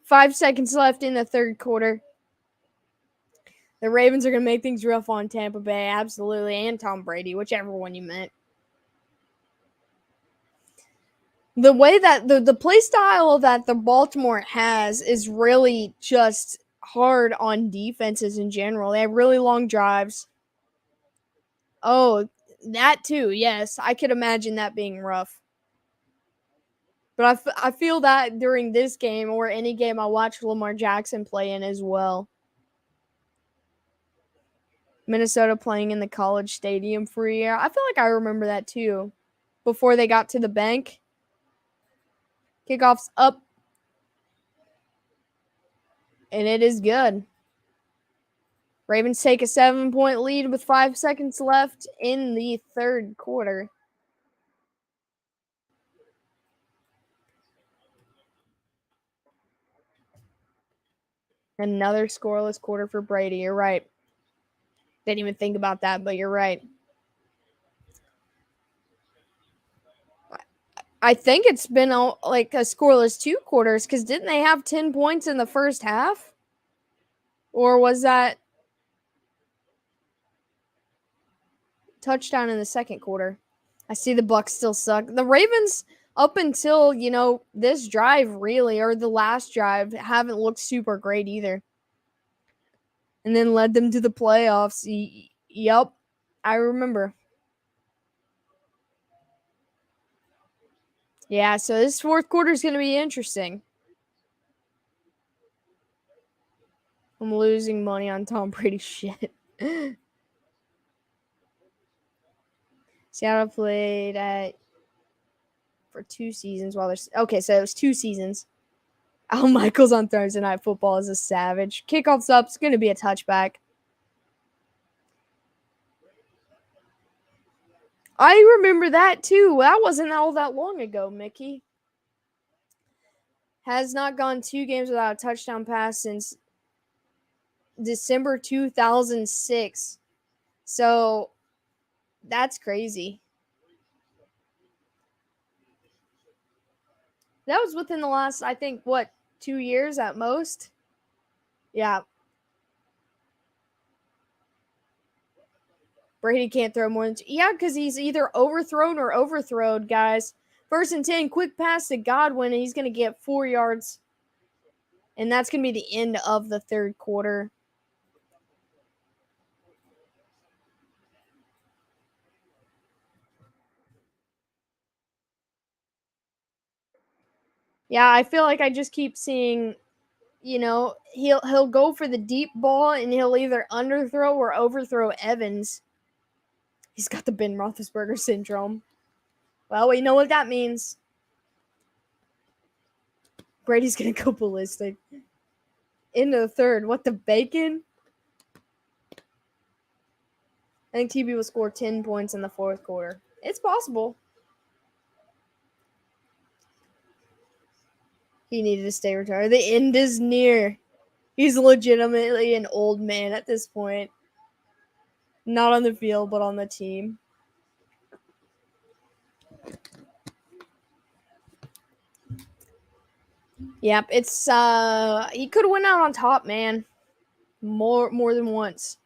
Speaker 1: 5 seconds left in the 3rd quarter. The Ravens are going to make things rough on Tampa Bay, absolutely, and Tom Brady, whichever one you meant. The way that the play style that the Baltimore has is really just hard on defenses in general. They have really long drives. Oh, that too, yes. I could imagine that being rough. But I feel that during this game or any game I watch Lamar Jackson play in as well. Minnesota playing in the College Stadium for a year. I feel like I remember that too. Before they got to the bank. Kickoff's up. And it is good. Ravens take a 7-point lead with 5 seconds left in the 3rd quarter. Another scoreless quarter for Brady. You're right. Didn't even think about that, but you're right. I think it's been like a scoreless 2 quarters because didn't they have 10 points in the first half? Or was that touchdown in the 2nd quarter? I see the Bucks still suck. The Ravens, up until, this drive really, or the last drive, haven't looked super great either. And then led them to the playoffs. Yep, I remember. Yeah, so this fourth quarter is going to be interesting. I'm losing money on Tom Brady shit. Seattle played for 2 seasons while there's okay, so it was 2 seasons. Al Michaels on Thursday Night Football is a savage. Kickoff's up. It's going to be a touchback. I remember that too. That wasn't all that long ago, Mickey. Has not gone 2 games without a touchdown pass since December 2006. So that's crazy. That was within the last, I think, 2 years at most? Yeah. Brady can't throw more than two. Yeah, because he's either overthrown or overthrowed, guys. 1st and 10, quick pass to Godwin, and he's going to get 4 yards. And that's going to be the end of the third quarter. Yeah, I feel like I just keep seeing, he'll go for the deep ball and he'll either underthrow or overthrow Evans. He's got the Ben Roethlisberger syndrome. Well, we know what that means. Brady's gonna go ballistic. Into the third. What the bacon? I think TB will score 10 points in the fourth quarter. It's possible. He needed to stay retired. The end is near. He's legitimately an old man at this point. Not on the field, but on the team. Yep, it's he could have went out on top, man. More than once.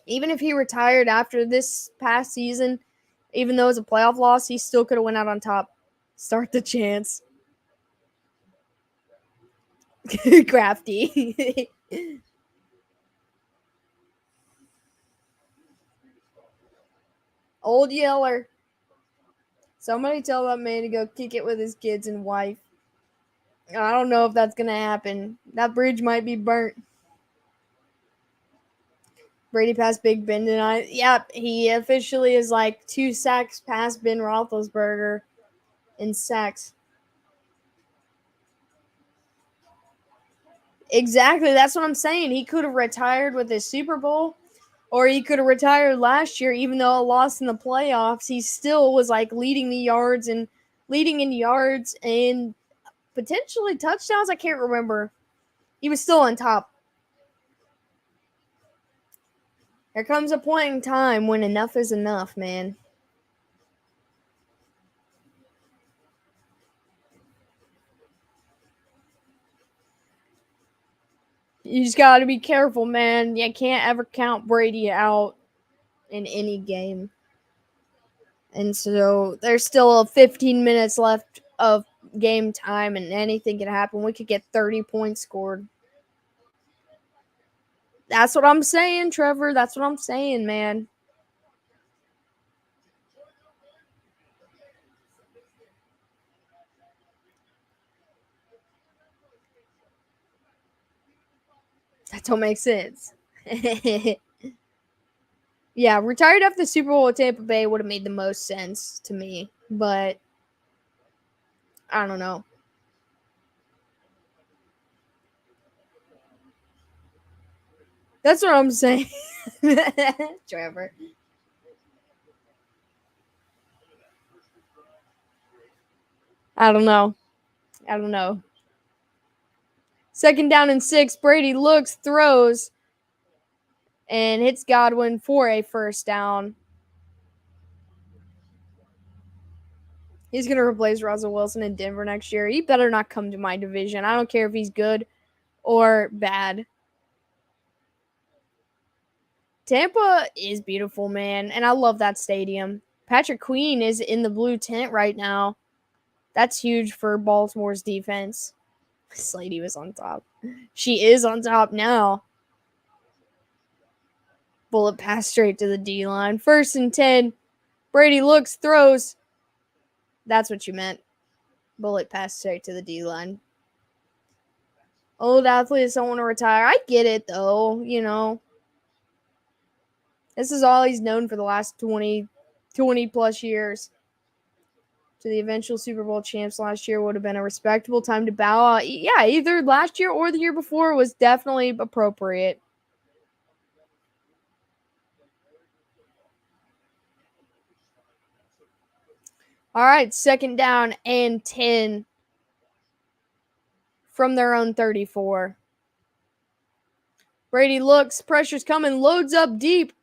Speaker 1: Even if he retired after this past season, even though it was a playoff loss, he still could have went out on top. Start the chance. Crafty. Old Yeller. Somebody tell that man to go kick it with his kids and wife. I don't know if that's going to happen. That bridge might be burnt. Brady passed Big Ben tonight. Yep, he officially is like 2 sacks past Ben Roethlisberger in sacks. Exactly. That's what I'm saying. He could have retired with his Super Bowl, or he could have retired last year, even though it lost in the playoffs. He still was like leading in yards and potentially touchdowns. I can't remember. He was still on top. There comes a point in time when enough is enough, man. You just got to be careful, man. You can't ever count Brady out in any game. And so there's still 15 minutes left of game time, and anything can happen. We could get 30 points scored. That's what I'm saying, Trevor. That's what I'm saying, man. That don't make sense. Yeah, retired after the Super Bowl with Tampa Bay would have made the most sense to me, but I don't know. That's what I'm saying, Trevor. I don't know. I don't know. 2nd down and 6. Brady looks, throws, and hits Godwin for a 1st down. He's going to replace Russell Wilson in Denver next year. He better not come to my division. I don't care if he's good or bad. Tampa is beautiful, man, and I love that stadium. Patrick Queen is in the blue tent right now. That's huge for Baltimore's defense. This lady was on top. She is on top now. Bullet pass straight to the D-line. 1st and 10. Brady looks, throws. That's what you meant. Bullet pass straight to the D-line. Old athletes don't want to retire. I get it, though, you know. This is all he's known for the last 20 plus years. To the eventual Super Bowl champs last year would have been a respectable time to bow out. Yeah, either last year or the year before was definitely appropriate. All right, 2nd down and 10 from their own 34. Brady looks, pressure's coming, loads up deep,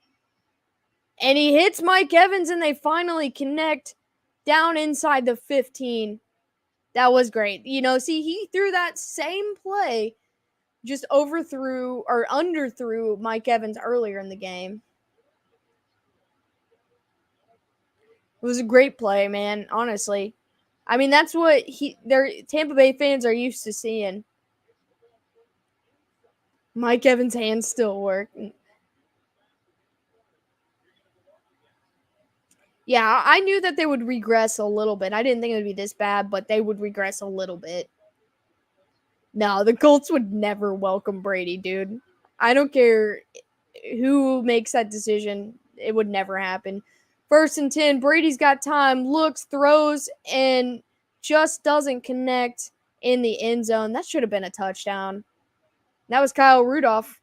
Speaker 1: and he hits Mike Evans, and they finally connect down inside the 15. That was great. You know, see, he threw that same play, just overthrew or underthrew Mike Evans earlier in the game. It was a great play, man, honestly. I mean, that's what their Tampa Bay fans are used to seeing. Mike Evans' hands still work. Yeah, I knew that they would regress a little bit. I didn't think it would be this bad, but they would regress a little bit. No, the Colts would never welcome Brady, dude. I don't care who makes that decision. It would never happen. 1st and 10, Brady's got time, looks, throws, and just doesn't connect in the end zone. That should have been a touchdown. That was Kyle Rudolph.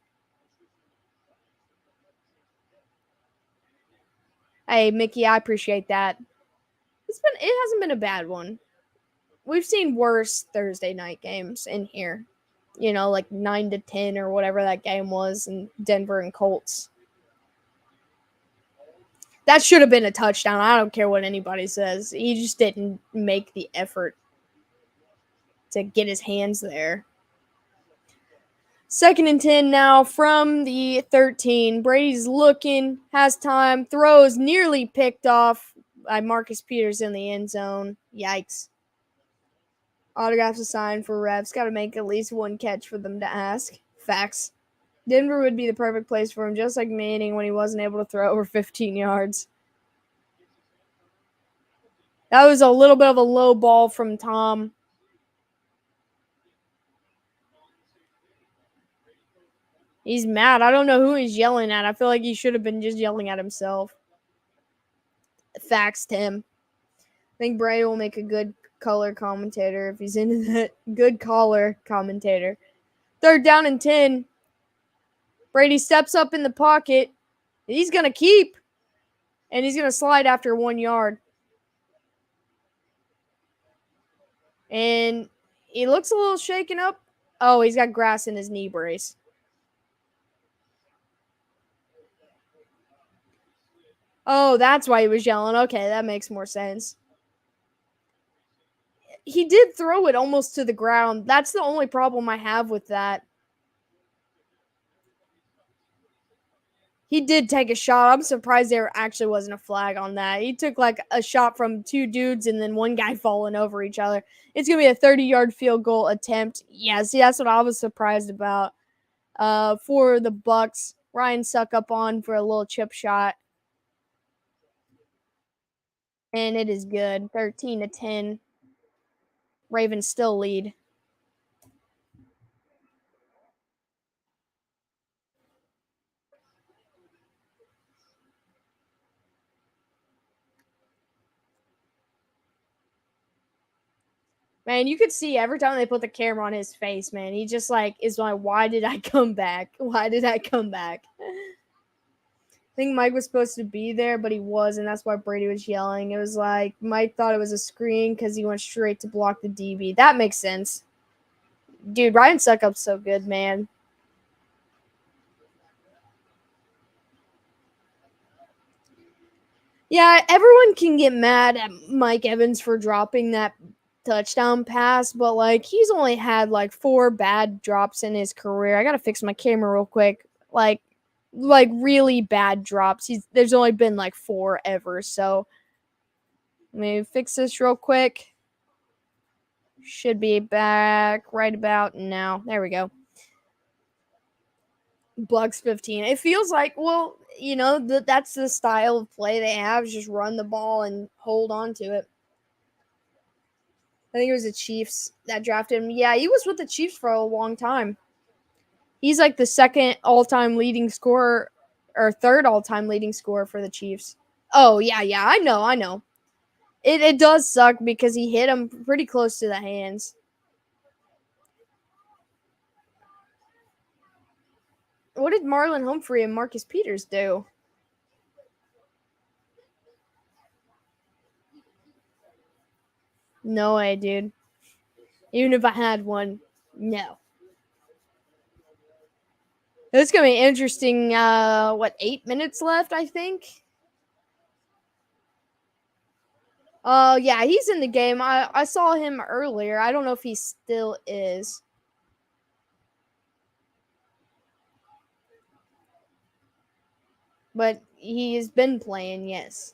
Speaker 1: Hey, Mickey, I appreciate that. It hasn't been a bad one. We've seen worse Thursday night games in here. You know, like 9-10 or whatever that game was in Denver and Colts. That should have been a touchdown. I don't care what anybody says. He just didn't make the effort to get his hands there. 2nd and 10 now from the 13. Brady's looking, has time, throws, nearly picked off by Marcus Peters in the end zone. Yikes. Autographs assigned for refs. Got to make at least one catch for them to ask. Facts. Denver would be the perfect place for him, just like Manning when he wasn't able to throw over 15 yards. That was a little bit of a low ball from Tom. He's mad. I don't know who he's yelling at. I feel like he should have been just yelling at himself. Facts, Tim. I think Brady will make a good color commentator if he's into that. Good color commentator. 3rd down and 10. Brady steps up in the pocket. He's going to keep. And he's going to slide after 1 yard. And he looks a little shaken up. Oh, he's got grass in his knee brace. Oh, that's why he was yelling. Okay, that makes more sense. He did throw it almost to the ground. That's the only problem I have with that. He did take a shot. I'm surprised there actually wasn't a flag on that. He took like a shot from 2 dudes and then one guy falling over each other. It's going to be a 30-yard field goal attempt. Yeah, see, that's what I was surprised about. For the Bucs, Ryan Suckup on for a little chip shot. And it is good. 13-10. Ravens still lead. Man, you could see every time they put the camera on his face, man. He just is like, why did I come back? Why did I come back? I think Mike was supposed to be there, but he wasn't. That's why Brady was yelling. It was like Mike thought it was a screen because he went straight to block the DB. That makes sense. Dude, Ryan Suckup's so good, man. Yeah, everyone can get mad at Mike Evans for dropping that touchdown pass, but he's only had 4 bad drops in his career. I gotta fix my camera real quick. Like really bad drops. There's only been 4 ever. So let me fix this real quick. Should be back right about now. There we go. Bucks 15. It feels like, well, that's the style of play they have, is just run the ball and hold on to it. I think it was the Chiefs that drafted him. Yeah, he was with the Chiefs for a long time. He's like the second all-time leading scorer or third all-time leading scorer for the Chiefs. Oh, yeah, I know. It does suck because he hit him pretty close to the hands. What did Marlon Humphrey and Marcus Peters do? No way, dude. Even if I had one, no. It's going to be interesting. 8 minutes left, I think? Yeah, he's in the game. I saw him earlier. I don't know if he still is. But he has been playing, yes.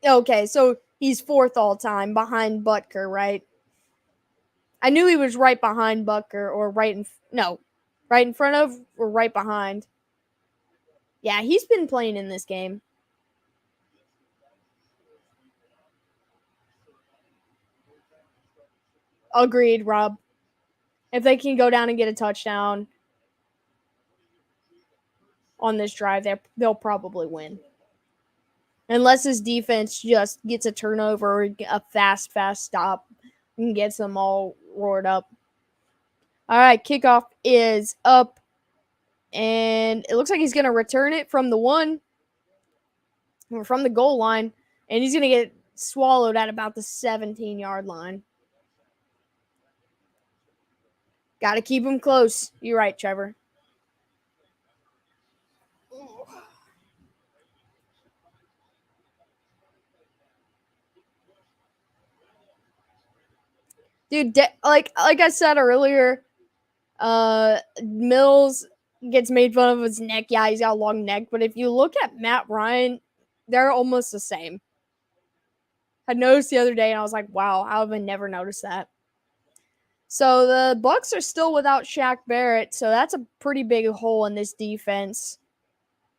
Speaker 1: Okay, so he's fourth all time behind Butker, right? I knew he was right behind Butker or right in front of or right behind. Yeah, he's been playing in this game. Agreed, Rob. If they can go down and get a touchdown on this drive, they'll probably win. Unless his defense just gets a turnover or a fast stop and gets them all roared up. All right, kickoff is up, and it looks like he's going to return it from the 1 or from the goal line, and he's going to get swallowed at about the 17-yard line. Got to keep him close. You're right, Trevor. Dude, like I said earlier, Mills gets made fun of his neck. Yeah, he's got a long neck, but if you look at Matt Ryan, they're almost the same. I noticed the other day, and I was like, wow, how have I never noticed that? So the Bucs are still without Shaq Barrett, so that's a pretty big hole in this defense.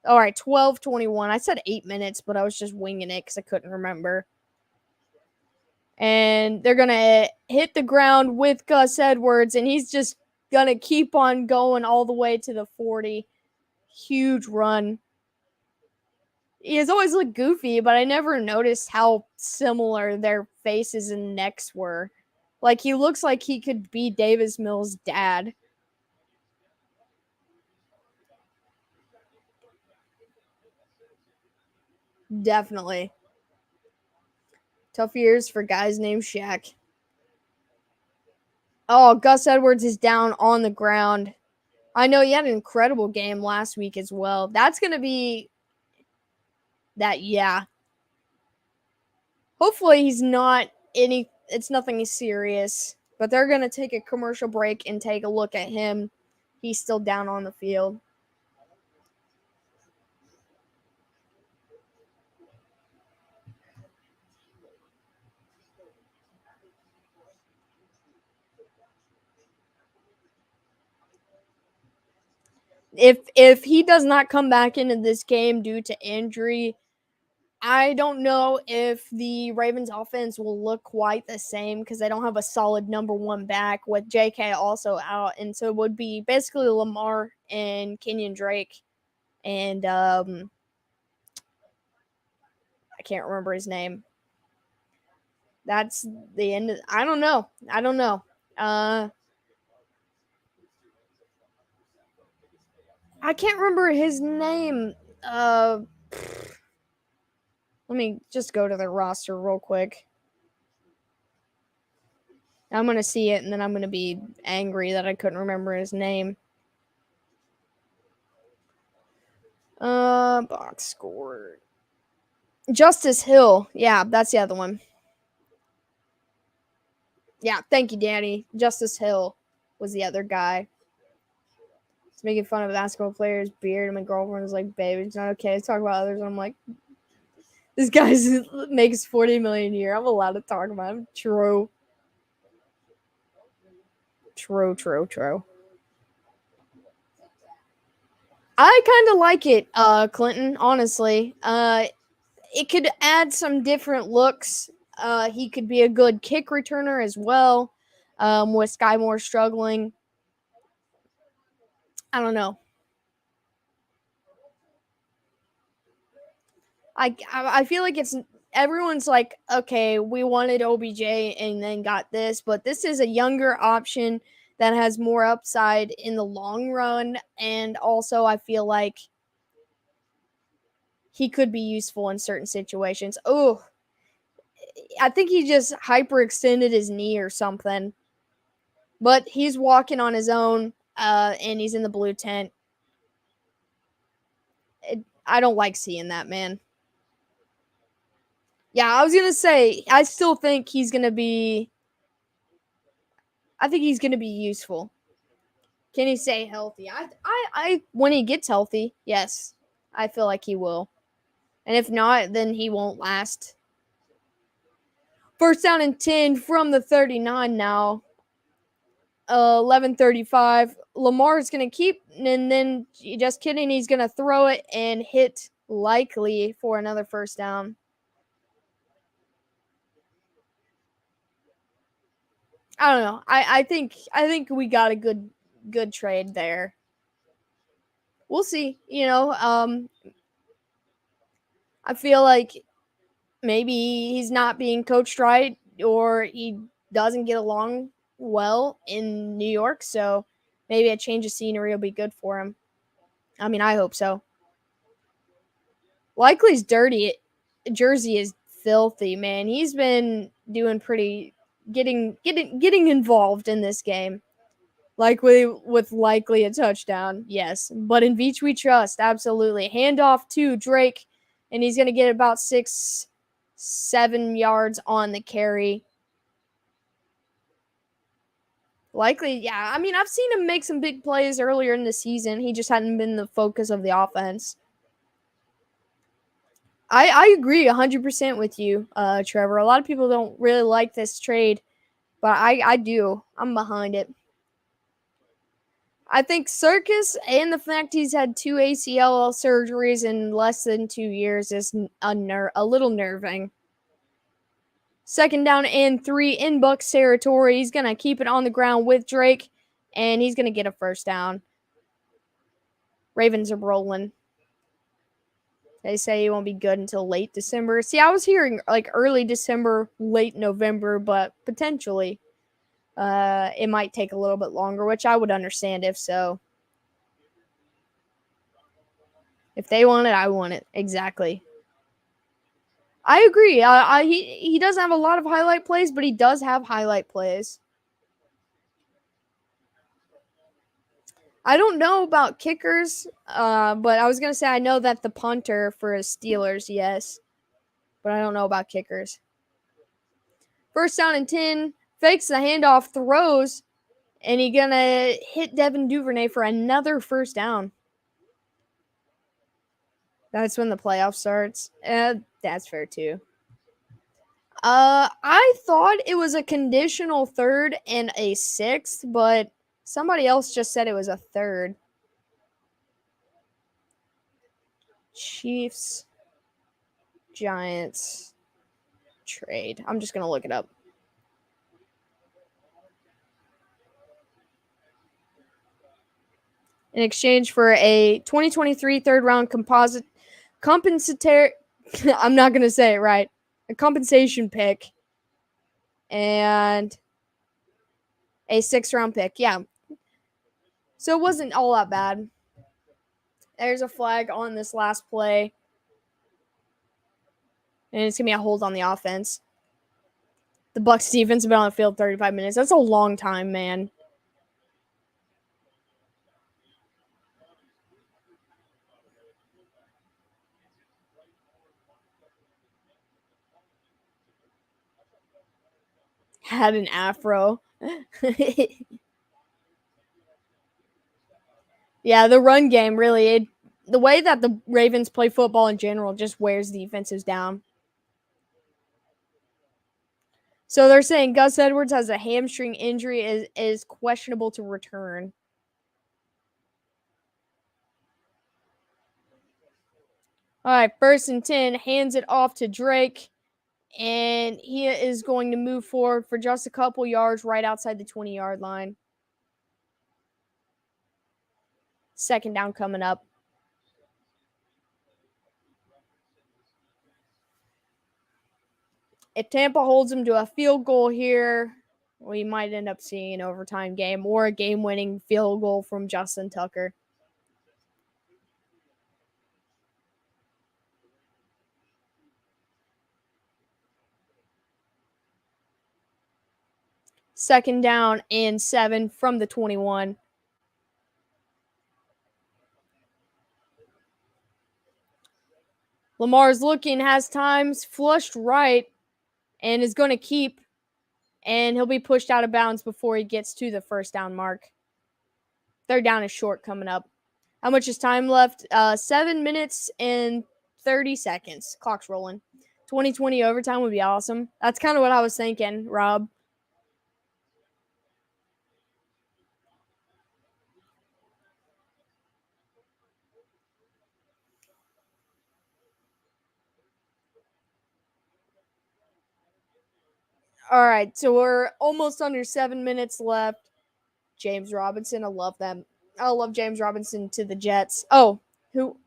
Speaker 1: All right, 12-21. I said 8 minutes, but I was just winging it because I couldn't remember. And they're going to hit the ground with Gus Edwards, and he's just going to keep on going all the way to the 40. Huge run. He has always looked goofy, but I never noticed how similar their faces and necks were. Like, he looks like he could be Davis Mills' dad. Definitely. Tough years for guys named Shaq. Oh, Gus Edwards is down on the ground. I know he had an incredible game last week as well. That's going to be that, yeah. Hopefully he's not it's nothing serious. But they're going to take a commercial break and take a look at him. He's still down on the field. If he does not come back into this game due to injury, I don't know if the Ravens offense will look quite the same because they don't have a solid number 1 back with JK also out. And so it would be basically Lamar and Kenyon Drake and I can't remember his name. That's the end of, I don't know. I can't remember his name. Let me just go to their roster real quick. I'm going to see it, and then I'm going to be angry that I couldn't remember his name. Box score. Justice Hill. Yeah, that's the other one. Yeah, thank you, Danny. Justice Hill was the other guy. He's making fun of a basketball player's beard, and my girlfriend was like, babe, it's not okay to talk about others. And I'm like, this guy makes $40 million a year. I'm allowed to talk about him. True. I kind of like it, Clinton, honestly. It could add some different looks. He could be a good kick returner as well, with Sky Moore struggling. I don't know. I feel like it's everyone's like, okay, we wanted OBJ and then got this, but this is a younger option that has more upside in the long run, and also I feel like he could be useful in certain situations. Oh, I think he just hyperextended his knee or something, but he's walking on his own, and he's in the blue tent. I don't like seeing that, man. Yeah, I was gonna say I still think he's gonna be. I think he's gonna be useful. Can he stay healthy? When he gets healthy, yes, I feel like he will. And if not, then he won't last. First down and 10 from the 39 now. 11:35. Lamar's gonna keep, and then just kidding, he's gonna throw it and hit likely for another first down. I don't know. I think we got a good trade there. We'll see. I feel like maybe he's not being coached right, or he doesn't get along well in New York. So maybe a change of scenery will be good for him. I mean, I hope so. Likely's dirty. Jersey is filthy, man. He's been doing pretty, getting involved in this game. Likely with likely a touchdown, yes. But in Veach we trust, absolutely. Handoff to Drake, and he's gonna get about 6-7 yards on the carry. Likely, yeah. I mean, I've seen him make some big plays earlier in the season. He just hadn't been the focus of the offense. I agree 100% with you, Trevor. A lot of people don't really like this trade, but I do. I'm behind it. I think Circus and the fact he's had 2 ACL surgeries in less than 2 years is a little nerving. Second down and 3 in Bucs territory. He's going to keep it on the ground with Drake, and he's going to get a first down. Ravens are rolling. They say he won't be good until late December. See, I was hearing like early December, late November, but potentially it might take a little bit longer, which I would understand if so. If they want it, I want it. Exactly. I agree. He doesn't have a lot of highlight plays, but he does have highlight plays. I don't know about kickers, but I was going to say I know that the punter for Steelers, yes. But I don't know about kickers. First down and 10, fakes the handoff, throws, and he's going to hit Devin Duvernay for another first down. That's when the playoff starts. That's fair too. I thought it was a conditional third and a sixth, but somebody else just said it was a third. Chiefs, Giants trade. I'm just going to look it up. In exchange for a 2023 third round compensatory I'm not going to say it right. A compensation pick and a 6th round pick. Yeah. So it wasn't all that bad. There's a flag on this last play. And it's going to be a hold on the offense. The Bucs defense have been on the field 35 minutes. That's a long time, man. Had an afro. Yeah, the run game really, the way that the Ravens play football in general just wears defenses down. So they're saying Gus Edwards has a hamstring injury, is questionable to return. All right, 1st and 10, hands it off to Drake, and he is going to move forward for just a couple yards right outside the 20-yard line. 2nd down coming up. If Tampa holds him to a field goal here, we might end up seeing an overtime game or a game-winning field goal from Justin Tucker. Second down and 7 from the 21. Lamar's looking, has times, flushed right, and is going to keep, and he'll be pushed out of bounds before he gets to the 1st down mark. 3rd down is short coming up. How much is time left? 7 minutes and 30 seconds. Clock's rolling. 2020 overtime would be awesome. That's kind of what I was thinking, Rob. All right, so we're almost under 7 minutes left. James Robinson, I love them. I love James Robinson to the Jets. Oh, who?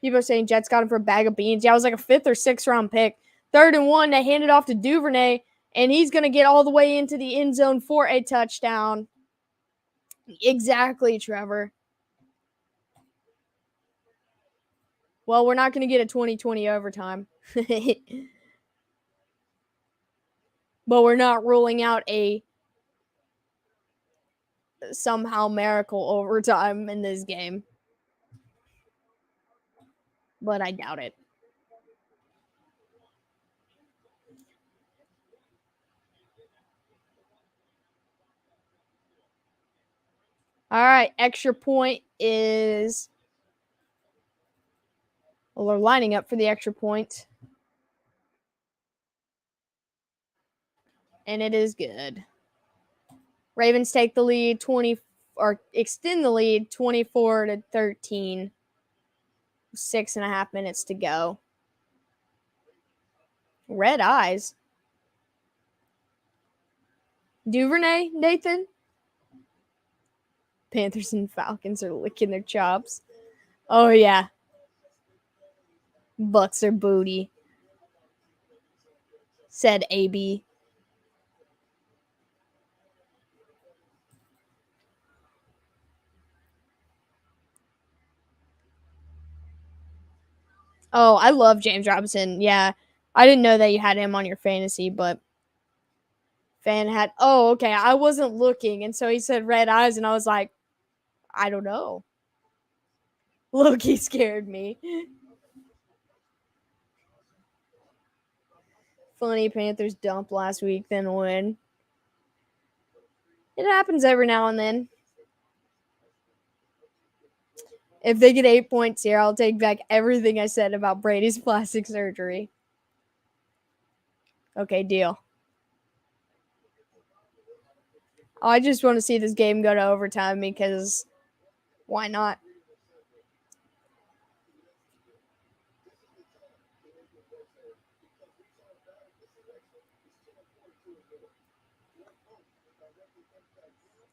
Speaker 1: People are saying Jets got him for a bag of beans. Yeah, it was like a 5th or 6th round pick. 3rd and 1, they hand it off to Duvernay, and he's going to get all the way into the end zone for a touchdown. Exactly, Trevor. Well, we're not going to get a 2020 overtime. But we're not ruling out a somehow miracle overtime in this game. But I doubt it. All right, extra point is... Well, they're lining up for the extra point. And it is good. Ravens take the lead 20 or extend the lead 24-13. 6.5 minutes to go. Red eyes. Duvernay, Nathan? Panthers and Falcons are licking their chops. Oh, yeah. Butts are booty. Said AB. Oh, I love James Robinson. Yeah. I didn't know that you had him on your fantasy, but Fan had... Oh, okay. I wasn't looking. And so he said red eyes, and I was like, I don't know. Loki scared me. Funny, Panthers dump last week, then win. It happens every now and then. If they get 8 points here, I'll take back everything I said about Brady's plastic surgery. Okay, deal. I just want to see this game go to overtime because why not?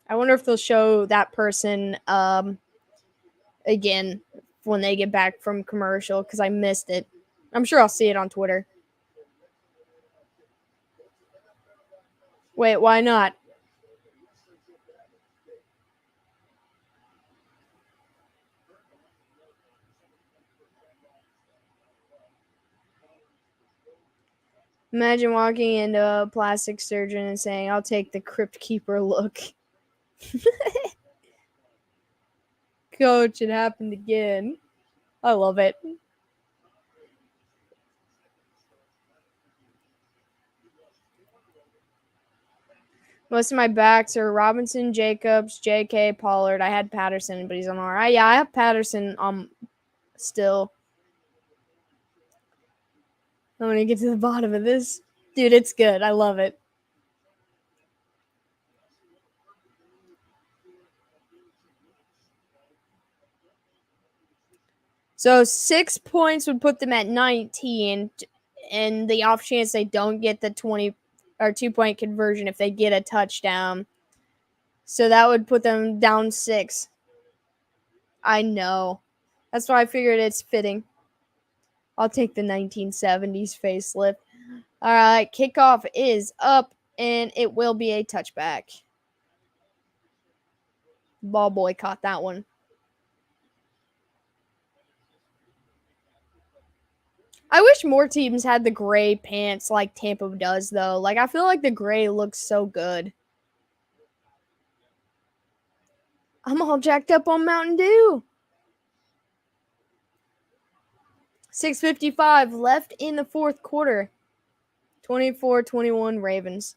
Speaker 1: I wonder if they'll show that person again when they get back from commercial because I missed it. I'm sure I'll see it on Twitter. Wait, why not? Imagine walking into a plastic surgeon and saying, I'll take the Crypt Keeper look. Coach, it happened again. I love it. Most of my backs are Robinson, Jacobs, J.K., Pollard. I had Patterson, but he's on RI. Yeah, I have Patterson still. I'm going to get to the bottom of this. Dude, it's good. I love it. So 6 points would put them at 19, and the off chance they don't get the 20 or 2-point conversion if they get a touchdown. So that would put them down 6. I know. That's why I figured it's fitting. I'll take the 1970s facelift. All right, kickoff is up, and it will be a touchback. Ball boy caught that one. I wish more teams had the gray pants like Tampa does, though. Like, I feel like the gray looks so good. I'm all jacked up on Mountain Dew. 6:55 left in the fourth quarter. 24-21 Ravens.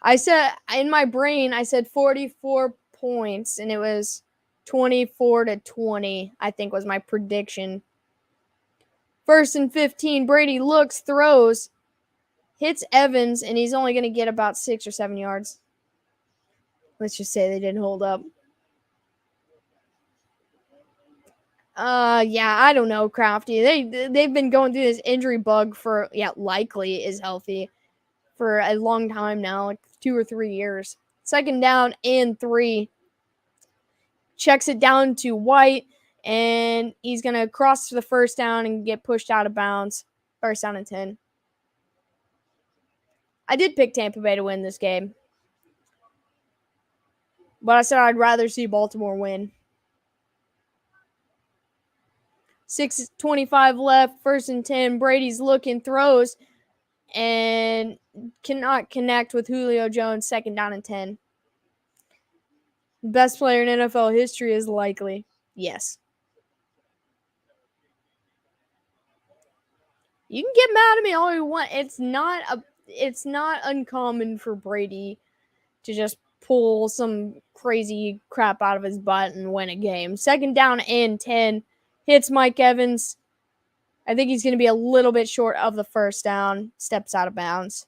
Speaker 1: I said, in my brain, I said 44 points, and it was 24-20, I think was my prediction. 1st and 15, Brady looks, throws, hits Evans, and he's only going to get about 6 or 7 yards. Let's just say they didn't hold up. Yeah, I don't know, Crafty. They've been going through this injury bug for, likely is healthy, for a long time now, like 2 or 3 years. 2nd down and 3. Checks it down to White, and he's going to cross to the 1st down and get pushed out of bounds. 1st down and 10. I did pick Tampa Bay to win this game, but I said I'd rather see Baltimore win. 6:25 left, 1st and 10. Brady's looking, throws, and cannot connect with Julio Jones. 2nd down and 10. Best player in NFL history is likely. Yes. You can get mad at me all you want. It's not uncommon for Brady to just pull some crazy crap out of his butt and win a game. 2nd down and 10. Hits Mike Evans. I think he's going to be a little bit short of the 1st down. Steps out of bounds.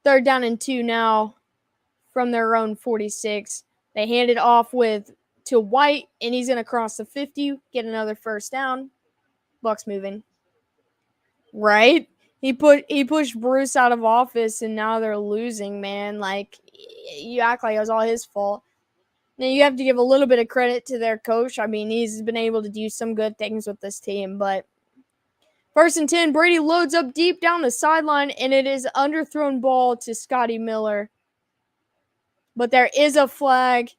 Speaker 1: Third down and 2 now from their own 46. They hand it off to White, and he's going to cross the 50, get another 1st down. Bucks moving. Right? He pushed Bruce out of office, and now they're losing, man. Like, you act like it was all his fault. Now, you have to give a little bit of credit to their coach. I mean, he's been able to do some good things with this team, but 1st and 10, Brady loads up deep down the sideline, and it is underthrown ball to Scotty Miller. But there is a flag.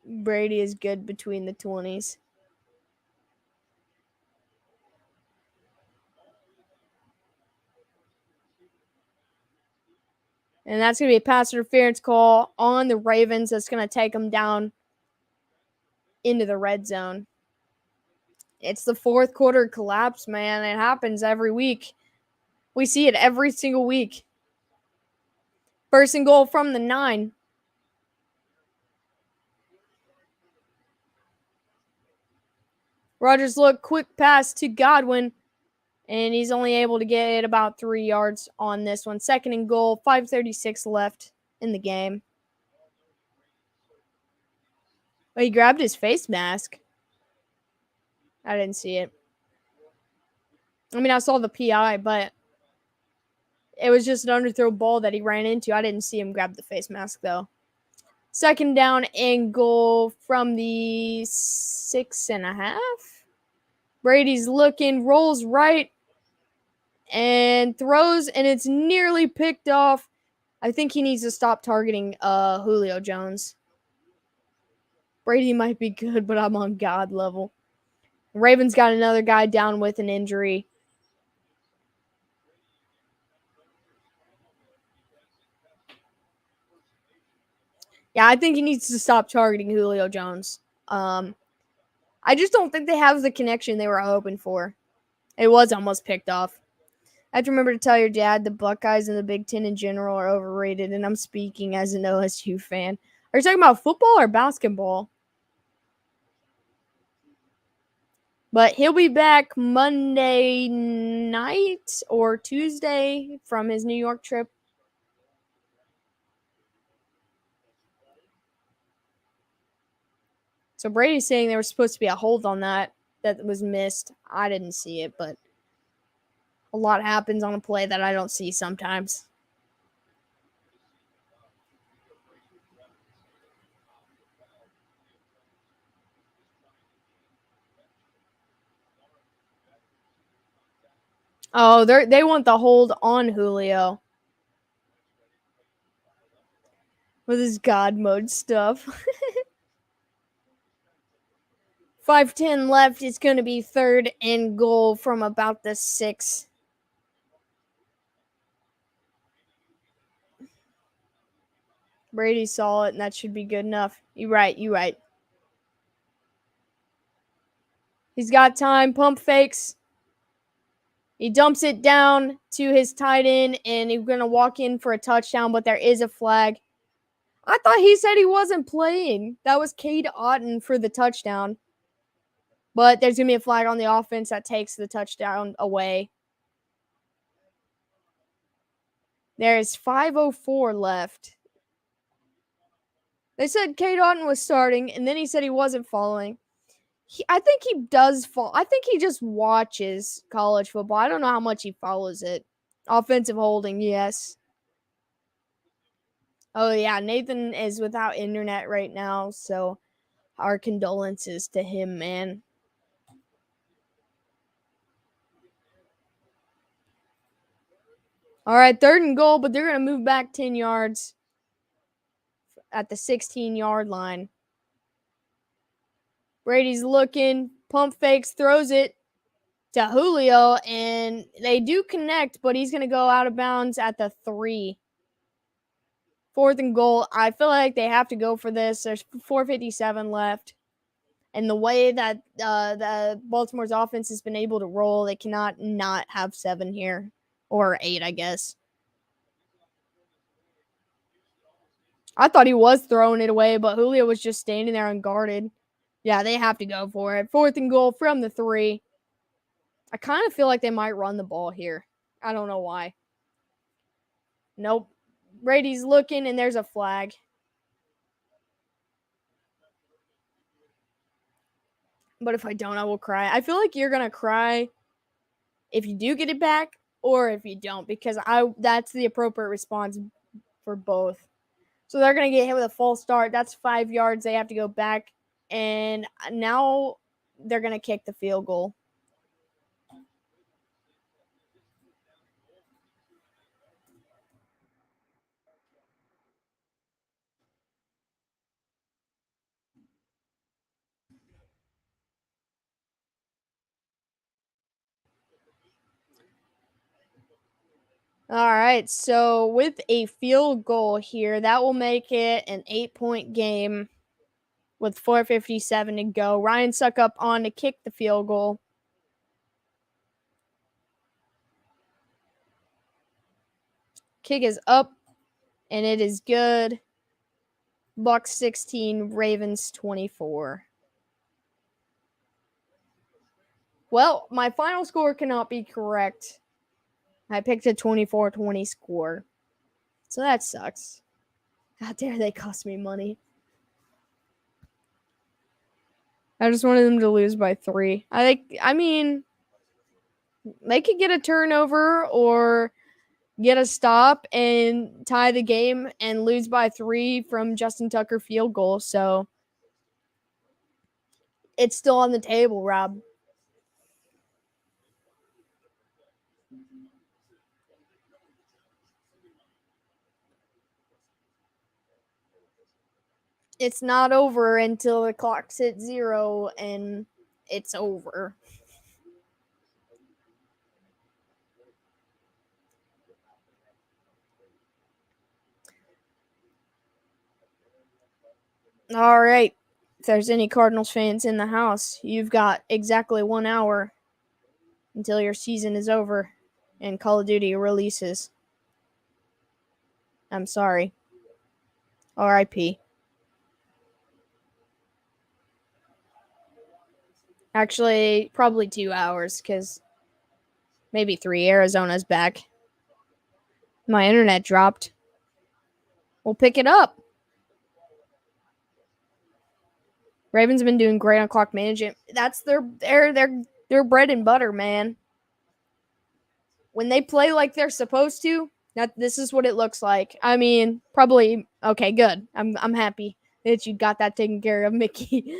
Speaker 1: Brady is good between the 20s. And that's going to be a pass interference call on the Ravens that's going to take them down into the red zone. It's the 4th quarter collapse, man. It happens every week. We see it every single week. 1st and goal from the 9. Rodgers look, quick pass to Godwin, and he's only able to get about 3 yards on this one. 2nd and goal, 5:36 left in the game. Oh, he grabbed his face mask. I didn't see it. I mean, I saw the PI, but it was just an underthrow ball that he ran into. I didn't see him grab the face mask, though. 2nd down and goal from the 6.5. Brady's looking, rolls right, and throws, and it's nearly picked off. I think he needs to stop targeting Julio Jones. Brady might be good, but I'm on God level. Ravens got another guy down with an injury. Yeah, I think he needs to stop targeting Julio Jones. I just don't think they have the connection they were hoping for. It was almost picked off. I have to remember to tell your dad the Buckeyes and the Big Ten in general are overrated, and I'm speaking as an OSU fan. Are you talking about football or basketball? But he'll be back Monday night or Tuesday from his New York trip. So Brady's saying there was supposed to be a hold on that was missed. I didn't see it, but a lot happens on a play that I don't see sometimes. Oh, they want the hold on Julio with his God mode stuff. 5:10 left. It's going to be 3rd and goal from about the 6. Brady saw it, and that should be good enough. You right. He's got time. Pump fakes. He dumps it down to his tight end, and he's going to walk in for a touchdown, but there is a flag. I thought he said he wasn't playing. That was Cade Otton for the touchdown. But there's going to be a flag on the offense that takes the touchdown away. There's 5:04 left. They said Cade Otton was starting, and then he said he wasn't following. I think he does follow. I think he just watches college football. I don't know how much he follows it. Offensive holding, yes. Oh, yeah. Nathan is without internet right now, so our condolences to him, man. All right, 3rd and goal, but they're going to move back 10 yards at the 16-yard line. Brady's looking, pump fakes, throws it to Julio, and they do connect, but he's going to go out of bounds at the 3. 4th and goal. I feel like they have to go for this. There's 4:57 left. And the way that the Baltimore's offense has been able to roll, they cannot not have 7 here. Or 8, I guess. I thought he was throwing it away, but Julio was just standing there unguarded. Yeah, they have to go for it. 4th and goal from the 3. I kind of feel like they might run the ball here. I don't know why. Nope. Brady's looking, and there's a flag. But if I don't, I will cry. I feel like you're going to cry if you do get it back or if you don't, because that's the appropriate response for both. So they're going to get hit with a false start. That's 5 yards. They have to go back, and now they're going to kick the field goal. All right, so with a field goal here, that will make it an 8-point game with 4:57 to go. Ryan Suckup on to kick the field goal. Kick is up, and it is good. Bucks 16, Ravens 24. Well, my final score cannot be correct. I picked a 24-20 score. So that sucks. How dare they cost me money. I just wanted them to lose by 3. I mean, they could get a turnover or get a stop and tie the game and lose by 3 from Justin Tucker field goal. So it's still on the table, Rob. It's not over until the clock's hit 0 and it's over. All right. If there's any Cardinals fans in the house, you've got exactly 1 hour until your season is over and Call of Duty releases. I'm sorry. RIP. Actually, probably 2 hours because maybe 3. Arizona's back. My internet dropped. We'll pick it up. Ravens have been doing great on clock management. That's their bread and butter, man. When they play like they're supposed to, this is what it looks like. I mean, probably okay, good. I'm happy that you got that taken care of, Mickey.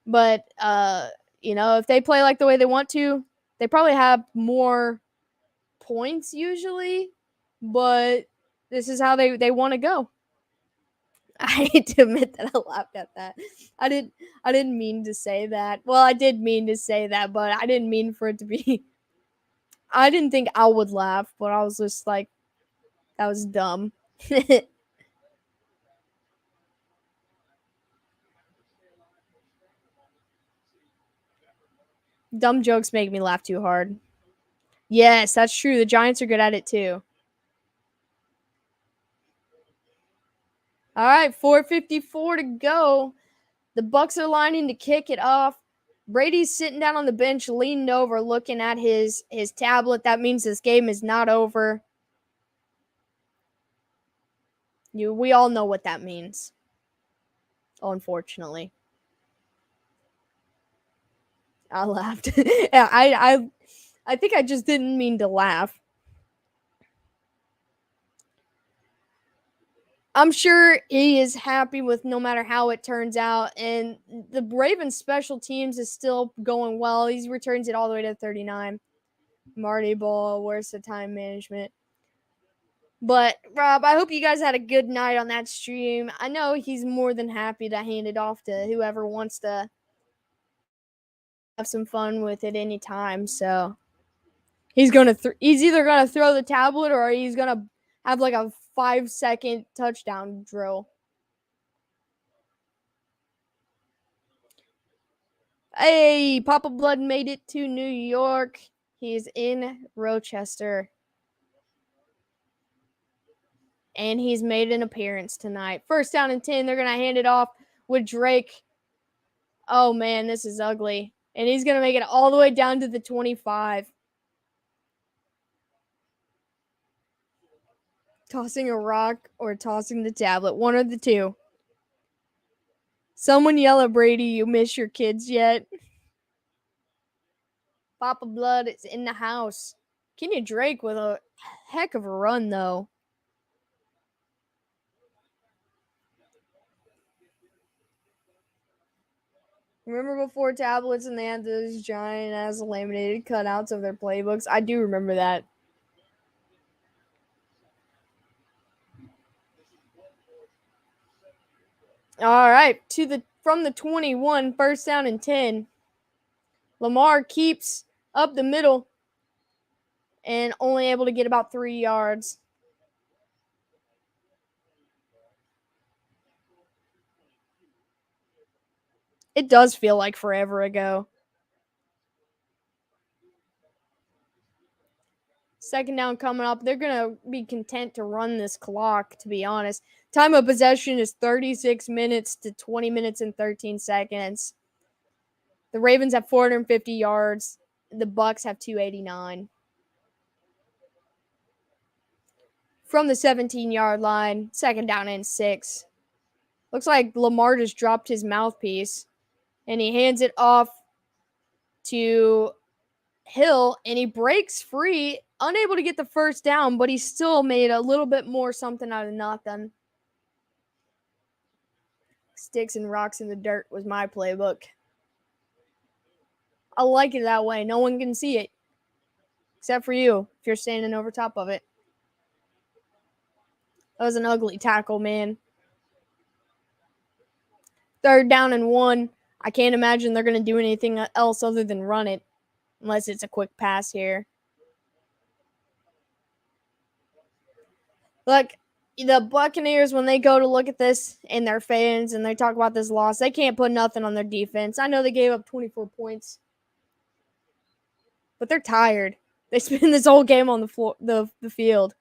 Speaker 1: But if they play like the way they want to, they probably have more points usually, but this is how they want to go. I hate to admit that I laughed at that. I didn't mean to say that. Well, I did mean to say that, but I didn't mean for it to be. I didn't think I would laugh, but I was just like, that was dumb. Dumb jokes make me laugh too hard. Yes, that's true. The Giants are good at it too. All right, 4:54 to go. The Bucs are lining to kick it off. Brady's sitting down on the bench, leaned over, looking at his tablet. That means this game is not over. We all know what that means. Unfortunately, I laughed. Yeah, I think I just didn't mean to laugh. I'm sure he is happy with no matter how it turns out. And the Ravens special teams is still going well. He returns it all the way to 39. Marty Ball, where's the time management? But, Rob, I hope you guys had a good night on that stream. I know he's more than happy to hand it off to whoever wants to have some fun with it anytime. So he's either gonna throw the tablet or he's gonna have like a 5-second touchdown drill. Hey, Papa Blood made it to New York. He's in Rochester. And he's made an appearance tonight. First down and 10. They're going to hand it off with Drake. Oh, man, this is ugly. And he's going to make it all the way down to the 25. Tossing a rock or tossing the tablet. One of the two. Someone yell at Brady, you miss your kids yet? Papa Blood is in the house. Kenya Drake with a heck of a run, though. Remember before tablets and they had those giant ass laminated cutouts of their playbooks? I do remember that. All right, from the 21, first down and 10. Lamar keeps up the middle and only able to get about 3 yards. It does feel like forever ago. Second down coming up. They're going to be content to run this clock, to be honest. Time of possession is 36 minutes to 20 minutes and 13 seconds. The Ravens have 450 yards. The Bucs have 289. From the 17-yard line, second down and 6. Looks like Lamar just dropped his mouthpiece. And he hands it off to Hill, and he breaks free, unable to get the first down, but he still made a little bit more something out of nothing. Sticks and rocks in the dirt was my playbook. I like it that way. No one can see it. Except for you, if you're standing over top of it. That was an ugly tackle, man. Third down and 1. I can't imagine they're going to do anything else other than run it. Unless it's a quick pass here. Look, the Buccaneers, when they go to look at this and their fans and they talk about this loss, they can't put nothing on their defense. I know they gave up 24 points. But they're tired. They spent this whole game on the floor, the field.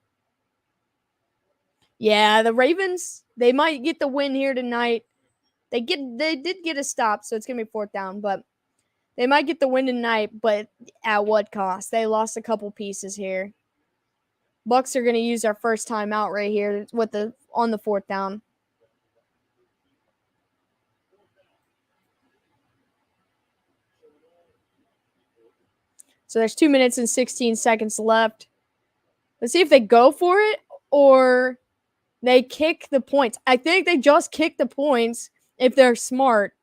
Speaker 1: Yeah, the Ravens, they might get the win here tonight. They did get a stop, so it's going to be 4th down, but they might get the win tonight, but at what cost? They lost a couple pieces here. Bucs are going to use our first timeout right here on the 4th down. So there's 2 minutes and 16 seconds left. Let's see if they go for it or they kick the points. I think they just kick the points if they're smart.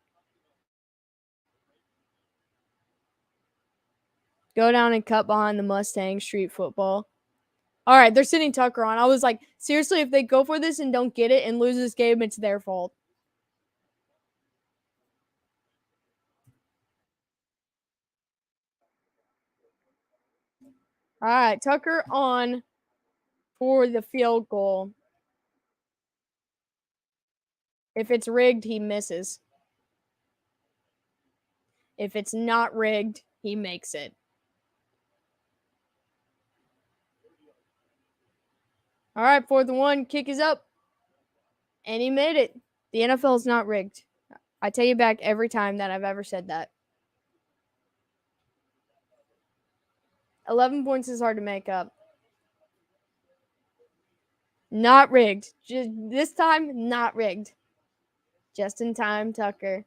Speaker 1: Go down and cut behind the Mustang street football. All right, they're sitting Tucker on. I was like, seriously, if they go for this and don't get it and lose this game, it's their fault. All right, Tucker on for the field goal. If it's rigged, he misses. If it's not rigged, he makes it. All right, 4th and 1, kick is up. And he made it. The NFL is not rigged. I tell you back every time that I've ever said that. 11 points is hard to make up. Not rigged. Just this time, not rigged. Just in time, Tucker.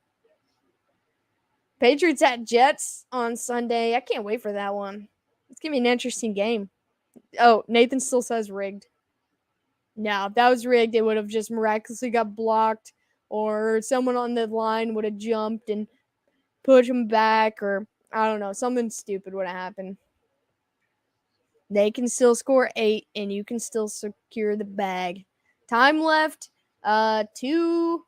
Speaker 1: Patriots at Jets on Sunday. I can't wait for that one. It's going to be an interesting game. Oh, Nathan still says rigged. No, if that was rigged, it would have just miraculously got blocked, or someone on the line would have jumped and pushed him back, or I don't know, something stupid would have happened. They can still score 8, and you can still secure the bag. Time left, 2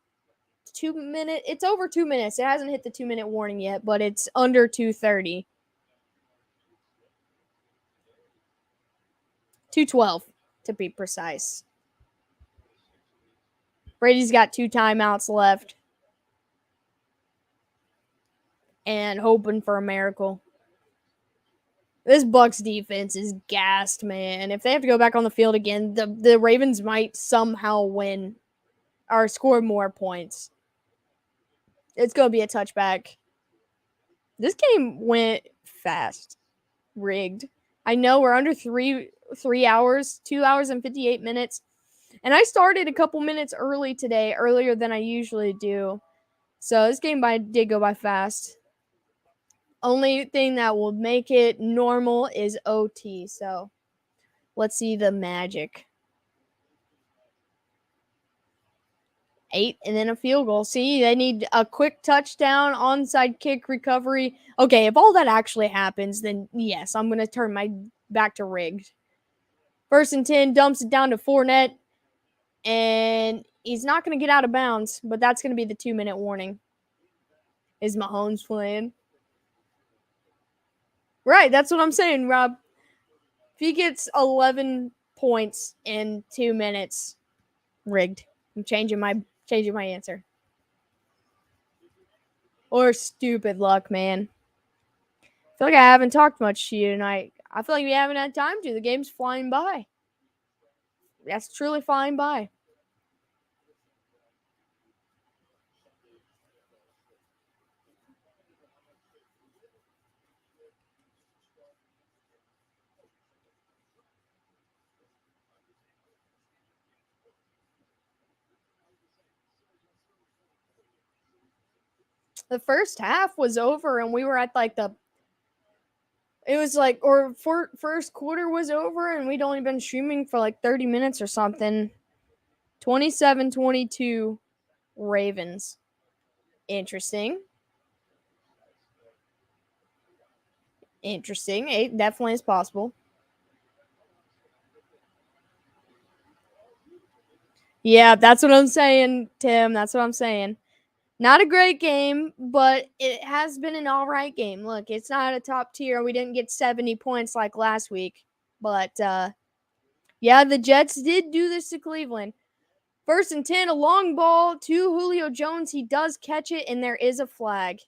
Speaker 1: minutes. It's over 2 minutes. It hasn't hit the 2-minute warning yet, but it's under 2:30. 2:12 to be precise. Brady's got 2 timeouts left and hoping for a miracle. This Bucs defense is gassed, man. If they have to go back on the field again, the Ravens might somehow win or score more points. It's going to be a touchback. This game went fast. Rigged. I know we're under 3 hours, 2 hours and 58 minutes. And I started a couple minutes early today, earlier than I usually do. So this game did go by fast. Only thing that will make it normal is OT. So let's see the magic. 8 and then a field goal. See, they need a quick touchdown, onside kick, recovery. Okay, if all that actually happens, then yes, I'm going to turn my back to rigged. 1st and 10, dumps it down to Fournette. And he's not going to get out of bounds, but that's going to be the 2-minute warning. Is Mahomes playing? Right, that's what I'm saying, Rob. If he gets 11 points in 2 minutes, rigged. I'm changing my answer. Or stupid luck, man. I feel like I haven't talked much to you tonight. I feel like we haven't had time to. The game's flying by. That's truly flying by. The first half was over, and we were at first quarter was over, and we'd only been streaming for like 30 minutes or something. 27-22 Ravens. Interesting. It definitely is possible. Yeah, that's what I'm saying, Tim. That's what I'm saying. Not a great game, but it has been an all right game. Look, it's not a top tier. We didn't get 70 points like last week. But, yeah, the Jets did do this to Cleveland. 1st and 10, a long ball to Julio Jones. He does catch it, and there is a flag.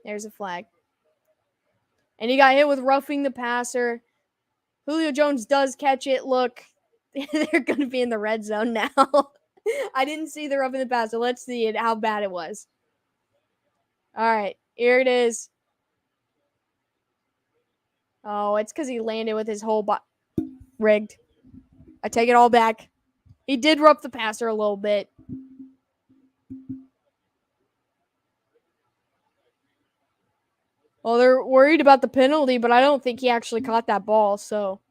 Speaker 1: There's a flag. And he got hit with roughing the passer. Julio Jones does catch it. Look, They're going to be in the red zone now. I didn't see the roughing the passer. Let's see it, how bad it was. All right, here it is. Oh, it's because he landed with his whole body. Rigged. I take it all back. He did rough the passer a little bit. Well, they're worried about the penalty, but I don't think he actually caught that ball, so.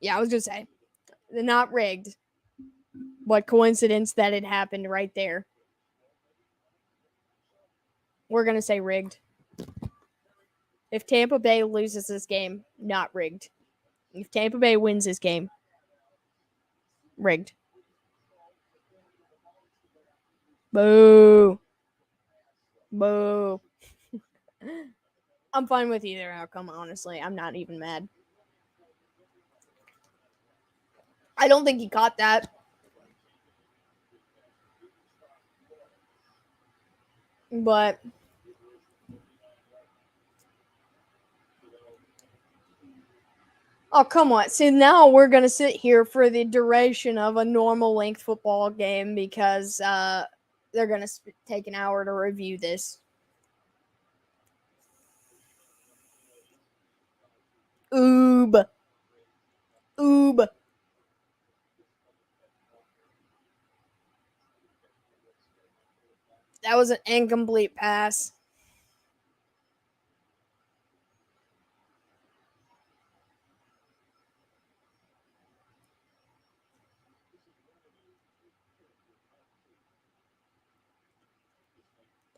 Speaker 1: Yeah, I was going to say. They're not rigged. What coincidence that it happened right there. We're going to say rigged. If Tampa Bay loses this game, not rigged. If Tampa Bay wins this game, rigged. Boo. Boo. I'm fine with either outcome, honestly. I'm not even mad. I don't think he caught that. But oh, come on. See, now we're going to sit here for the duration of a normal length football game because they're going to take an hour to review this. Oob. Oob. That was an incomplete pass.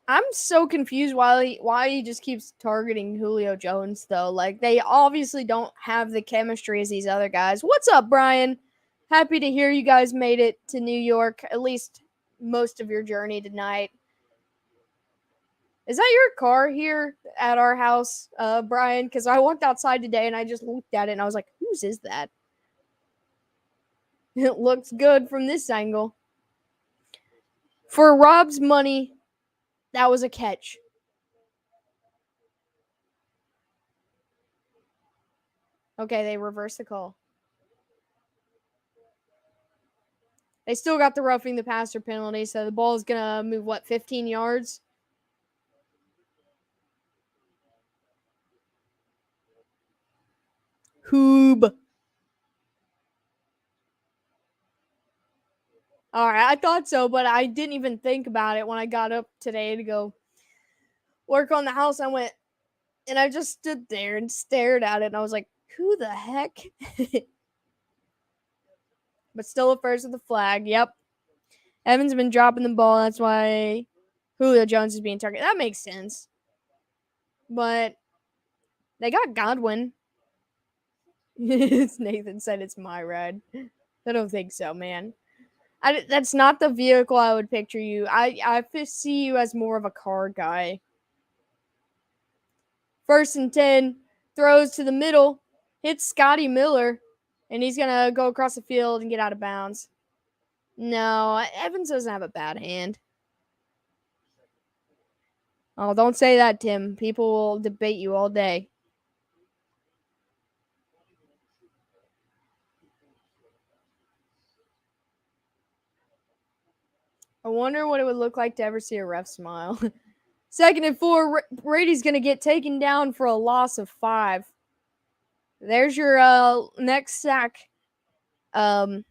Speaker 1: I'm so confused why he just keeps targeting Julio Jones though. Like they obviously don't have the chemistry as these other guys. What's up, Brian? Happy to hear you guys made it to New York, at least most of your journey tonight. Is that your car here at our house, Brian? Because I walked outside today and I just looked at it and I was like, whose is that? It looks good from this angle. For Rob's money, that was a catch. Okay, they reversed the call. They still got the roughing the passer penalty, so the ball is going to move, 15 yards? Hoob. All right, I thought so, but I didn't even think about it when I got up today to go work on the house. I went, and I just stood there and stared at it, and I was like, who the heck? But still a first with the flag. Yep. Evans been dropping the ball. That's why Julio Jones is being targeted. That makes sense. But they got Godwin. Nathan said it's my ride. I don't think so, man. That's not the vehicle I would picture you. I see you as more of a car guy. 1st and 10. Throws to the middle. Hits Scotty Miller. And he's going to go across the field and get out of bounds. No, Evans doesn't have a bad hand. Oh, don't say that, Tim. People will debate you all day. I wonder what it would look like to ever see a ref smile. 2nd and 4. Brady's going to get taken down for a loss of 5. There's your next sack. What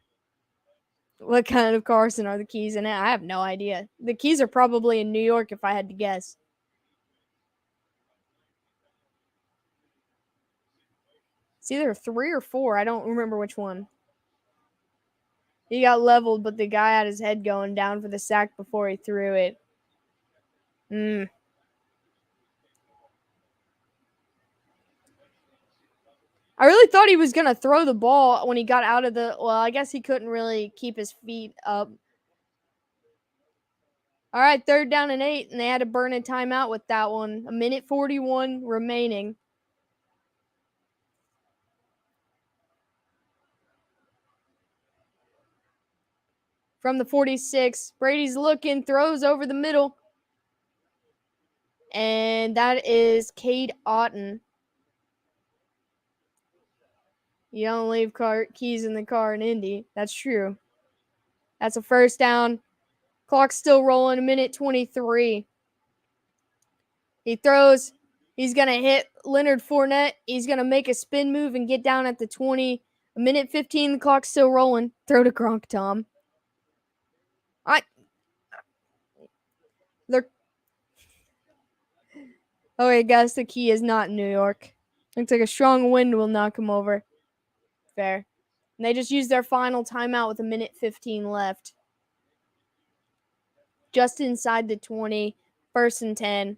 Speaker 1: kind of Carson are the keys in it? I have no idea. The keys are probably in New York if I had to guess. It's either 3 or 4. I don't remember which one. He got leveled, but the guy had his head going down for the sack before he threw it. I really thought he was going to throw the ball when he got out of the... Well, I guess he couldn't really keep his feet up. All right, 3rd down and 8, and they had to burn a timeout with that one. 1:41 remaining. From the 46, Brady's looking, throws over the middle. And that is Cade Otton. You don't leave keys in the car in Indy. That's true. That's a first down. Clock's still rolling, 1:23. He throws. He's going to hit Leonard Fournette. He's going to make a spin move and get down at the 20. 1:15, the clock's still rolling. Throw to Gronk, Tom. Okay, guys, the key is not in New York. Looks like a strong wind will knock him over. Fair. And they just used their final timeout with 1:15 left. Just inside the 20. 1st and 10.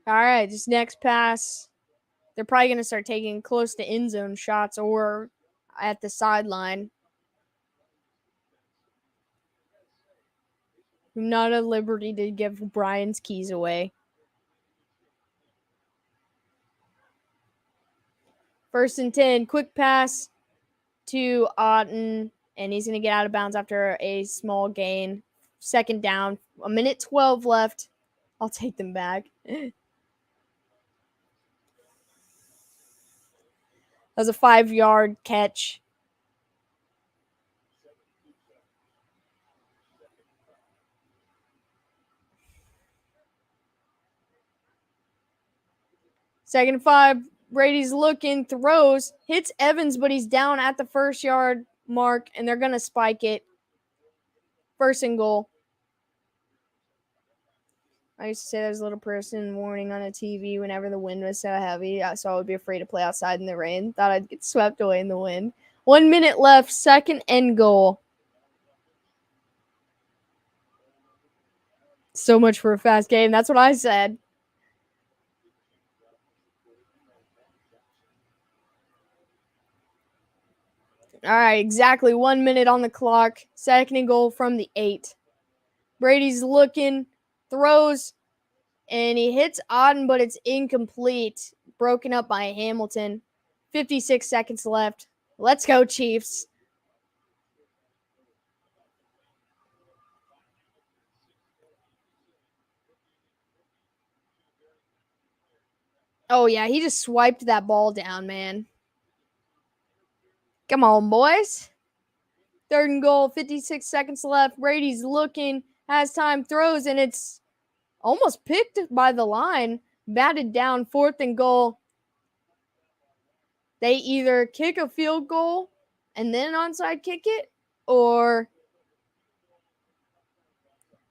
Speaker 1: All right, this next pass, they're probably going to start taking close to end zone shots or at the sideline. I'm not at liberty to give Brian's keys away. 1st and 10, quick pass to Otton, and he's going to get out of bounds after a small gain. 2nd down, 1:12 left. I'll take them back. That was a 5-yard catch. Second and 5. Brady's looking, throws, hits Evans, but he's down at the 1st-yard mark, and they're going to spike it. 1st and goal. I used to say there's a little person warning on a TV whenever the wind was so heavy, so I would be afraid to play outside in the rain. Thought I'd get swept away in the wind. 1 minute left, 2nd and goal. So much for a fast game. That's what I said. All right, exactly 1 minute on the clock. 2nd and goal from the 8. Brady's looking, throws, and he hits Otton, but it's incomplete. Broken up by Hamilton. 56 seconds left. Let's go, Chiefs. Oh, yeah, he just swiped that ball down, man. Come on, boys. 3rd and goal, 56 seconds left. Brady's looking, has time, throws, and it's almost picked by the line. Batted down, 4th and goal. They either kick a field goal and then onside kick it, or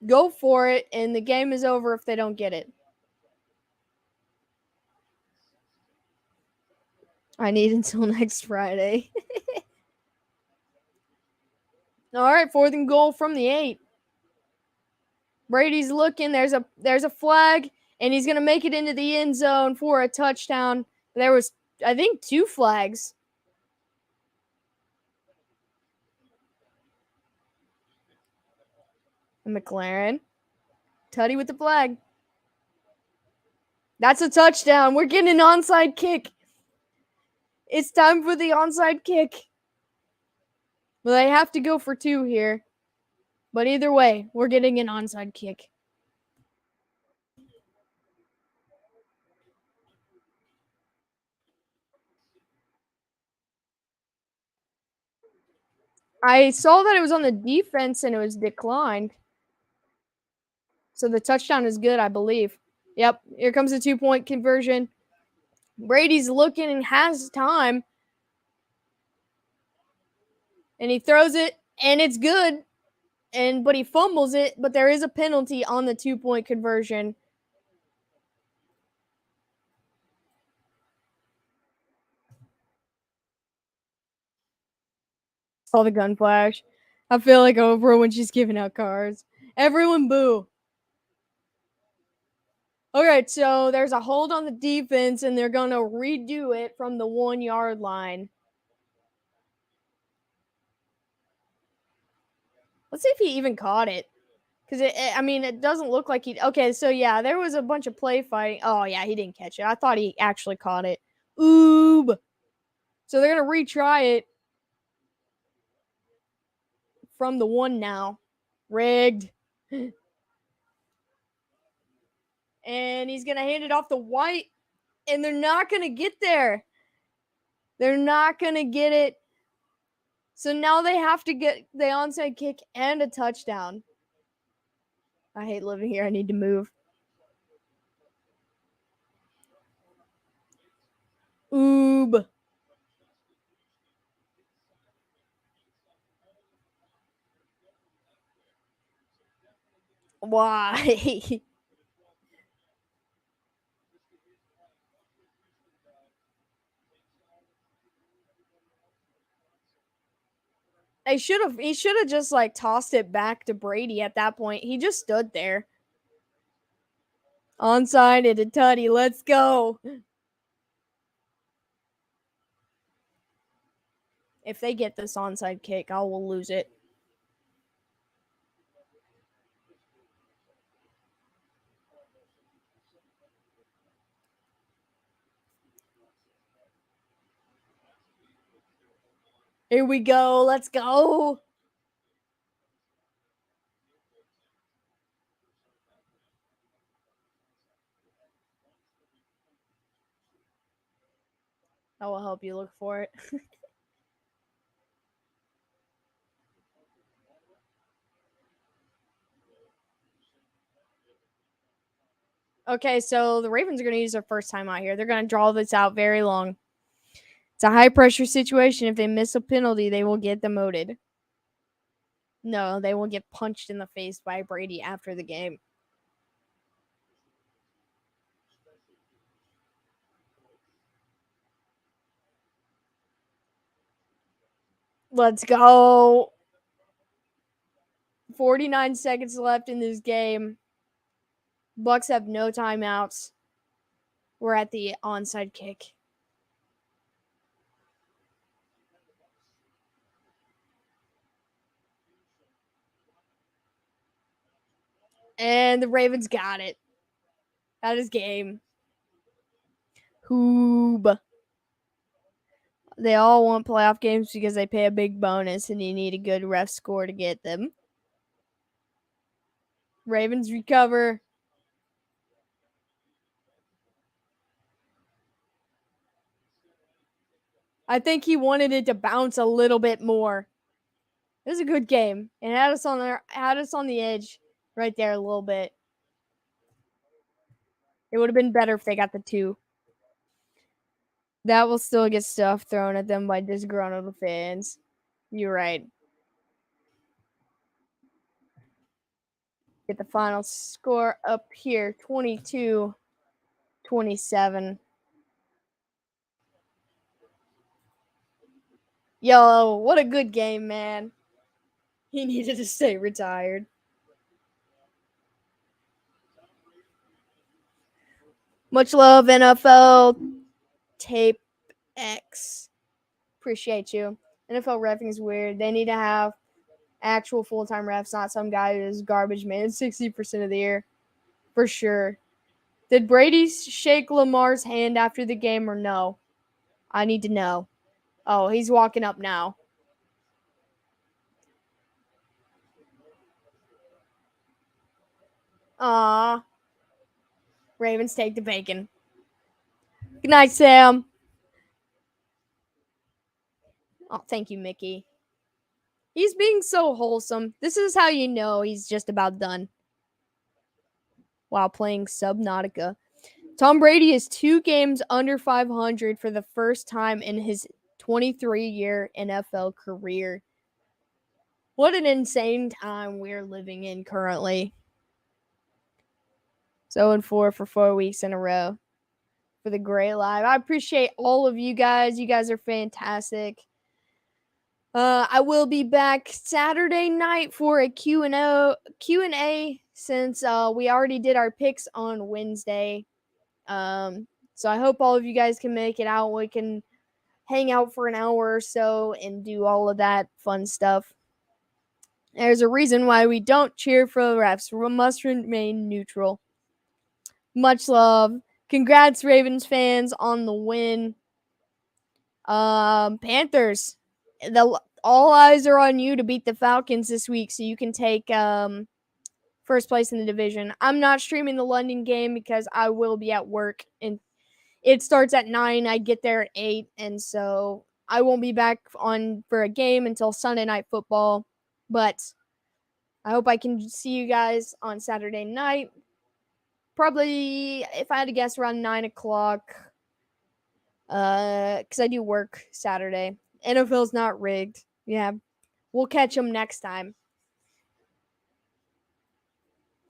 Speaker 1: go for it, and the game is over if they don't get it. I need until next Friday. All right, 4th and goal from the 8. Brady's looking. There's a flag, and he's going to make it into the end zone for a touchdown. There was, I think, 2 flags. McLaren. Tutty with the flag. That's a touchdown. We're getting an onside kick. It's time for the onside kick. Well, they have to go for 2 here. But either way, we're getting an onside kick. I saw that it was on the defense and it was declined. So the touchdown is good, I believe. Yep, here comes the 2-point conversion. Brady's looking and has time. And he throws it, and it's good. But he fumbles it, but there is a penalty on the 2-point conversion. Saw the gun flash. I feel like Oprah when she's giving out cards. Everyone boo. Alright, so there's a hold on the defense, and they're going to redo it from the 1-yard line. Let's see if he even caught it. Because, it doesn't look like he... Okay, so, yeah, there was a bunch of play fighting. Oh, yeah, he didn't catch it. I thought he actually caught it. Oob. So they're going to retry it from the 1 now. Rigged. And he's going to hand it off to White. And they're not going to get there. They're not going to get it. So now they have to get the onside kick and a touchdown. I hate living here. I need to move. Oob. Why? He should have just like tossed it back to Brady at that point. He just stood there. Onside and a tutty. Let's go. If they get this onside kick, I will lose it. Here we go. Let's go. I will help you look for it. Okay, so the Ravens are going to use their first time out here. They're going to draw this out very long. It's a high pressure situation. If they miss a penalty, they will get demoted. No, they will get punched in the face by Brady after the game. Let's go. 49 seconds left in this game. Bucks have no timeouts. We're at the onside kick. And the Ravens got it. That is game. Hoob. They all want playoff games because they pay a big bonus and you need a good ref score to get them. Ravens recover. I think he wanted it to bounce a little bit more. It was a good game. It had us on the edge right there a little bit. It would have been better if they got the 2. That will still get stuff thrown at them by disgruntled fans. You're right. Get the final score up here, 22-27. Yo, what a good game, man. He needed to stay retired. Much love, NFL Tape X. Appreciate you. NFL reffing is weird. They need to have actual full-time refs, not some guy who's garbage man 60% of the year. For sure. Did Brady shake Lamar's hand after the game or no? I need to know. Oh, he's walking up now. Aw. Ravens take the bacon. Good night, Sam. Oh, thank you, Mickey. He's being so wholesome. This is how you know he's just about done. While playing Subnautica. Tom Brady is 2 games under 500 for the first time in his 23-year NFL career. What an insane time we're living in currently. 0-4 for 4 weeks in a row for the Great Live. I appreciate all of you guys. You guys are fantastic. I will be back Saturday night for a Q&A since we already did our picks on Wednesday. So I hope all of you guys can make it out. We can hang out for an hour or so and do all of that fun stuff. There's a reason why we don't cheer for the refs. We must remain neutral. Much love. Congrats, Ravens fans, on the win. Panthers. All eyes are on you to beat the Falcons this week, so you can take first place in the division. I'm not streaming the London game because I will be at work, and it starts at 9. I get there at 8, and so I won't be back on for a game until Sunday Night Football. But I hope I can see you guys on Saturday night. Probably, if I had to guess, around 9 o'clock. Because I do work Saturday. NFL's not rigged. Yeah, we'll catch them next time.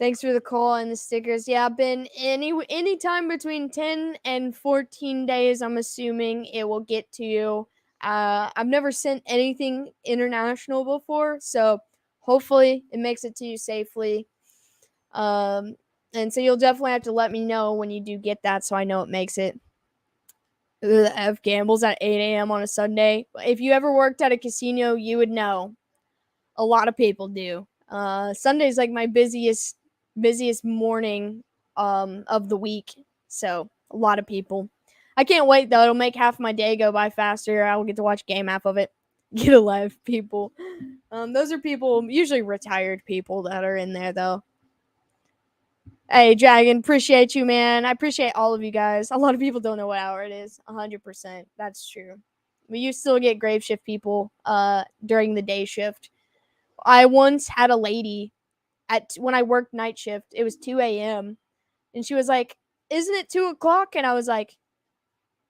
Speaker 1: Thanks for the call and the stickers. Yeah, been any time between 10 and 14 days, I'm assuming it will get to you. I've never sent anything international before, so hopefully it makes it to you safely. And so you'll definitely have to let me know when you do get that so I know it makes it. F gambles at 8 a.m. on a Sunday. If you ever worked at a casino, you would know. A lot of people do. Sunday's like my busiest morning of the week. So a lot of people. I can't wait though. It'll make half my day go by faster. I will get to watch game half of it. Get a live people. Those are people, usually retired people that are in there though. Hey, Dragon, appreciate you, man. I appreciate all of you guys. A lot of people don't know what hour it is. 100%. That's true. But you still get grave shift people during the day shift. I once had a lady when I worked night shift. It was 2 a.m. And she was like, "Isn't it 2 o'clock?" And I was like,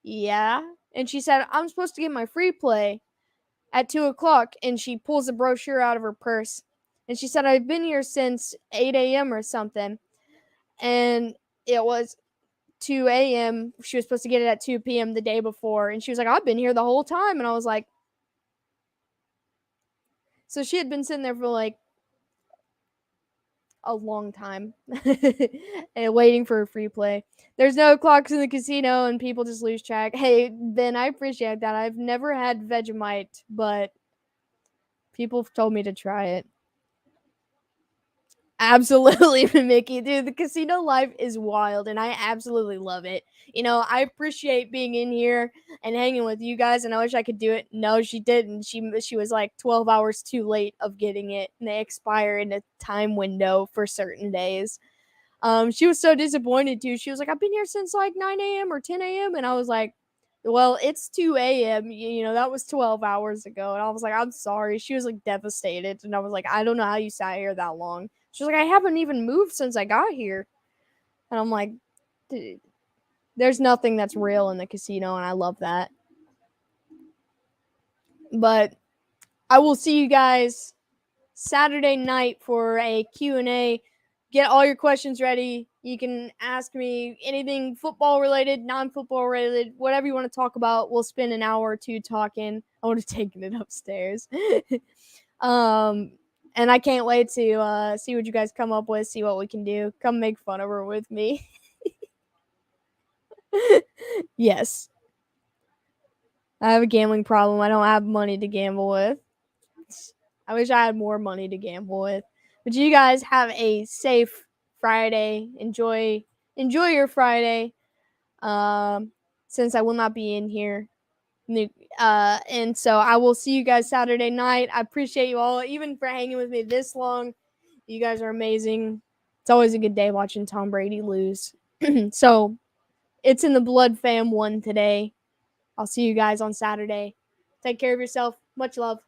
Speaker 1: "Yeah." And she said, "I'm supposed to get my free play at 2 o'clock." And she pulls the brochure out of her purse. And she said, "I've been here since 8 a.m. or something." And it was 2 a.m. She was supposed to get it at 2 p.m. the day before. And she was like, "I've been here the whole time." And I was like, so she had been sitting there for like a long time and waiting for a free play. There's no clocks in the casino and people just lose track. Hey, Ben, I appreciate that. I've never had Vegemite, but people have told me to try it. Absolutely, Mickey. Dude, the casino life is wild and I absolutely love it. You know, I appreciate being in here and hanging with you guys, and I wish I could do it. No, she didn't. She was like 12 hours too late of getting it, and they expire in a time window for certain days. She was so disappointed too. She was like, "I've been here since like 9 a.m. or 10 a.m." And I was like, "Well, it's 2 a.m. You know, that was 12 hours ago." And I was like, "I'm sorry." She was like devastated. And I was like, "I don't know how you sat here that long." She was like, "I haven't even moved since I got here." And I'm like, "Dude, there's nothing that's real in the casino." And I love that. But I will see you guys Saturday night for a Q&A. Get all your questions ready. You can ask me anything football related, non-football related, whatever you want to talk about. We'll spend an hour or two talking. I would have taken it upstairs. And I can't wait to see what you guys come up with, see what we can do. Come make fun of her with me. Yes. I have a gambling problem. I don't have money to gamble with. I wish I had more money to gamble with. But you guys have a safe Friday. Enjoy your Friday. Since I will not be in here. And so I will see you guys Saturday night. I appreciate you all, even for hanging with me this long. You guys are amazing. It's always a good day watching Tom Brady lose. So it's in the blood fam 1 today. I'll see you guys on Saturday. Take care of yourself. Much love.